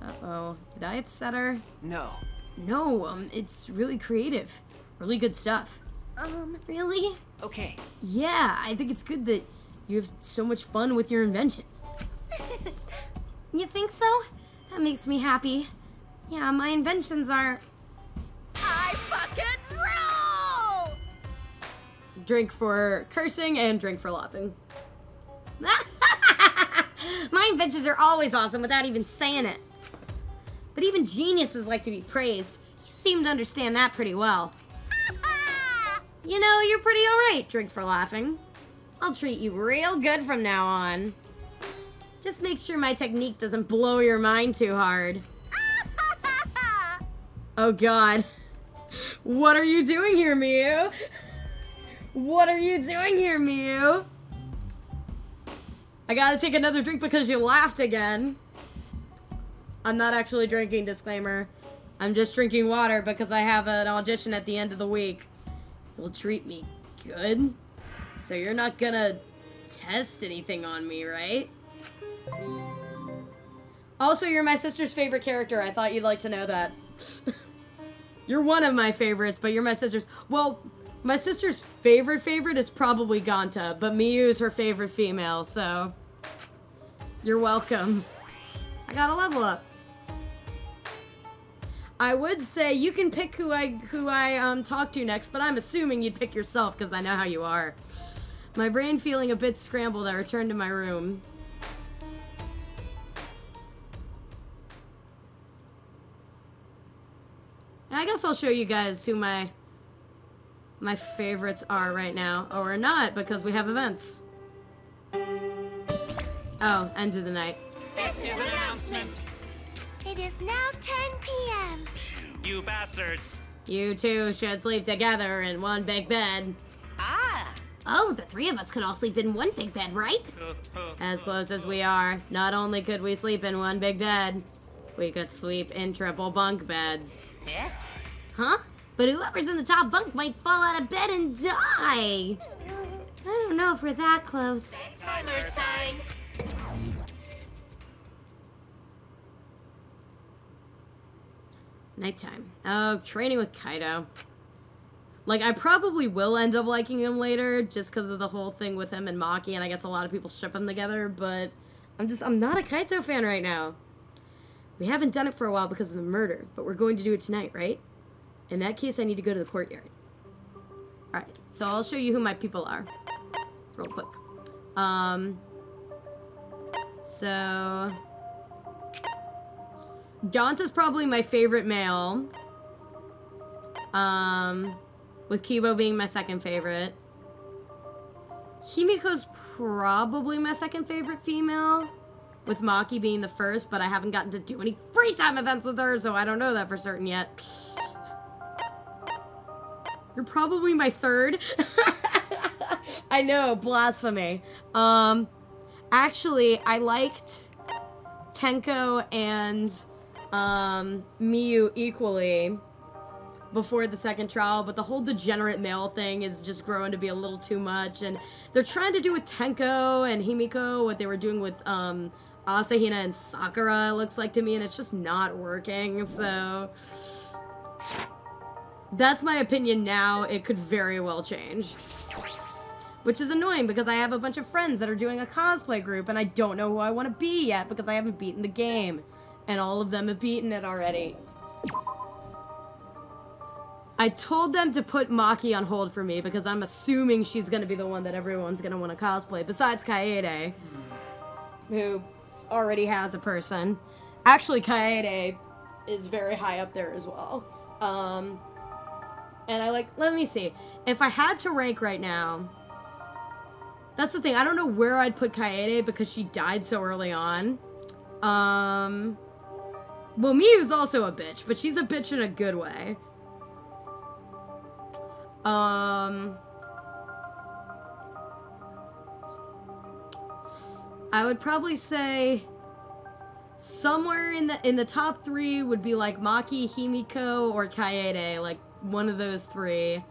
Uh-oh. Did I upset her? No. No, it's really creative. Really good stuff. Really? Okay. Yeah, I think it's good that you have so much fun with your inventions. You think so? That makes me happy. Yeah, my inventions are... I fucking roll! Drink for cursing and drink for laughing. My inventions are always awesome without even saying it. But even geniuses like to be praised. You seem to understand that pretty well. You know, you're pretty alright, drink for laughing. I'll treat you real good from now on. Just make sure my technique doesn't blow your mind too hard. Oh god. What are you doing here, Miu? What are you doing here, Miu? I gotta take another drink because you laughed again. I'm not actually drinking, disclaimer. I'm just drinking water because I have an audition at the end of the week. You'll treat me good? So you're not gonna test anything on me, right? Also, you're my sister's favorite character. I thought you'd like to know that. You're one of my favorites, but you're my sister's... Well, my sister's favorite is probably Ganta, but Miyu is her favorite female, so... You're welcome. I gotta level up. I would say you can pick who I talk to next, but I'm assuming you'd pick yourself because I know how you are. My brain feeling a bit scrambled, I returned to my room. And I guess I'll show you guys who my favorites are right now, or not, because we have events. Oh, end of the night. This is an announcement. It is now 10 p.m. You bastards. You two should sleep together in one big bed. Ah! Oh, the three of us could all sleep in one big bed, right? As close as we are, not only could we sleep in one big bed, we could sleep in triple bunk beds. Yeah? Huh? But whoever's in the top bunk might fall out of bed and die. I don't know if we're that close. Timer sign. Nighttime. Oh, training with Kaido. Like, I probably will end up liking him later, just because of the whole thing with him and Maki, and I guess a lot of people ship them together, but I'm not a Kaito fan right now. We haven't done it for a while because of the murder, but we're going to do it tonight, right? In that case, I need to go to the courtyard. Alright, so I'll show you who my people are. Real quick. So... Ganta's probably my favorite male. With Kibo being my second favorite. Himiko's probably my second favorite female. With Maki being the first, but I haven't gotten to do any free time events with her, so I don't know that for certain yet. You're probably my third. I know, blasphemy. Actually, I liked Tenko and Miyu equally before the second trial, but the whole degenerate male thing is just growing to be a little too much, and they're trying to do with Tenko and Himiko what they were doing with Asahina and Sakura, it looks like to me, and it's just not working, so... That's my opinion now. It could very well change. Which is annoying because I have a bunch of friends that are doing a cosplay group and I don't know who I want to be yet because I haven't beaten the game. And all of them have beaten it already. I told them to put Maki on hold for me because I'm assuming she's going to be the one that everyone's going to want to cosplay, besides a.k.a, who already has a person. Actually, a.k.a is very high up there as well. And let me see. If I had to rank right now, that's the thing. I don't know where I'd put a.k.a because she died so early on. Well, Miyu's also a bitch, but she's a bitch in a good way. I would probably say somewhere in the top 3 would be like Maki, Himiko, or a.k.a, like one of those 3.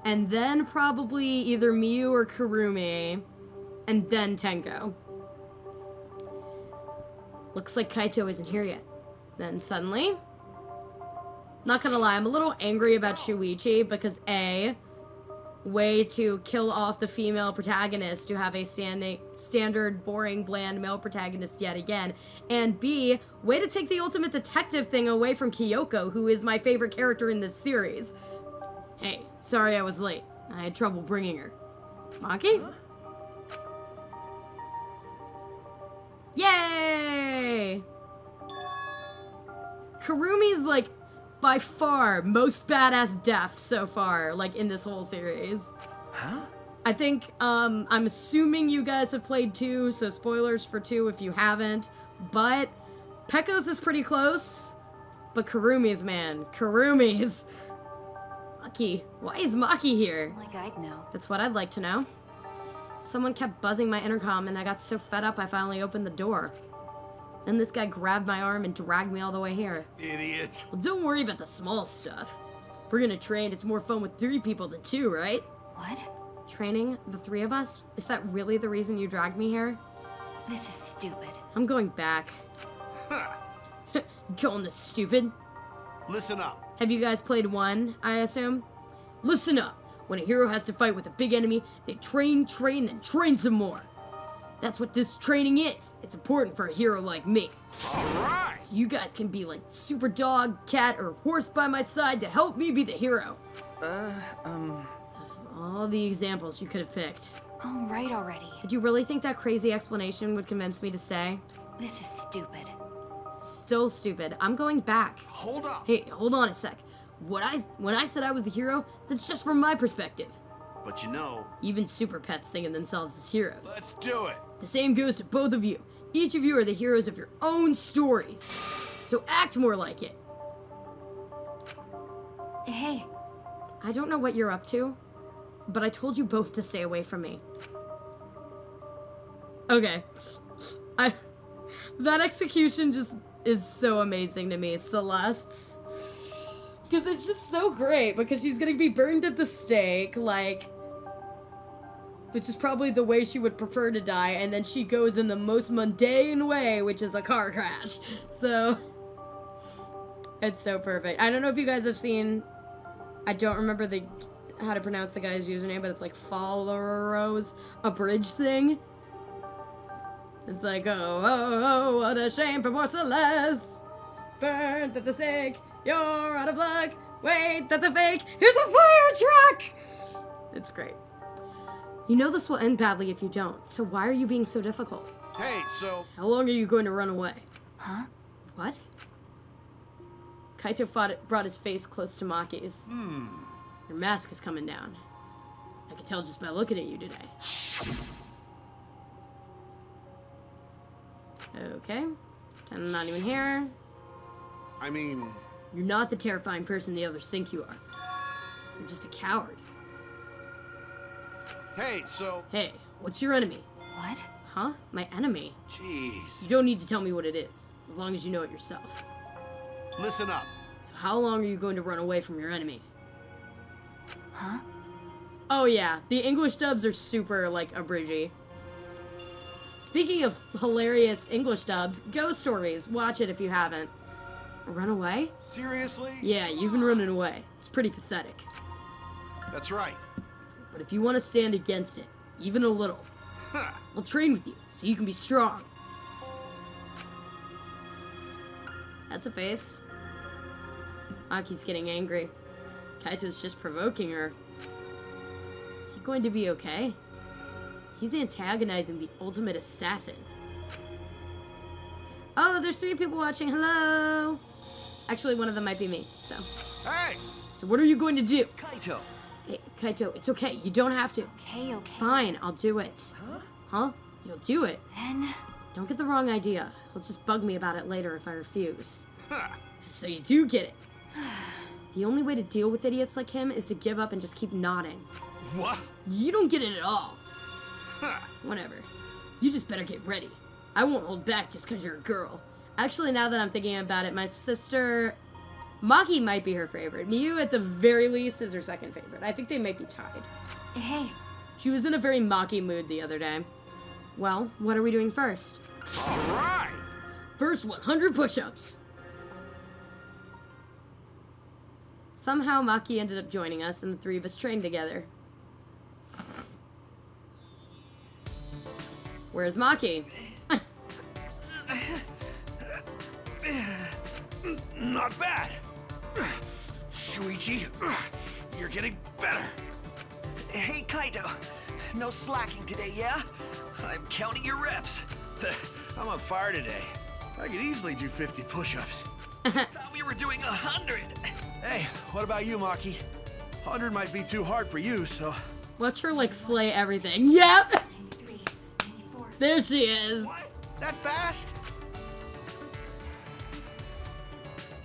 And then probably either Miyu or Kurumi, and then Tenko. Looks like Kaito isn't here yet. Then suddenly, not gonna lie, I'm a little angry about Shuichi because A, way to kill off the female protagonist to have a standard, boring, bland male protagonist yet again, and B, way to take the ultimate detective thing away from Kyoko, who is my favorite character in this series. Hey, sorry I was late. I had trouble bringing her. Maki? Yay! Kurumi's, like, by far most badass death so far, like, in this whole series. Huh? I think, I'm assuming you guys have played 2, so spoilers for 2 if you haven't. But Pekko's is pretty close. But Kurumi's, man. Kurumi's. Maki. Why is Maki here? Like I'd know. That's what I'd like to know. Someone kept buzzing my intercom and I got so fed up I finally opened the door. Then this guy grabbed my arm and dragged me all the way here. Idiot. Well, don't worry about the small stuff. If we're gonna train, it's more fun with 3 people than 2, right? What? Training? The 3 of us? Is that really the reason you dragged me here? This is stupid. I'm going back. Calling this stupid? Listen up. Have you guys played 1, I assume? Listen up. When a hero has to fight with a big enemy, they train, then train some more. That's what this training is. It's important for a hero like me. Alright! So you guys can be like super dog, cat, or horse by my side to help me be the hero. Of all the examples you could have picked. Oh, right already. Did you really think that crazy explanation would convince me to stay? This is stupid. Still stupid. I'm going back. Hold up. Hey, hold on a sec. When I said I was the hero, that's just from my perspective. But you know... Even super pets think of themselves as heroes. Let's do it. The same goes to both of you. Each of you are the heroes of your own stories. So act more like it. Hey. I don't know what you're up to, but I told you both to stay away from me. Okay. That execution just is so amazing to me, Celeste's. Because it's just so great, because she's gonna be burned at the stake, like, which is probably the way she would prefer to die, and then she goes in the most mundane way, which is a car crash. So, it's so perfect. I don't know if you guys have seen, I don't remember how to pronounce the guy's username, but it's like Follower's abridged thing. It's like, oh, what a shame for poor Celeste, burned at the stake. You're out of luck. Wait, that's a fake. Here's a fire truck. It's great. You know this will end badly if you don't, so why are you being so difficult? Hey, so... How long are you going to run away? Huh? What? Kaito brought his face close to Maki's. Your mask is coming down. I can tell just by looking at you today. Okay. Pretend I'm not even here. I mean... You're not the terrifying person the others think you are. You're just a coward. Hey, so... Hey, what's your enemy? What? Huh? My enemy? Jeez. You don't need to tell me what it is, as long as you know it yourself. Listen up. So how long are you going to run away from your enemy? Huh? Oh yeah, the English dubs are super, like, abridgy. Speaking of hilarious English dubs, Ghost Stories. Watch it if you haven't. Run away? Seriously? Yeah, you've been running away. It's pretty pathetic. That's right. But if you want to stand against it, even a little, Huh. I'll train with you so you can be strong. That's a face. Aki's getting angry. Kaito's just provoking her. Is he going to be okay? He's antagonizing the ultimate assassin. Oh, there's 3 people watching. Hello. Actually, one of them might be me, so. Hey! So what are you going to do? Kaito. Hey, Kaito, it's okay. You don't have to. Okay, okay. Fine, I'll do it. Huh? Huh? You'll do it. Then, Don't get the wrong idea. He'll just bug me about it later if I refuse. Huh. So you do get it. The only way to deal with idiots like him is to give up and just keep nodding. What? You don't get it at all. Huh. Whatever. You just better get ready. I won't hold back just because you're a girl. Actually, now that I'm thinking about it, my sister... Maki might be her favorite. Miyu, at the very least, is her second favorite. I think they might be tied. hey, She was in a very Maki mood the other day. Well, what are we doing first? All right. First 100 push-ups. Somehow Maki ended up joining us and the 3 of us trained together. Where's Maki? Not bad. Shuichi, you're getting better. Hey, Kaito. No slacking today, yeah? I'm counting your reps. I'm on fire today. I could easily do 50 push-ups. Thought we were doing 100. Hey, what about you, Maki? 100 might be too hard for you, so... Watch her, like, slay everything. Yep! 93, 94. There she is. What? That fast?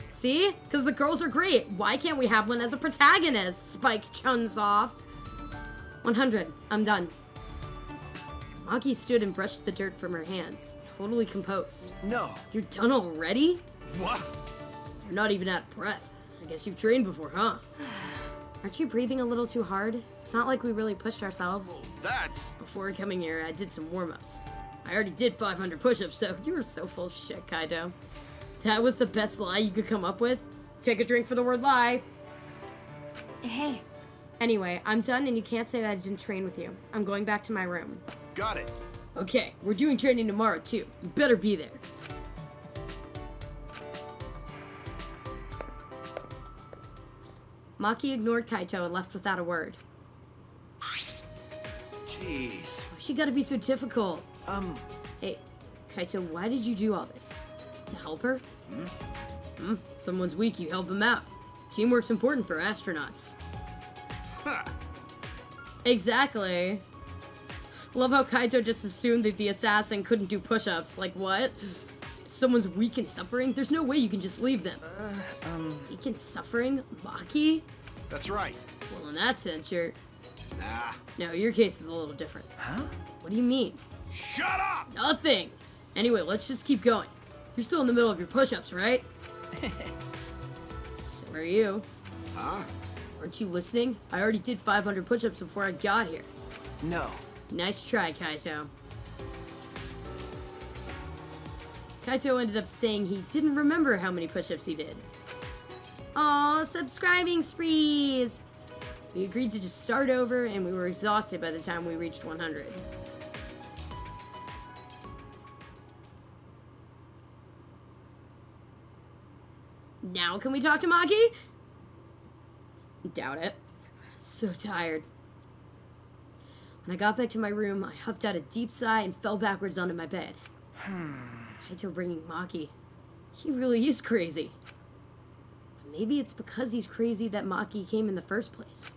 See? Because the girls are great. Why can't we have one as a protagonist? Spike Chunsoft. 100. I'm done. Maki stood and brushed the dirt from her hands. Totally composed. No. You're done already? What? You're not even out of breath. I guess you've trained before, huh? Aren't you breathing a little too hard? It's not like we really pushed ourselves. That's... Before coming here, I did some warm-ups. I already did 500 push-ups, so you were so full of shit, Kaito. That was the best lie you could come up with? Take a drink for the word lie. Hey, Anyway, I'm done and you can't say that I didn't train with you. I'm going back to my room. Got it. Okay, we're doing training tomorrow too. You better be there. Maki ignored Kaito and left without a word. Jeez. Why's she gotta be so difficult? Hey, Kaito, why did you do all this? To help her? Someone's weak, you help them out. Teamwork's important for astronauts. Huh. Exactly. Love how Kaito just assumed that the assassin couldn't do push-ups. Like, what? If someone's weak and suffering, there's no way you can just leave them. Weak and suffering? Maki? That's right. Well, in that sense, you're... Nah. No, your case is a little different. Huh? What do you mean? Shut up! Nothing! Anyway, let's just keep going. You're still in the middle of your push-ups, right? So are you. Huh? Aren't you listening? I already did 500 push-ups before I got here. No. Nice try, Kaito. Kaito ended up saying he didn't remember how many push-ups he did. Aw, subscribing sprees! We agreed to just start over, and we were exhausted by the time we reached 100. Now can we talk to Maki? Doubt it. So tired. When I got back to my room, I huffed out a deep sigh and fell backwards onto my bed. Kaito bringing Maki. He really is crazy. But maybe it's because he's crazy that Maki came in the first place.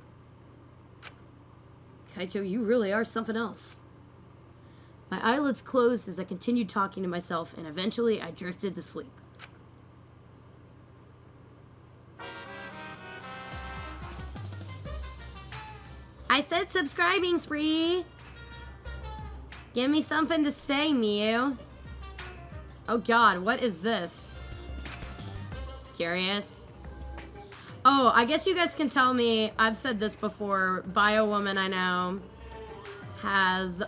Kaito, you really are something else. My eyelids closed as I continued talking to myself, and eventually I drifted to sleep. I said subscribing spree. Give me something to say, Miu. Oh god, what is this? Curious. Oh, I guess you guys can tell me, I've said this before, Bio Woman I know has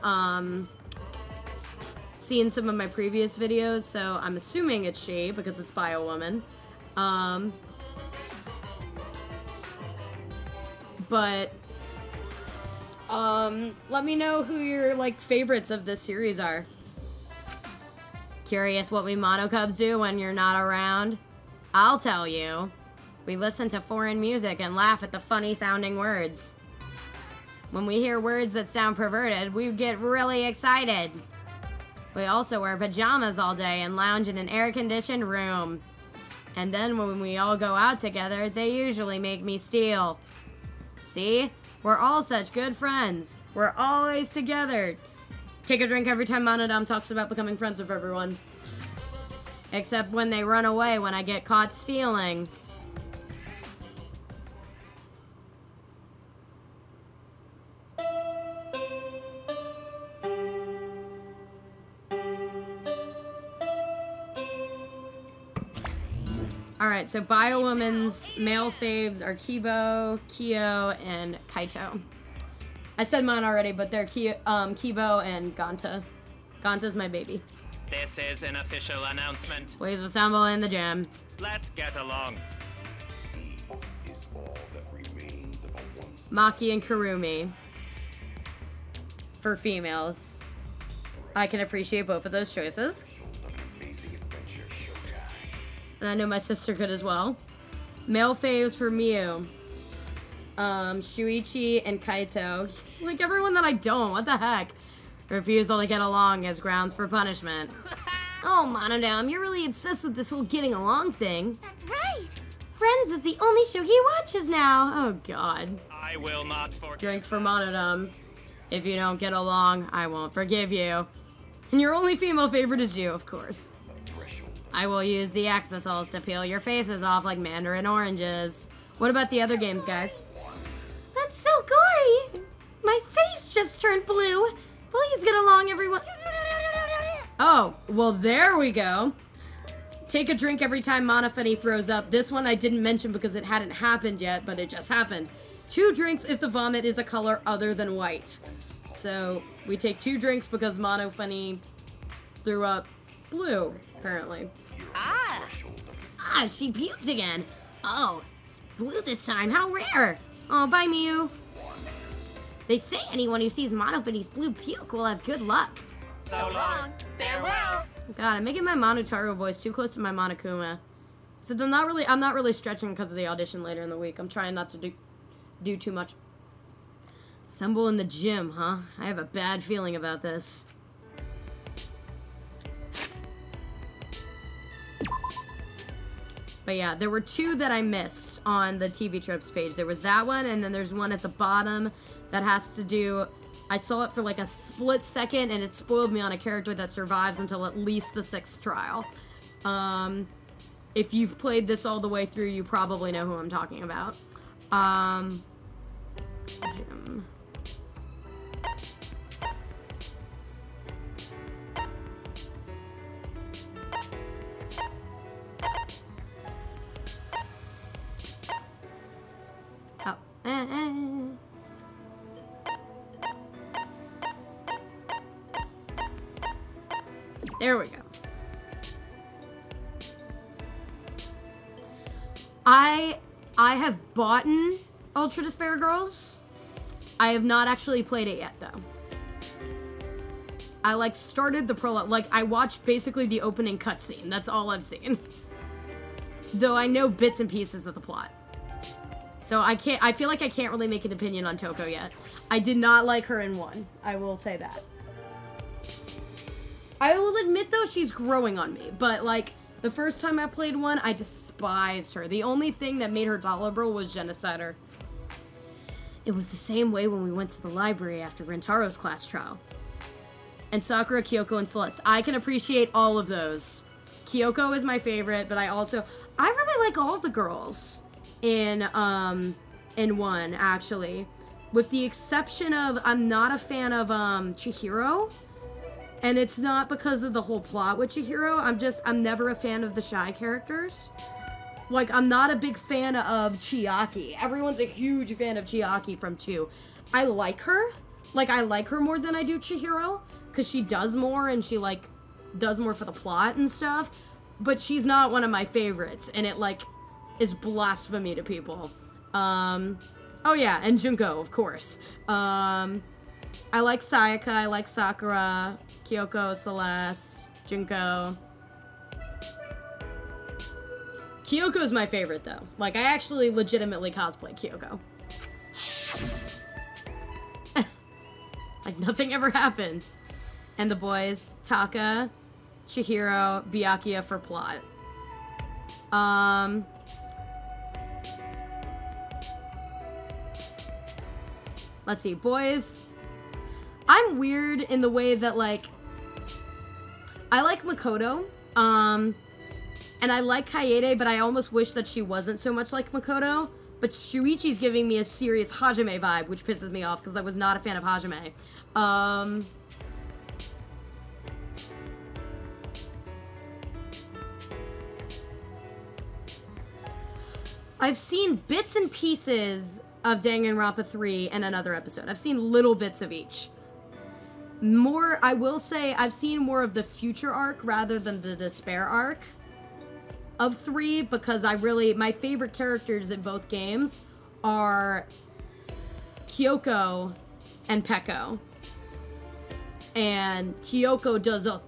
seen some of my previous videos, so I'm assuming it's she because it's Bio Woman. But let me know who your like favorites of this series are. Curious what we Mono Cubs do when you're not around? I'll tell you. We listen to foreign music and laugh at the funny sounding words. When we hear words that sound perverted, we get really excited. We also wear pajamas all day and lounge in an air-conditioned room. And then when we all go out together, they usually make me steal. See? We're all such good friends. We're always together. Take a drink every time Monodam talks about becoming friends with everyone. Except when they run away when I get caught stealing. Alright, so Biowoman's male faves are Kibo, Kyo, and Kaito. I said mine already, but they're Kibo and Ganta. Ganta's my baby. This is an official announcement. Please assemble in the gym. Let's get along. Maki and Kurumi. For females. I can appreciate both of those choices. And I know my sister could as well. Male faves for Miu. Shuichi and Kaito. Like everyone that I don't. What the heck? Refusal to get along as grounds for punishment. Oh, Monodam, you're really obsessed with this whole getting along thing. That's right. Friends is the only show he watches now. Oh, God. I will not forget. Drink for Monodam. If you don't get along, I won't forgive you. And your only female favorite is you, of course. I will use the Exosols to peel your faces off like mandarin oranges. What about the other games, guys? That's so gory. My face just turned blue. Please get along, everyone. Oh, well, there we go. Take a drink every time Monofeni throws up. This one I didn't mention because it hadn't happened yet, but it just happened. 2 drinks if the vomit is a color other than white. So we take 2 drinks because Monofeni threw up blue, apparently. Ah, she puked again. Oh, it's blue this time. How rare. Oh, bye, Miu. They say anyone who sees Monofini's blue puke will have good luck. So long. Farewell. God, I'm making my Monotaro voice too close to my Monokuma. So I'm not really stretching because of the audition later in the week. I'm trying not to do too much. Assemble in the gym, huh? I have a bad feeling about this. But yeah, there were 2 that I missed on the TV Tropes page. There was that one, and then there's one at the bottom that has to do... I saw it for like a split second, and it spoiled me on a character that survives until at least the 6th trial. If you've played this all the way through, you probably know who I'm talking about. Gym. Oh. There we go. I have bought Ultra Despair Girls. I have not actually played it yet, though. I, like, started the prologue. Like, I watched basically the opening cutscene. That's all I've seen. Though I know bits and pieces of the plot. So I feel like I can't really make an opinion on Toko yet. I did not like her in 1. I will say that. I will admit, though, she's growing on me. But, like, the first time I played 1, I despised her. The only thing that made her tolerable was Genocider. It was the same way when we went to the library after Rentaro's class trial. And Sakura, Kyoko, and Celeste. I can appreciate all of those. Kyoko is my favorite, but I really like all the girls in 1, actually. With the exception of, I'm not a fan of Chihiro. And it's not because of the whole plot with Chihiro. I'm never a fan of the shy characters. Like, I'm not a big fan of Chiaki. Everyone's a huge fan of Chiaki from 2. I like her. Like, I like her more than I do Chihiro. Because she does more and she, like, does more for the plot and stuff. but she's not one of my favorites, and it, like, is blasphemy to people. Oh yeah, and Junko, of course. I like Sayaka, I like Sakura, Kyoko, Celeste, Junko. Kyoko's my favorite, though. Like, I actually legitimately cosplay Kyoko. Like, nothing ever happened. And the boys, Taka, Chihiro, Byakuya for plot. Let's see, boys. I'm weird in the way that, like, I like Makoto, and I like Kaede, but I almost wish that she wasn't so much like Makoto. But Shuichi's giving me a serious Hajime vibe, which pisses me off because I was not a fan of Hajime. I've seen bits and pieces of Danganronpa 3 and another episode. I've seen little bits of each. More, I will say, I've seen more of the future arc rather than the despair arc of 3, because my favorite characters in both games are Kyoko and Peko. And Kyoko does a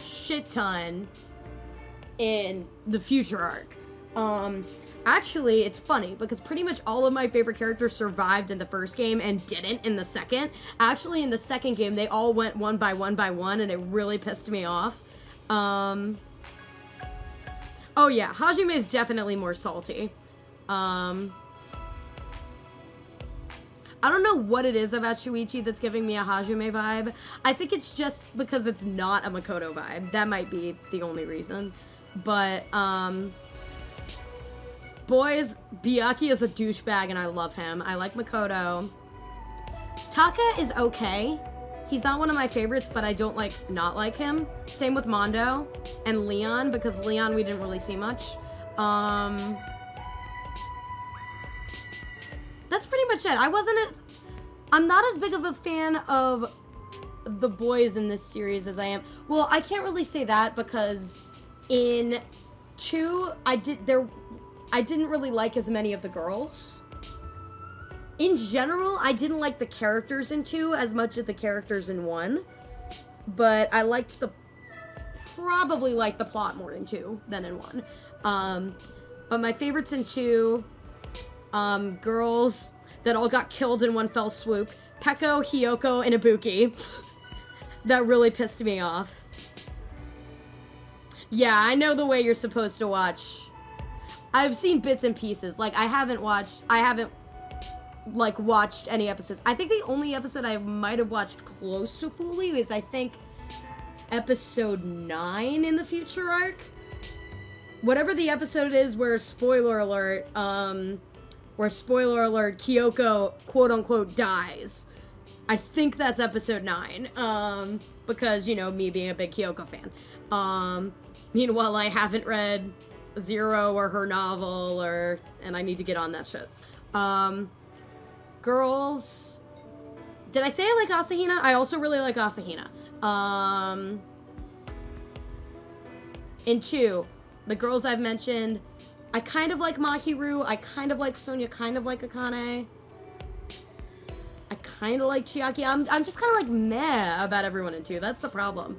shit ton in the future arc. Actually, it's funny, because pretty much all of my favorite characters survived in the first game and didn't in the second. Actually, in the second game, they all went one by one, and it really pissed me off. Oh yeah, Hajime is definitely more salty. I don't know what it is about Shuichi that's giving me a Hajime vibe. I think it's just because it's not a Makoto vibe. That might be the only reason. But, boys, Byakuya is a douchebag and I love him. I like Makoto. Taka is okay. He's not one of my favorites, but I don't, like, not like him. Same with Mondo and Leon, because Leon we didn't really see much. That's pretty much it. I'm not as big of a fan of the boys in this series as I am. Well, I can't really say that, because in 2, I didn't really like as many of the girls. In general, I didn't like the characters in 2 as much as the characters in 1. But I probably liked the plot more in 2 than in 1. But my favorites in 2, girls that all got killed in one fell swoop. Peko, Hiyoko, and Ibuki. That really pissed me off. Yeah, I know the way you're supposed to watch. I've seen bits and pieces. Like, I haven't watched any episodes. I think the only episode I might have watched close to fully is, I think, episode 9 in the future arc. Whatever the episode is where, spoiler alert, Kyoko, quote-unquote, dies. I think that's episode 9, because, you know, me being a big Kyoko fan. Meanwhile, I haven't read Zero or her novel, and I need to get on that shit. Girls, did I say I like Asahina? I also really like Asahina. In 2, the girls I've mentioned, I kind of like Mahiru, I kind of like Sonia, kind of like Akane. I kind of like Chiaki. I'm just kind of like meh about everyone in 2. That's the problem.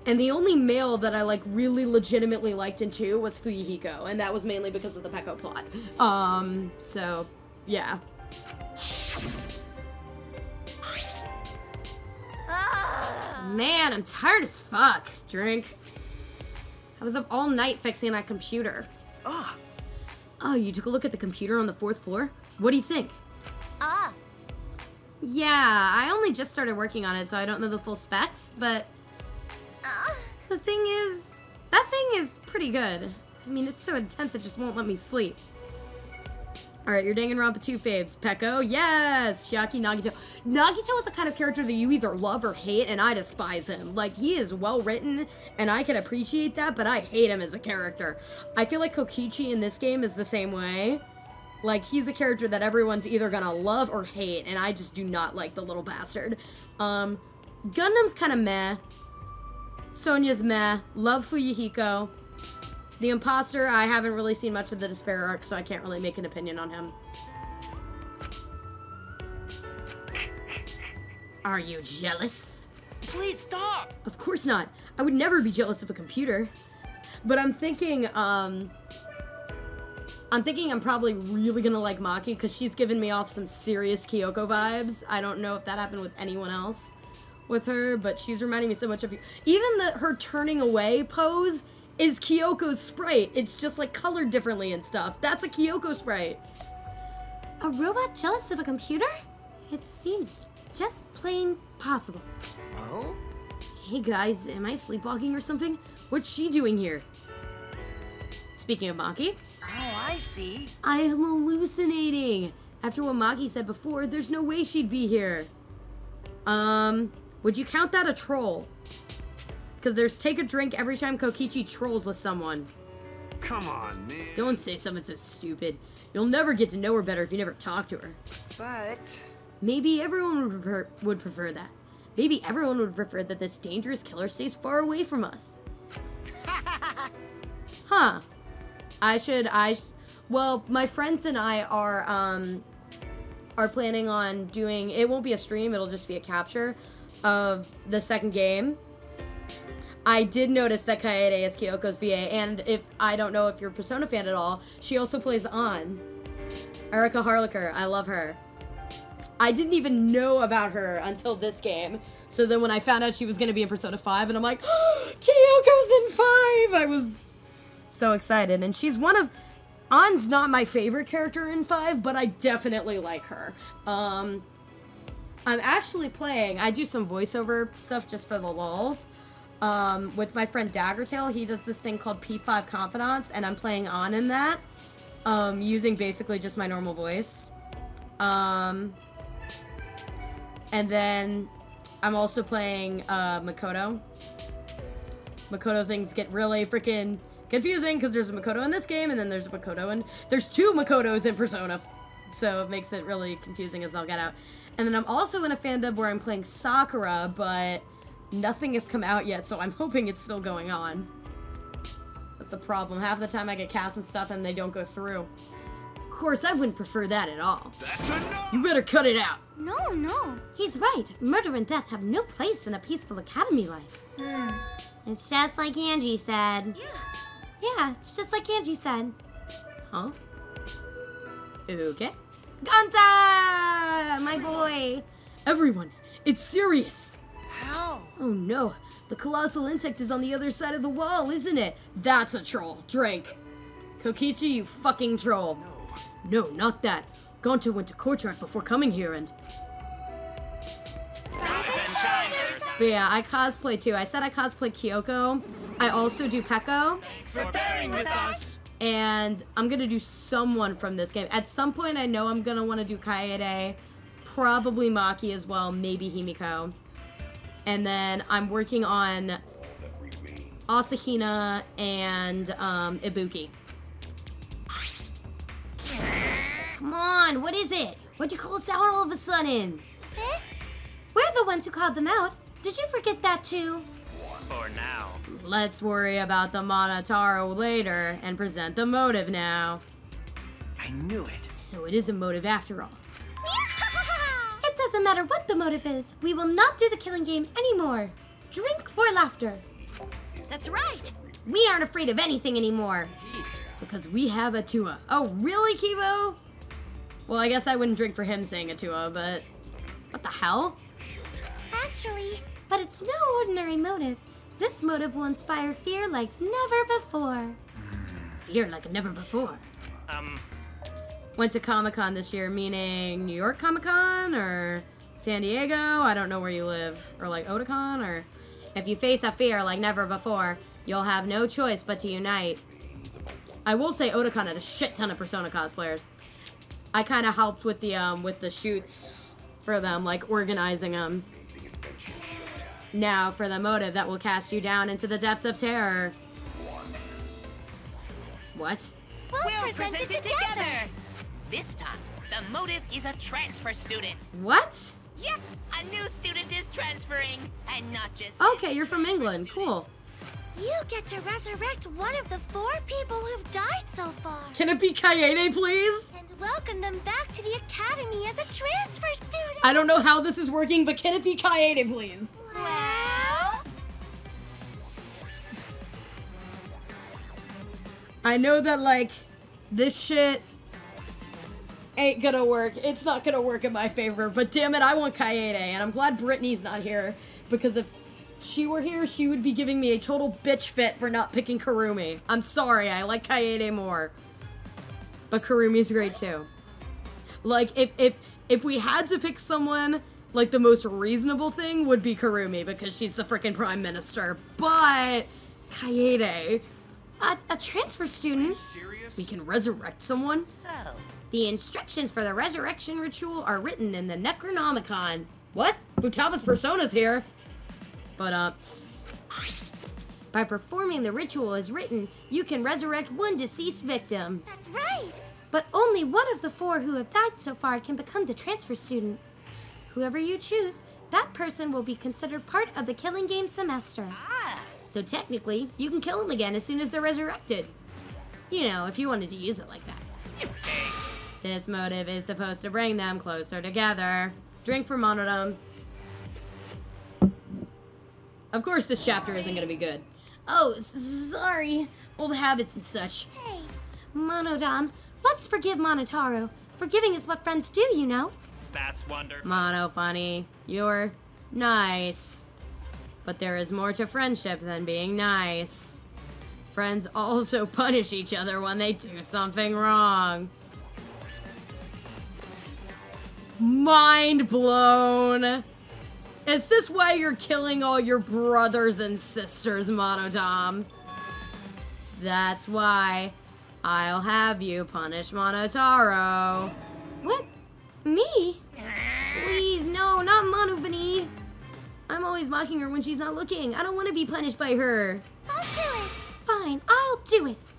And the only male that I like really legitimately liked in 2 was Fuyuhiko, and that was mainly because of the Peko plot. So yeah. Man, I'm tired as fuck. Drink. I was up all night fixing that computer. Oh, you took a look at the computer on the 4th floor? What do you think? Yeah, I only just started working on it, so I don't know the full specs, but the thing is, that thing is pretty good. I mean, it's so intense it just won't let me sleep. Alright, your Danganronpa 2 faves. Peko, yes! Chiaki, Nagito. Nagito is the kind of character that you either love or hate, and I despise him. Like, he is well written, and I can appreciate that, but I hate him as a character. I feel like Kokichi in this game is the same way. Like, he's a character that everyone's either gonna love or hate, and I just do not like the little bastard. Gundam's kind of meh. Sonya's meh. Love Fuyuhiko. The imposter, I haven't really seen much of the Despair arc, so I can't really make an opinion on him. Are you jealous? Please stop! Of course not. I would never be jealous of a computer. But I'm thinking I'm probably really gonna like Maki because she's given me off some serious Kyoko vibes. I don't know if that happened with anyone else with her, but she's reminding me so much of you. Even her turning away pose is Kyoko's sprite. It's just like colored differently and stuff. That's a Kyoko sprite. A robot jealous of a computer? It seems just plain possible. Oh? Hey guys, am I sleepwalking or something? What's she doing here? Speaking of Maki, Oh, I see. I am hallucinating. After what Maki said before, there's no way she'd be here. Would you count that a troll? Because there's take a drink every time Kokichi trolls with someone. Come on, man. Don't say something so stupid. You'll never get to know her better if you never talk to her. But... Maybe everyone would prefer that. Maybe everyone would prefer that this dangerous killer stays far away from us. Huh. Well, my friends and I are planning on doing, it won't be a stream, it'll just be a capture of the second game. I did notice that Kaede is Kyoko's VA, and if I don't know if you're a Persona fan at all, she also plays An. Erika Harlicker, I love her. I didn't even know about her until this game. So then when I found out she was going to be in Persona 5, and I'm like, oh, Kyoko's in 5! I was so excited. And she's one of... An's not my favorite character in 5, but I definitely like her. I'm actually playing... I do some voiceover stuff just for the lulz. With my friend Daggertail, he does this thing called P5 Confidants, and I'm playing An in that. Using basically just my normal voice. And then I'm also playing Makoto. Makoto things get really freaking confusing because there's a Makoto in this game and then there's a Makoto and there's two Makotos in Persona. So it makes it really confusing as I'll get out. And then I'm also in a fandom where I'm playing Sakura, but nothing has come out yet, so I'm hoping it's still going on. That's the problem. Half the time I get cast and stuff and they don't go through. Of course, I wouldn't prefer that at all. You better cut it out. No. He's right. Murder and death have no place in a peaceful academy life. It's just like Angie said. Yeah, it's just like Angie said. Huh? Okay. Ganta! My boy! Everyone, it's serious! How? Oh no, the colossal insect is on the other side of the wall, isn't it? That's a troll. Drink. Kokichi, you fucking troll. No, not that. Gonta went to courtyard before coming here and... But yeah, I cosplay too. I said I cosplay Kyoko. I also do Peko. For bearing with us. And I'm gonna do someone from this game. At some point, I know I'm gonna want to do Kaede. Probably Maki as well. Maybe Himiko. And then I'm working on Asahina and Ibuki. Come on, what is it? Why'd you call us out all of a sudden? Eh? We're the ones who called them out. Did you forget that too? For now. Let's worry about the Monotaro later and present the motive now. I knew it. So it is a motive after all. It doesn't matter what the motive is. We will not do the killing game anymore. Drink for laughter. That's right. We aren't afraid of anything anymore. Because we have Atua. Oh, really, Kibo? Well, I guess I wouldn't drink for him saying Atua, but... What the hell? Actually, but it's no ordinary motive. This motive will inspire fear like never before. Fear like never before. Went to Comic-Con this year, meaning New York Comic-Con or San Diego? I don't know where you live. Or like Otakon, or... If you face a fear like never before, you'll have no choice but to unite. I will say Otakon had a shit ton of Persona cosplayers. I kind of helped with the shoots for them, like organizing them. Now for the motive that will cast you down into the depths of terror. What? We'll present it together. This time, the motive is a transfer student. What? Yep, a new student is transferring, and not just... Okay, you're from England. Cool. You get to resurrect one of the 4 people who've died so far. Can it be Kaede, please? And welcome them back to the academy as a transfer student. I don't know how this is working, but can it be Kaede, please? Well... I know that, like, this shit ain't gonna work. It's not gonna work in my favor, but damn it, I want Kaede, and I'm glad Brittany's not here, because if she were here, she would be giving me a total bitch fit for not picking Kurumi. I'm sorry, I like Kaede more. But Kurumi's great too. Like, if we had to pick someone, like, the most reasonable thing would be Kurumi, because she's the frickin' prime minister. But Kaede... A transfer student? We can resurrect someone? So, The instructions for the resurrection ritual are written in the Necronomicon. What? Futaba's persona's here. But, by performing the ritual as written, you can resurrect one deceased victim. That's right. But only one of the 4 who have died so far can become the transfer student. Whoever you choose, that person will be considered part of the killing game semester. So technically, you can kill them again as soon as they're resurrected. You know, if you wanted to use it like that. This motive is supposed to bring them closer together. Drink for Monodam. Of course this chapter isn't gonna be good. Oh, sorry. Old habits and such. Hey, Monodam, let's forgive Monotaro. Forgiving is what friends do, you know. That's wonderful. Mono funny. You're nice. But there is more to friendship than being nice. Friends also punish each other when they do something wrong. Mind blown. Is this why you're killing all your brothers and sisters, Monodam? That's why I'll have you punish Monotaro. What? Me? Please, no, not Monofany. I'm always mocking her when she's not looking. I don't want to be punished by her. I'll do it. Fine, I'll do it.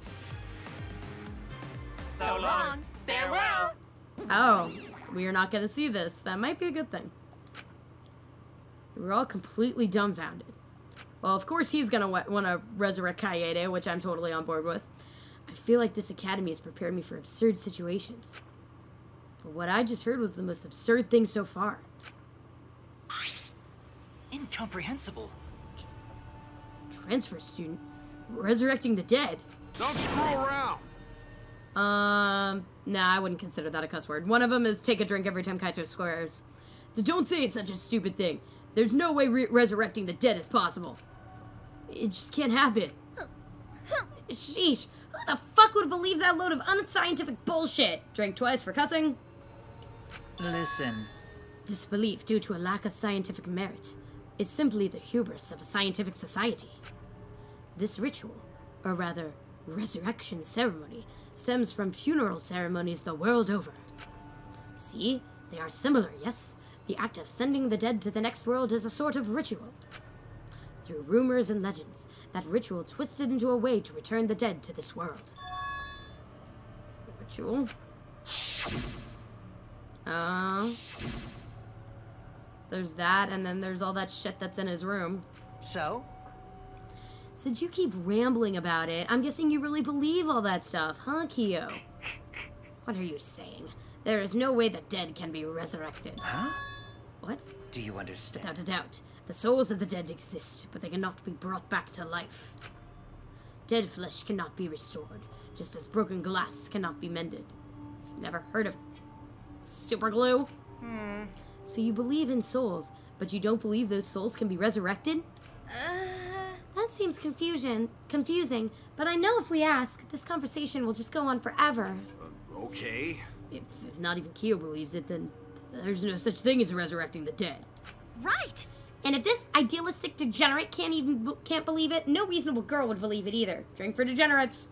So long. Farewell. Oh, we are not going to see this. That might be a good thing. We're all completely dumbfounded. Well, of course he's going to want to resurrect Kaede, which I'm totally on board with. I feel like this academy has prepared me for absurd situations. But what I just heard was the most absurd thing so far. Incomprehensible. Transfer student? Resurrecting the dead? Don't screw around. Nah, I wouldn't consider that a cuss word. One of them is take a drink every time Kaito swears. Don't say such a stupid thing. There's no way resurrecting the dead is possible. It just can't happen. Sheesh, who the fuck would believe that load of unscientific bullshit? Drank twice for cussing. Listen. Disbelief due to a lack of scientific merit is simply the hubris of a scientific society. This ritual, or rather, resurrection ceremony, stems from funeral ceremonies the world over. See, they are similar, yes? The act of sending the dead to the next world is a sort of ritual. Through rumors and legends, that ritual twisted into a way to return the dead to this world. Ritual? There's that, and then there's all that shit that's in his room. So? Since you keep rambling about it, I'm guessing you really believe all that stuff, huh, Kyo? What are you saying? There is no way the dead can be resurrected. Huh? What? Do you understand? Without a doubt. The souls of the dead exist, but they cannot be brought back to life. Dead flesh cannot be restored, just as broken glass cannot be mended. Never heard of super glue? So you believe in souls, but you don't believe those souls can be resurrected? That seems confusing, but I know if we ask, this conversation will just go on forever. Okay. If not even Kyo believes it, then there's no such thing as resurrecting the dead. Right. And if this idealistic degenerate can't believe it, no reasonable girl would believe it either. Drink for degenerates.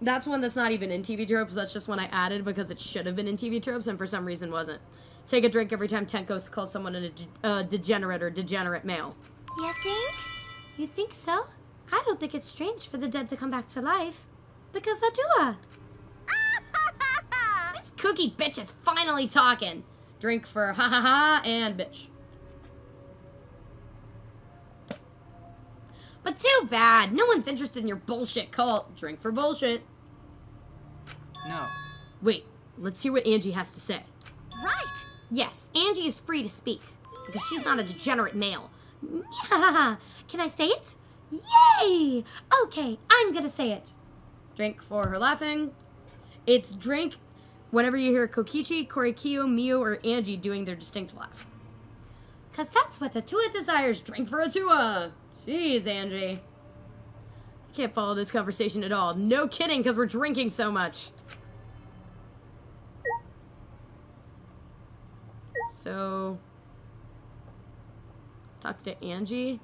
That's one that's not even in TV tropes. That's just one I added because it should have been in TV tropes and for some reason wasn't. Take a drink every time Tenko calls someone a degenerate or degenerate male. You think? You think so? I don't think it's strange for the dead to come back to life. Because Adua. This cookie bitch is finally talking. Drink for ha ha ha and bitch. But too bad. No one's interested in your bullshit cult. Drink for bullshit. No. Wait, let's hear what Angie has to say. Right. Yes, Angie is free to speak, because she's not a degenerate male. Can I say it? Yay! Okay, I'm gonna say it. Drink for her laughing. It's drink whenever you hear Kokichi, Korikyo, Mio, or Angie doing their distinct laugh. Because that's what Atua desires. Drink for Atua. Jeez, Angie. I can't follow this conversation at all. No kidding, because we're drinking so much. So, talk to Angie.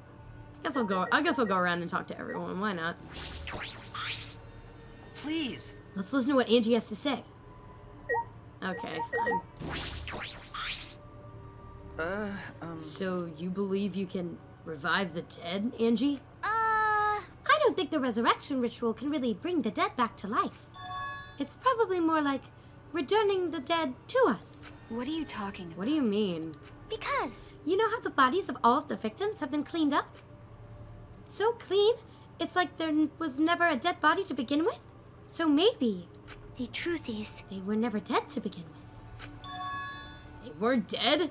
I guess I'll go around and talk to everyone. Why not? Please. Let's listen to what Angie has to say. Okay, fine. So you believe you can revive the dead, Angie? I don't think the resurrection ritual can really bring the dead back to life. It's probably more like returning the dead to us. What are you talking about? What do you mean? Because You know how the bodies of all of the victims have been cleaned up? So clean, it's like there was never a dead body to begin with? So maybe the truth is, they were never dead to begin with. They weren't dead?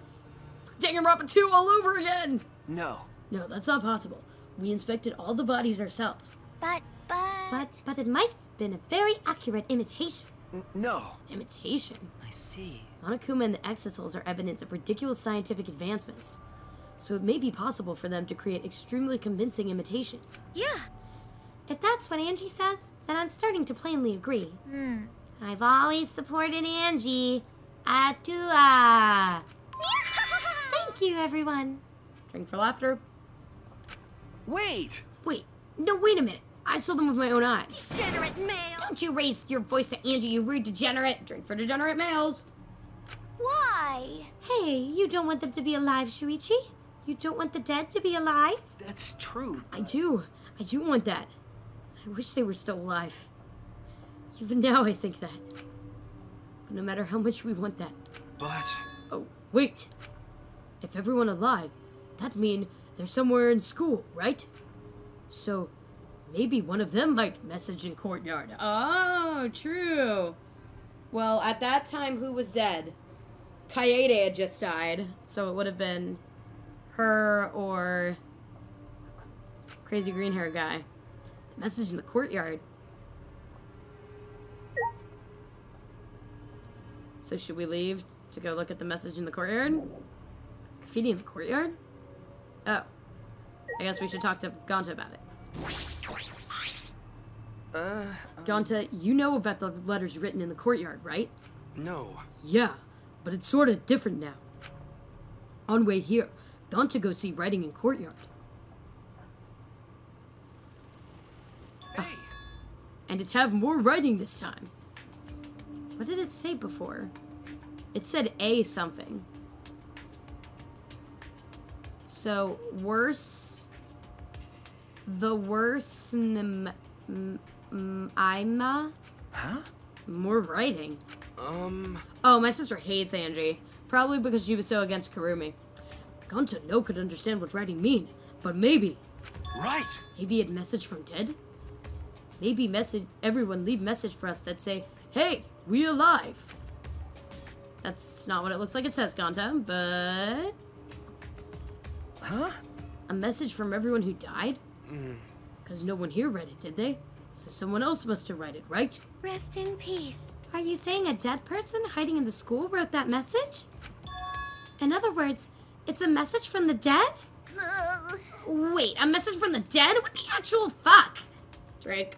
It's Danganronpa 2 all over again! No. No, that's not possible. We inspected all the bodies ourselves. but But it might have been a very accurate imitation. No. Imitation? I see. Monokuma and the Exisals are evidence of ridiculous scientific advancements. So it may be possible for them to create extremely convincing imitations. yeah. If that's what Angie says, then I'm starting to plainly agree. I've always supported Angie. Atua. Thank you, everyone. Drink for laughter. Wait. Wait, no, wait a minute. I saw them with my own eyes. Degenerate male. Don't you raise your voice to Angie, you rude degenerate. Drink for degenerate males. Why? Hey, you don't want them to be alive, Shuichi? You don't want the dead to be alive? That's true. I do want that. I wish they were still alive. Even now I think that. But no matter how much we want that. But Oh, wait. If everyone alive, that mean they're somewhere in school, right? So, maybe one of them might message in courtyard. Oh, true. Well, at that time, who was dead? Kaede had just died, so it would have been her or crazy green hair guy. Message in the courtyard. So should we leave to go look at the message in the courtyard? Graffiti in the courtyard? Oh. I guess we should talk to Gonta about it. Gonta, you know about the letters written in the courtyard, right? No. Yeah, but it's sort of different now. On way here, Gonta go see writing in courtyard. hey, And it have more writing this time. What did it say before? It said A something. So, worse... The worse... Ima? huh? More writing. Oh, my sister hates Angie. Probably because she was so against Kurumi. Gonta no could understand what writing mean, but maybe. Right. Maybe it message from dead? Maybe everyone leave message for us that say, hey, we alive. That's not what it looks like it says, Gonta, but... Huh? A message from everyone who died? Because no one here read it, did they? So someone else must have read it, right? Rest in peace. Are you saying a dead person hiding in the school wrote that message? In other words, it's a message from the dead? Wait, a message from the dead? What the actual fuck? Drake.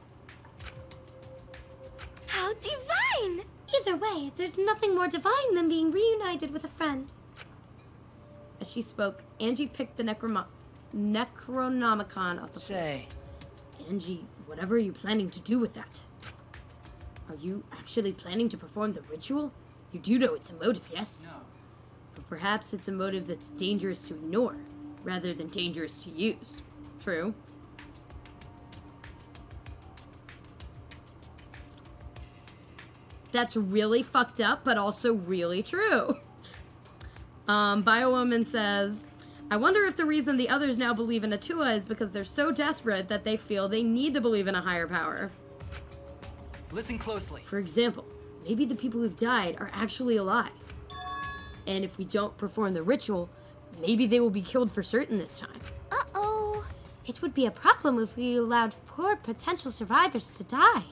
How divine! Either way, there's nothing more divine than being reunited with a friend. As she spoke, Angie picked the Necronomicon off the floor. Say, Angie, whatever are you planning to do with that? Are you actually planning to perform the ritual? You do know it's a motive, yes? no. But perhaps it's a motive that's dangerous to ignore, rather than dangerous to use. True. That's really fucked up, but also really true. Biowoman says, I wonder if the reason the others now believe in Atua is because they're so desperate that they feel they need to believe in a higher power. Listen closely. For example, maybe the people who've died are actually alive. And if we don't perform the ritual, maybe they will be killed for certain this time. Uh-oh. It would be a problem if we allowed poor potential survivors to die.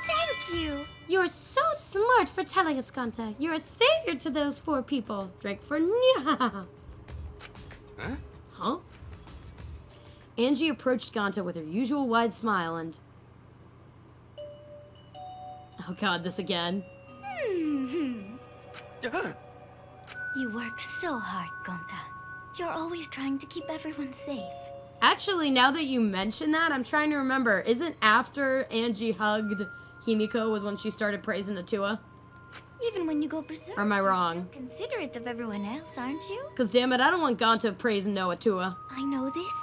Thank you. You're so smart for telling us, Ganta. You're a savior to those 4 people. Drink for nya. Huh? Huh? Angie approached Ganta with her usual wide smile and... Oh god, this again. You work so hard, Gonta. You're always trying to keep everyone safe. Actually, now that you mention that, I'm trying to remember. Isn't after Angie hugged Himiko was when she started praising Atua? Even when you go berserk, Or am I wrong? you're considerate of everyone else, aren't you? Because damn it, I don't want Ganta praising no Atua. I know this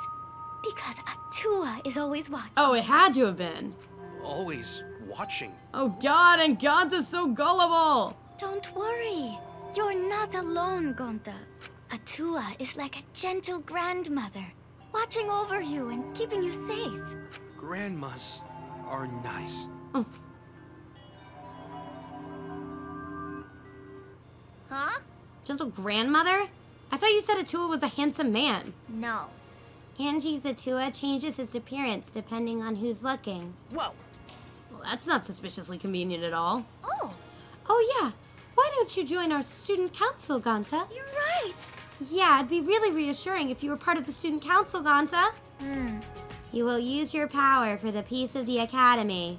because Atua is always watching. Oh, it had to have been. Always watching. Oh god, and Ganta's so gullible. Don't worry. You're not alone, Gonta. Atua is like a gentle grandmother, watching over you and keeping you safe. Grandmas are nice. Huh? Gentle grandmother? I thought you said Atua was a handsome man. No. Angie's Atua changes his appearance depending on who's looking. Whoa! Well, that's not suspiciously convenient at all. Oh, Oh yeah, why don't you join our student council, Ganta? you're right. Yeah, it'd be really reassuring if you were part of the student council, Ganta. You will use your power for the peace of the academy.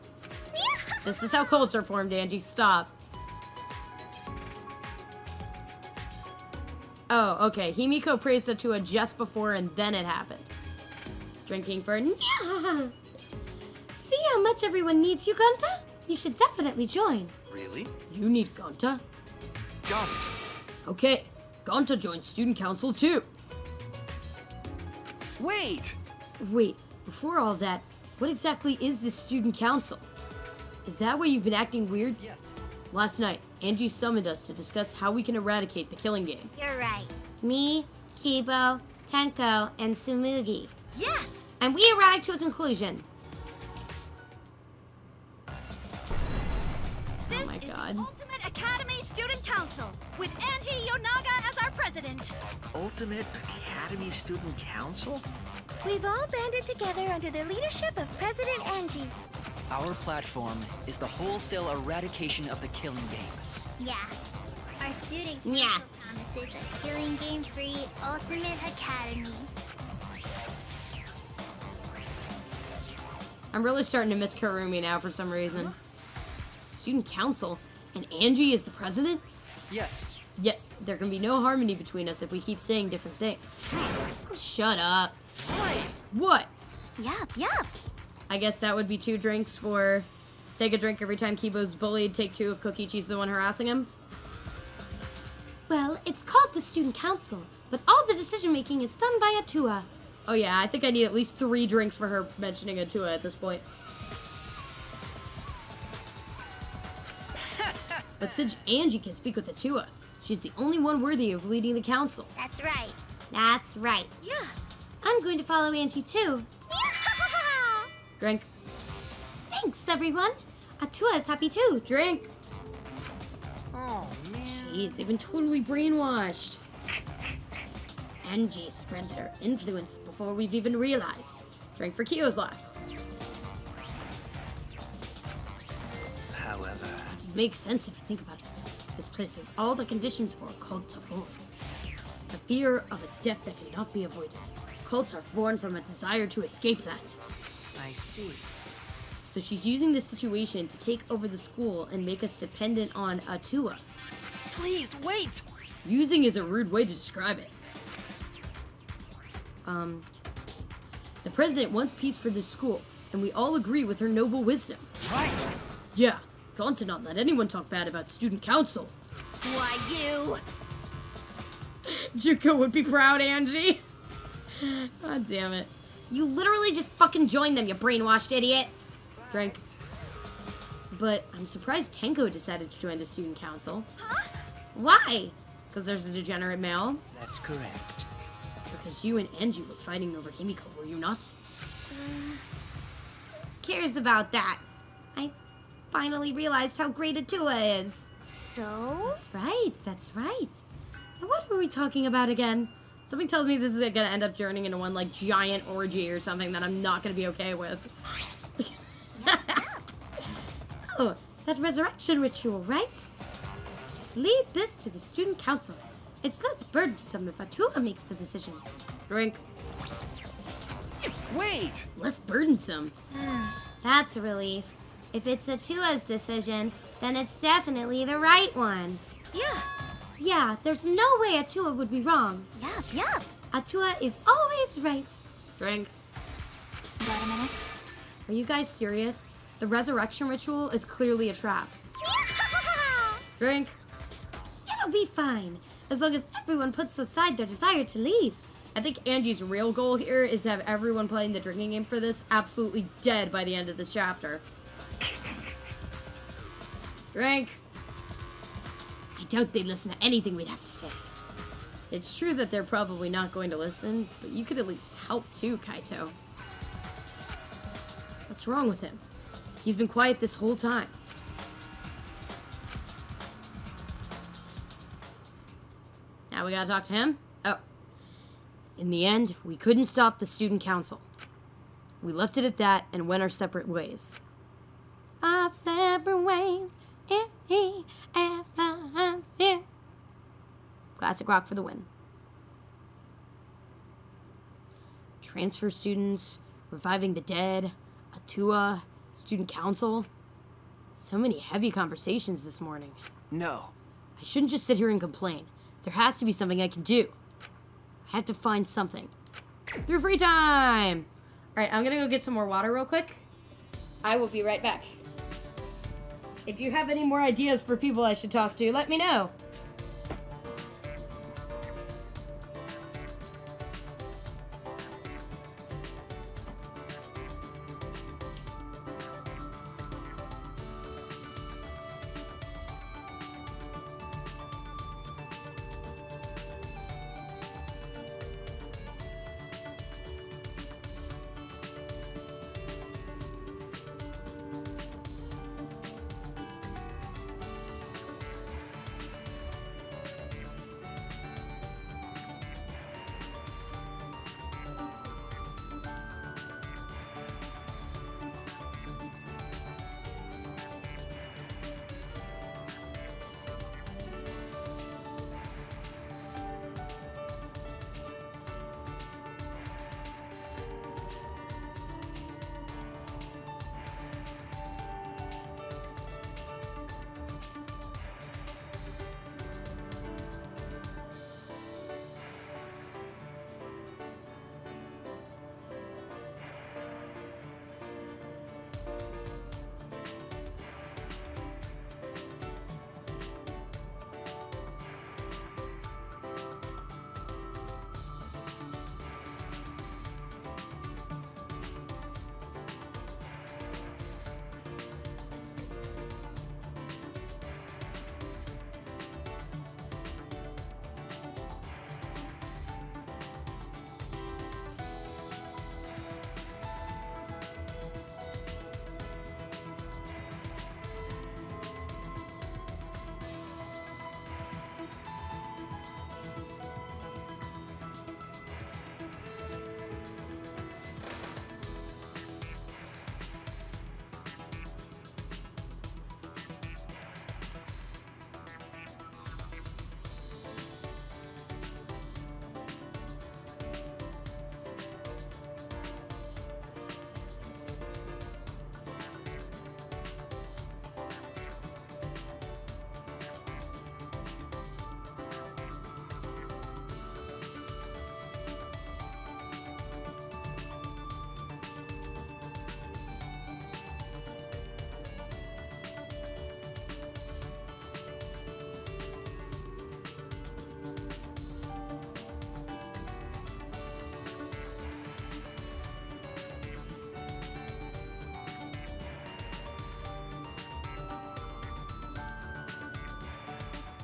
This is how cults are formed, Angie. Stop. Oh, okay. Himiko praised Atua just before and then it happened. Drinking for... Yeah. See how much everyone needs you, Ganta? You should definitely join. Really? You need Ganta? Got it. Okay. Ganta joined student council too. Wait! Wait, before all that, what exactly is this student council? Is that why you've been acting weird? Yes. Last night, Angie summoned us to discuss how we can eradicate the killing game. You're right. Me, Kibo, Tenko, and Sumugi. Yes! And we arrived to a conclusion. Oh my god. Ultimate Academy Student Council with Angie Yonaga as our president. Ultimate Academy Student Council? We've all banded together under the leadership of President Angie. Our platform is the wholesale eradication of the killing game. Yeah. Our student Yeah. council promises a killing game-free Ultimate Academy. I'm really starting to miss Kurumi now for some reason. Student council? And Angie is the president? Yes. Yes, there can be no harmony between us if we keep saying different things. Oh, shut up. Wait. What? Yup. I guess that would be 2 drinks for take a drink every time Kibo's bullied, take 2 if Kokichi's the one harassing him. Well, it's called the student council, but all the decision-making is done by Atua. Oh yeah, I think I need at least 3 drinks for her mentioning Atua at this point. But since Angie can speak with Atua, she's the only one worthy of leading the council. That's right. That's right. Yeah. I'm going to follow Angie too. Drink. Thanks, everyone. Atua is happy too. Drink. Oh, man. Jeez, they've been totally brainwashed. Angie spread her influence before we've even realized. Drink for Kyo's life. However... It makes sense if you think about it. This place has all the conditions for a cult to form. The fear of a death that cannot be avoided. Cults are born from a desire to escape that. I see. So she's using this situation to take over the school and make us dependent on Atua. Please, wait! Using is a rude way to describe it. The president wants peace for this school, and we all agree with her noble wisdom. Right! Yeah, gone to not let anyone talk bad about student council. Why, you? Juko would be proud, Angie. God damn it. You literally just fucking joined them, you brainwashed idiot. Drink. But I'm surprised Tenko decided to join the student council. Why? Because there's a degenerate male? That's correct. Because you and Angie were fighting over Himiko, were you not? Cares about that? I finally realized how great Atua is. So? That's right. And what were we talking about again? Something tells me this is gonna end up journeying into one, like, giant orgy or something that I'm not gonna be okay with. Oh, that resurrection ritual, right? Just leave this to the student council. It's less burdensome if Atua makes the decision. Drink. Wait! Less burdensome. That's a relief. If it's Atua's decision, then it's definitely the right one. Yeah. Yeah, there's no way Atua would be wrong. Yeah. Atua is always right. Drink. Wait a minute. Are you guys serious? The resurrection ritual is clearly a trap. Drink. It'll be fine, as long as everyone puts aside their desire to leave. I think Angie's real goal here is to have everyone playing the drinking game for this absolutely dead by the end of this chapter. Drink. I doubt they'd listen to anything we'd have to say. It's true that they're probably not going to listen, but you could at least help too, Kaito. What's wrong with him? He's been quiet this whole time. Now we gotta talk to him? Oh. In the end, we couldn't stop the student council. We left it at that and went our separate ways. Our separate ways, if he ever hunts you. Classic rock for the win. Transfer students, reviving the dead, Atua, student council. So many heavy conversations this morning. No. I shouldn't just sit here and complain. There has to be something I can do. I have to find something. Through free time! Alright, I'm gonna go get some more water real quick. I will be right back. If you have any more ideas for people I should talk to, let me know.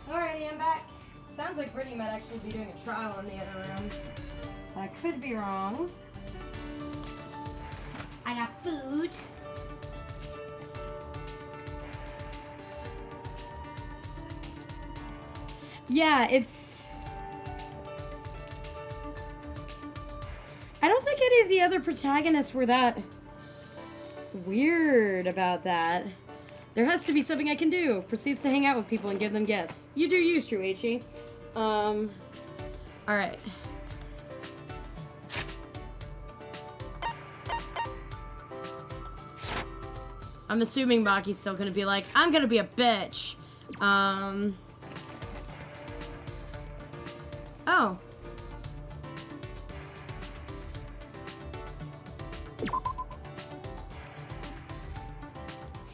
Alrighty, I'm back. sounds like Brittany might actually be doing a trial in the other room. I could be wrong. I got food. Yeah, it's... I don't think any of the other protagonists were that weird about that. There has to be something I can do. Proceeds to hang out with people and give them gifts. You do you, Shuichi. Alright. I'm assuming Maki's still gonna be like, I'm gonna be a bitch. Oh.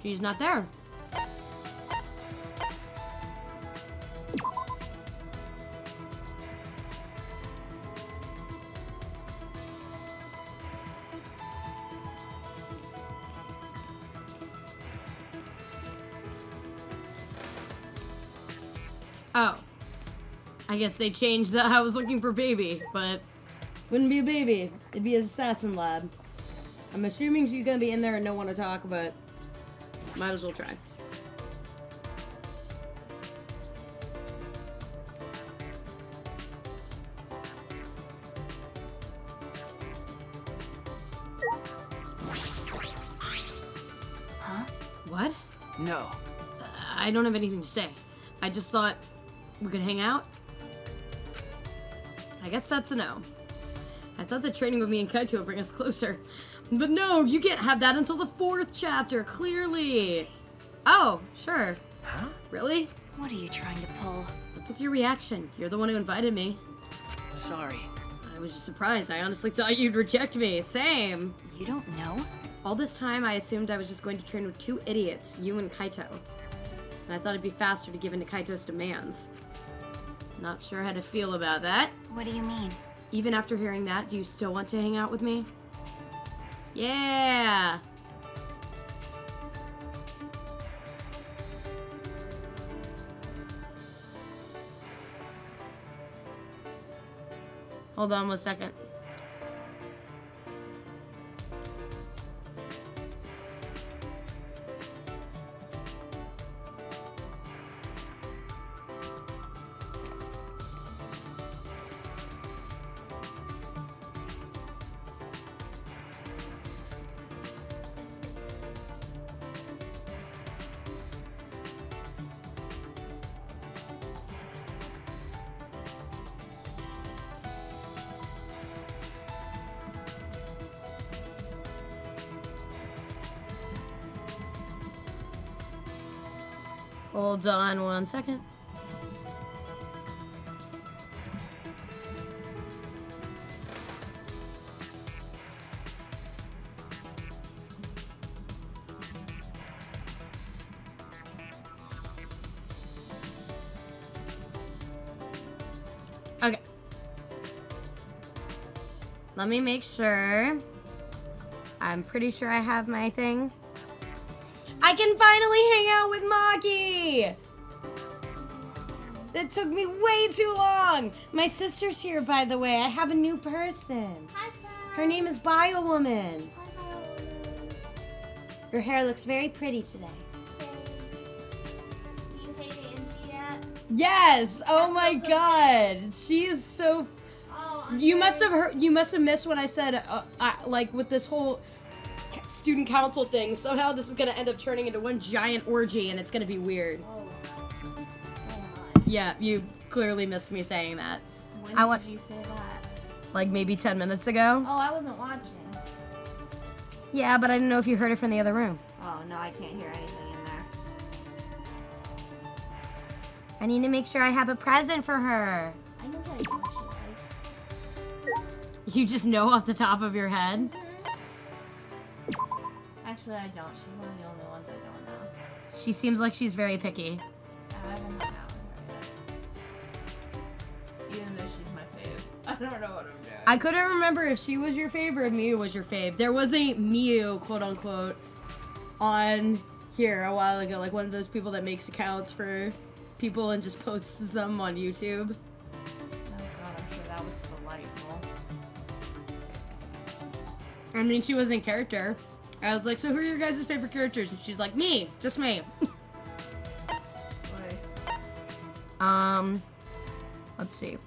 She's not there. Oh. I guess they changed that. I was looking for baby, but wouldn't be a baby. It'd be an assassin lab. I'm assuming she's gonna be in there and don't want to talk, but might as well try. Huh? What? No. I don't have anything to say. I just thought we could hang out. I guess that's a no. I thought that training with me and Kaito would bring us closer. But no, you can't have that until the 4th chapter, clearly. Oh, sure. Huh? Really? What are you trying to pull? What's with your reaction? You're the one who invited me. Sorry. I was just surprised. I honestly thought you'd reject me. Same. You don't know? All this time, I assumed I was just going to train with 2 idiots, you and Kaito. And I thought it'd be faster to give in to Kaito's demands. Not sure how to feel about that. What do you mean? Even after hearing that, do you still want to hang out with me? Yeah! Hold on 1 second. Hold on 1 second. Okay. Let me make sure. I'm pretty sure I have my thing. I can finally hang out with Maki! That took me way too long! My sister's here, by the way. I have a new person. Hi, Her name is Bio Woman. Hi, Your hair looks very pretty today. Do you hate Angie yet? Yes! Oh my god! She is so... Oh, You must have missed when I said, like, with this whole student council thing, somehow this is gonna end up turning into one giant orgy and it's gonna be weird. Oh my. Yeah, you clearly missed me saying that. When did you say that? Like maybe 10 minutes ago? Oh, I wasn't watching. Yeah, but I didn't know if you heard it from the other room. Oh, no, I can't hear anything in there. I need to make sure I have a present for her. I can tell you what she likes. You just know off the top of your head? Actually, I don't. She's one of the only ones I don't know. She seems like she's very picky. I haven't hung out with her yet. Even though she's my fave. I don't know what I'm doing. I couldn't remember if she was your favorite, if Miyu was your fave. There was a Miyu, quote unquote, on here a while ago. Like one of those people that makes accounts for people and just posts them on YouTube. Oh god, I'm sure that was delightful. I mean, she was in character. I was like, so who are your guys' favorite characters? And she's like, me. Just me. Let's see.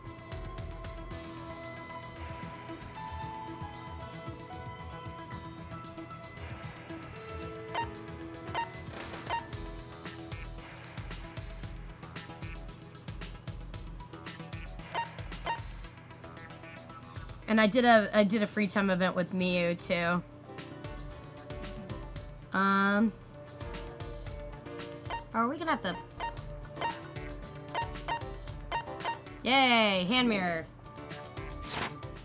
And I did a free time event with Miu too. Are we gonna have to? Yay, hand mirror. Do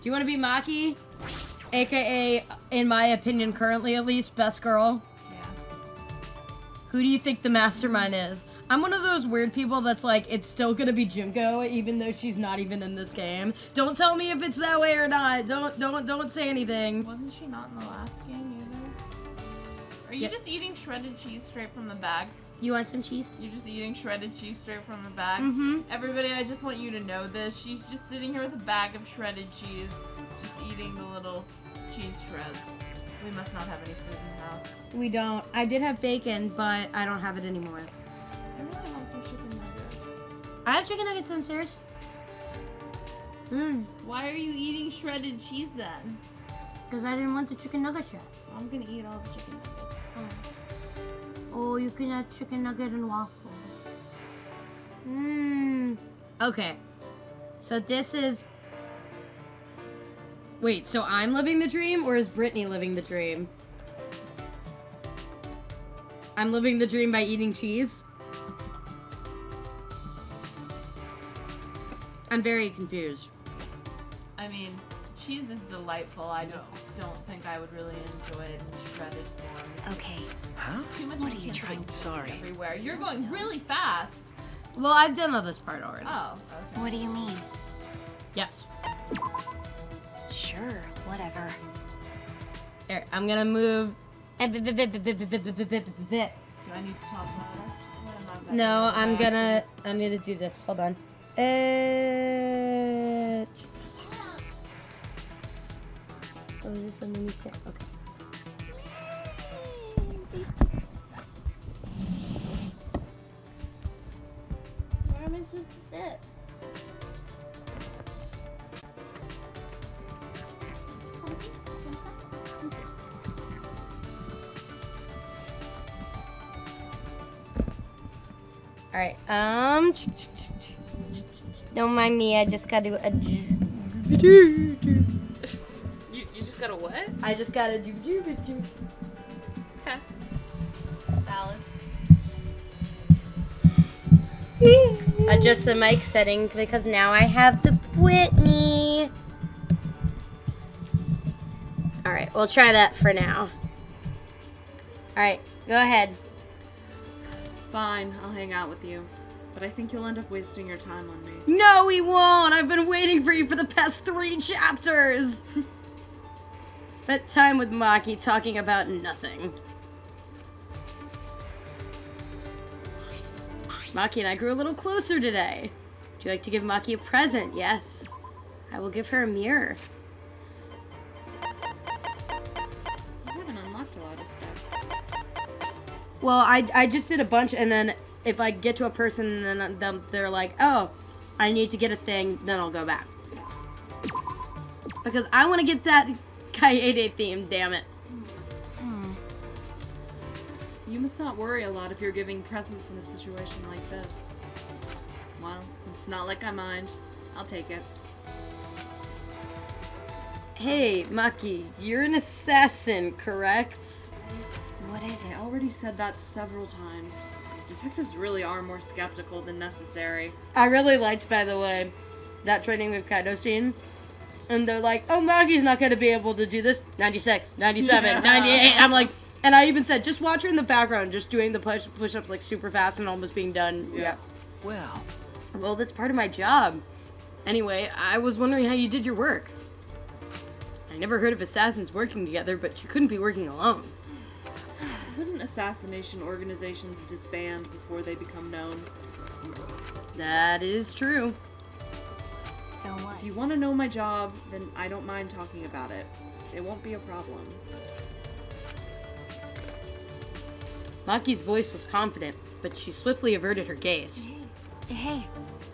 you want to be Maki? AKA, in my opinion, currently at least, best girl. Yeah. Who do you think the mastermind is? I'm one of those weird people that's like, it's still gonna be Junko, even though she's not even in this game. Don't tell me if it's that way or not. Don't say anything. Wasn't she not in the last game either? Are you just eating shredded cheese straight from the bag? You want some cheese? You're just eating shredded cheese straight from the bag? Mm-hmm. Everybody, I just want you to know this. She's just sitting here with a bag of shredded cheese, just eating the little cheese shreds. We must not have any food in the house. We don't. I did have bacon, but I don't have it anymore. I really want some chicken nuggets. I have chicken nuggets downstairs. Why are you eating shredded cheese then? Because I didn't want the chicken nuggets yet. I'm gonna eat all the chicken nuggets. Oh, you can have chicken nugget and waffle. Okay. So this is... Wait, so I'm living the dream, or is Brittany living the dream? I'm living the dream by eating cheese? I'm very confused. I mean, cheese is delightful. I just don't think I would really enjoy it in shredded form. Okay. Huh? Too much What are you attention trying to Sorry. everywhere. You're going really fast. Well, I've done all this part already. Oh, okay. What do you mean? Yes. Sure, whatever. Here, I'm gonna move... Do I need to talk louder? No, I'm gonna do this. Hold on. Oh, is this underneath there? Okay. Where am I supposed to sit? All right. Don't mind me. I just gotta do a. You just got a what? I just gotta do. Okay. Valid. Adjust the mic setting because now I have the Whitney. All right, we'll try that for now. All right, go ahead. Fine, I'll hang out with you. But I think you'll end up wasting your time on me. No, we won't. I've been waiting for you for the past 3 chapters. Spent time with Maki talking about nothing. Maki and I grew a little closer today. Would you like to give Maki a present? Yes. I will give her a mirror. You haven't unlocked a lot of stuff. Well, I just did a bunch, and then if I get to a person and then they're like, oh, I need to get a thing, then I'll go back. Because I want to get that a.k.a. theme, damn it. You must not worry a lot if you're giving presents in a situation like this. Well, it's not like I mind. I'll take it. Hey, Maki, you're an assassin, correct? What is I it? already said that several times. Detectives really are more skeptical than necessary. I really liked, by the way, that training with Kaido scene. And they're like, oh, Maki's not going to be able to do this. 96, 97, 98. I'm like, and I even said, just watch her in the background, just doing the push-ups like super fast and almost being done. Yeah. Well, that's part of my job. Anyway, I was wondering how you did your work. I never heard of assassins working together, but you couldn't be working alone. Wouldn't assassination organizations disband before they become known? That is true. So what? If you want to know my job, then I don't mind talking about it. It won't be a problem. Maki's voice was confident, but she swiftly averted her gaze. Hey,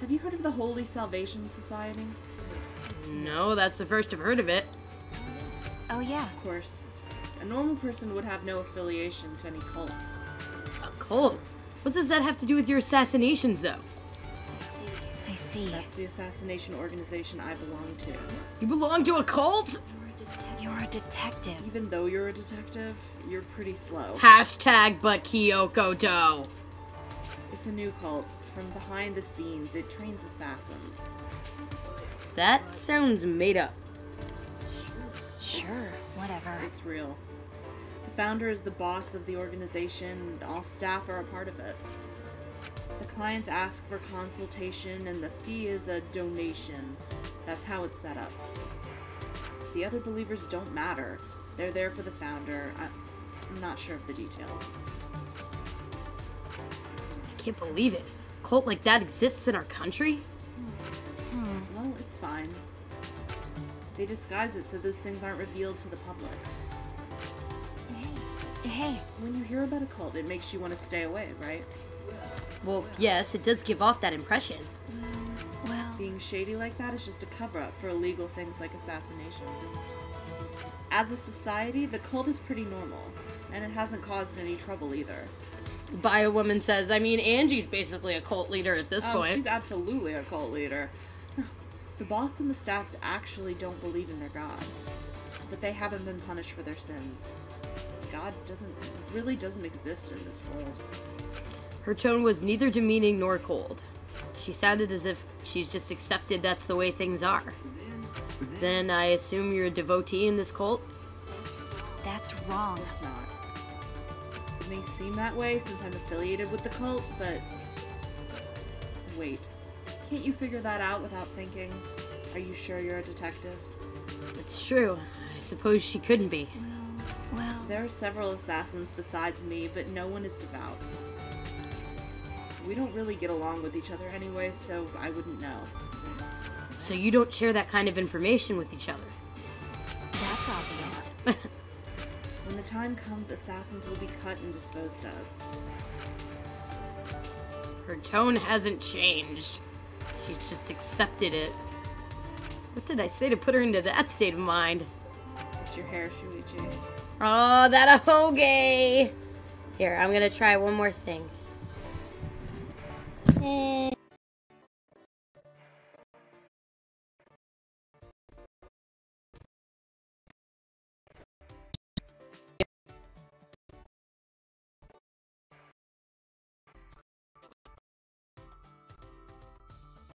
Have you heard of the Holy Salvation Society? No, that's the first I've heard of it. oh yeah. Of course, a normal person would have no affiliation to any cults. A cult? What does that have to do with your assassinations, though? I see. That's the assassination organization I belong to. You belong to a cult? You're a detective. Even though you're a detective, you're pretty slow. Hashtag but Kyoko Do. It's a new cult. From behind the scenes, it trains assassins. That sounds made up. Sure, whatever. It's real. The founder is the boss of the organization, and all staff are a part of it. The clients ask for consultation, and the fee is a donation. That's how it's set up. The other believers don't matter. They're there for the founder. I'm not sure of the details. I can't believe it. A cult like that exists in our country? Well, it's fine. They disguise it so those things aren't revealed to the public. Hey, When you hear about a cult, it makes you want to stay away, right? Well, yes, it does give off that impression. well, Being shady like that is just a cover-up for illegal things like assassination. As a society, the cult is pretty normal, and it hasn't caused any trouble either. Bio Woman says, I mean, Angie's basically a cult leader at this Oh, point. she's absolutely a cult leader. The boss and the staff actually don't believe in their god, but they haven't been punished for their sins. God really doesn't exist in this world. Her tone was neither demeaning nor cold. She sounded as if she's just accepted that's the way things are. Then I assume you're a devotee in this cult? that's wrong. Of course not. It may seem that way since I'm affiliated with the cult, but... Wait. Can't you figure that out without thinking? Are you sure you're a detective? It's true. I suppose she couldn't be. Well, There are several assassins besides me, but no one is devout. We don't really get along with each other anyway, so I wouldn't know. So you don't share that kind of information with each other? that's obvious. When the time comes, assassins will be cut and disposed of. Her tone hasn't changed. She's just accepted it. What did I say to put her into that state of mind? It's your hair, Shuichi. Oh, that a hoagie! Here, I'm gonna try one more thing.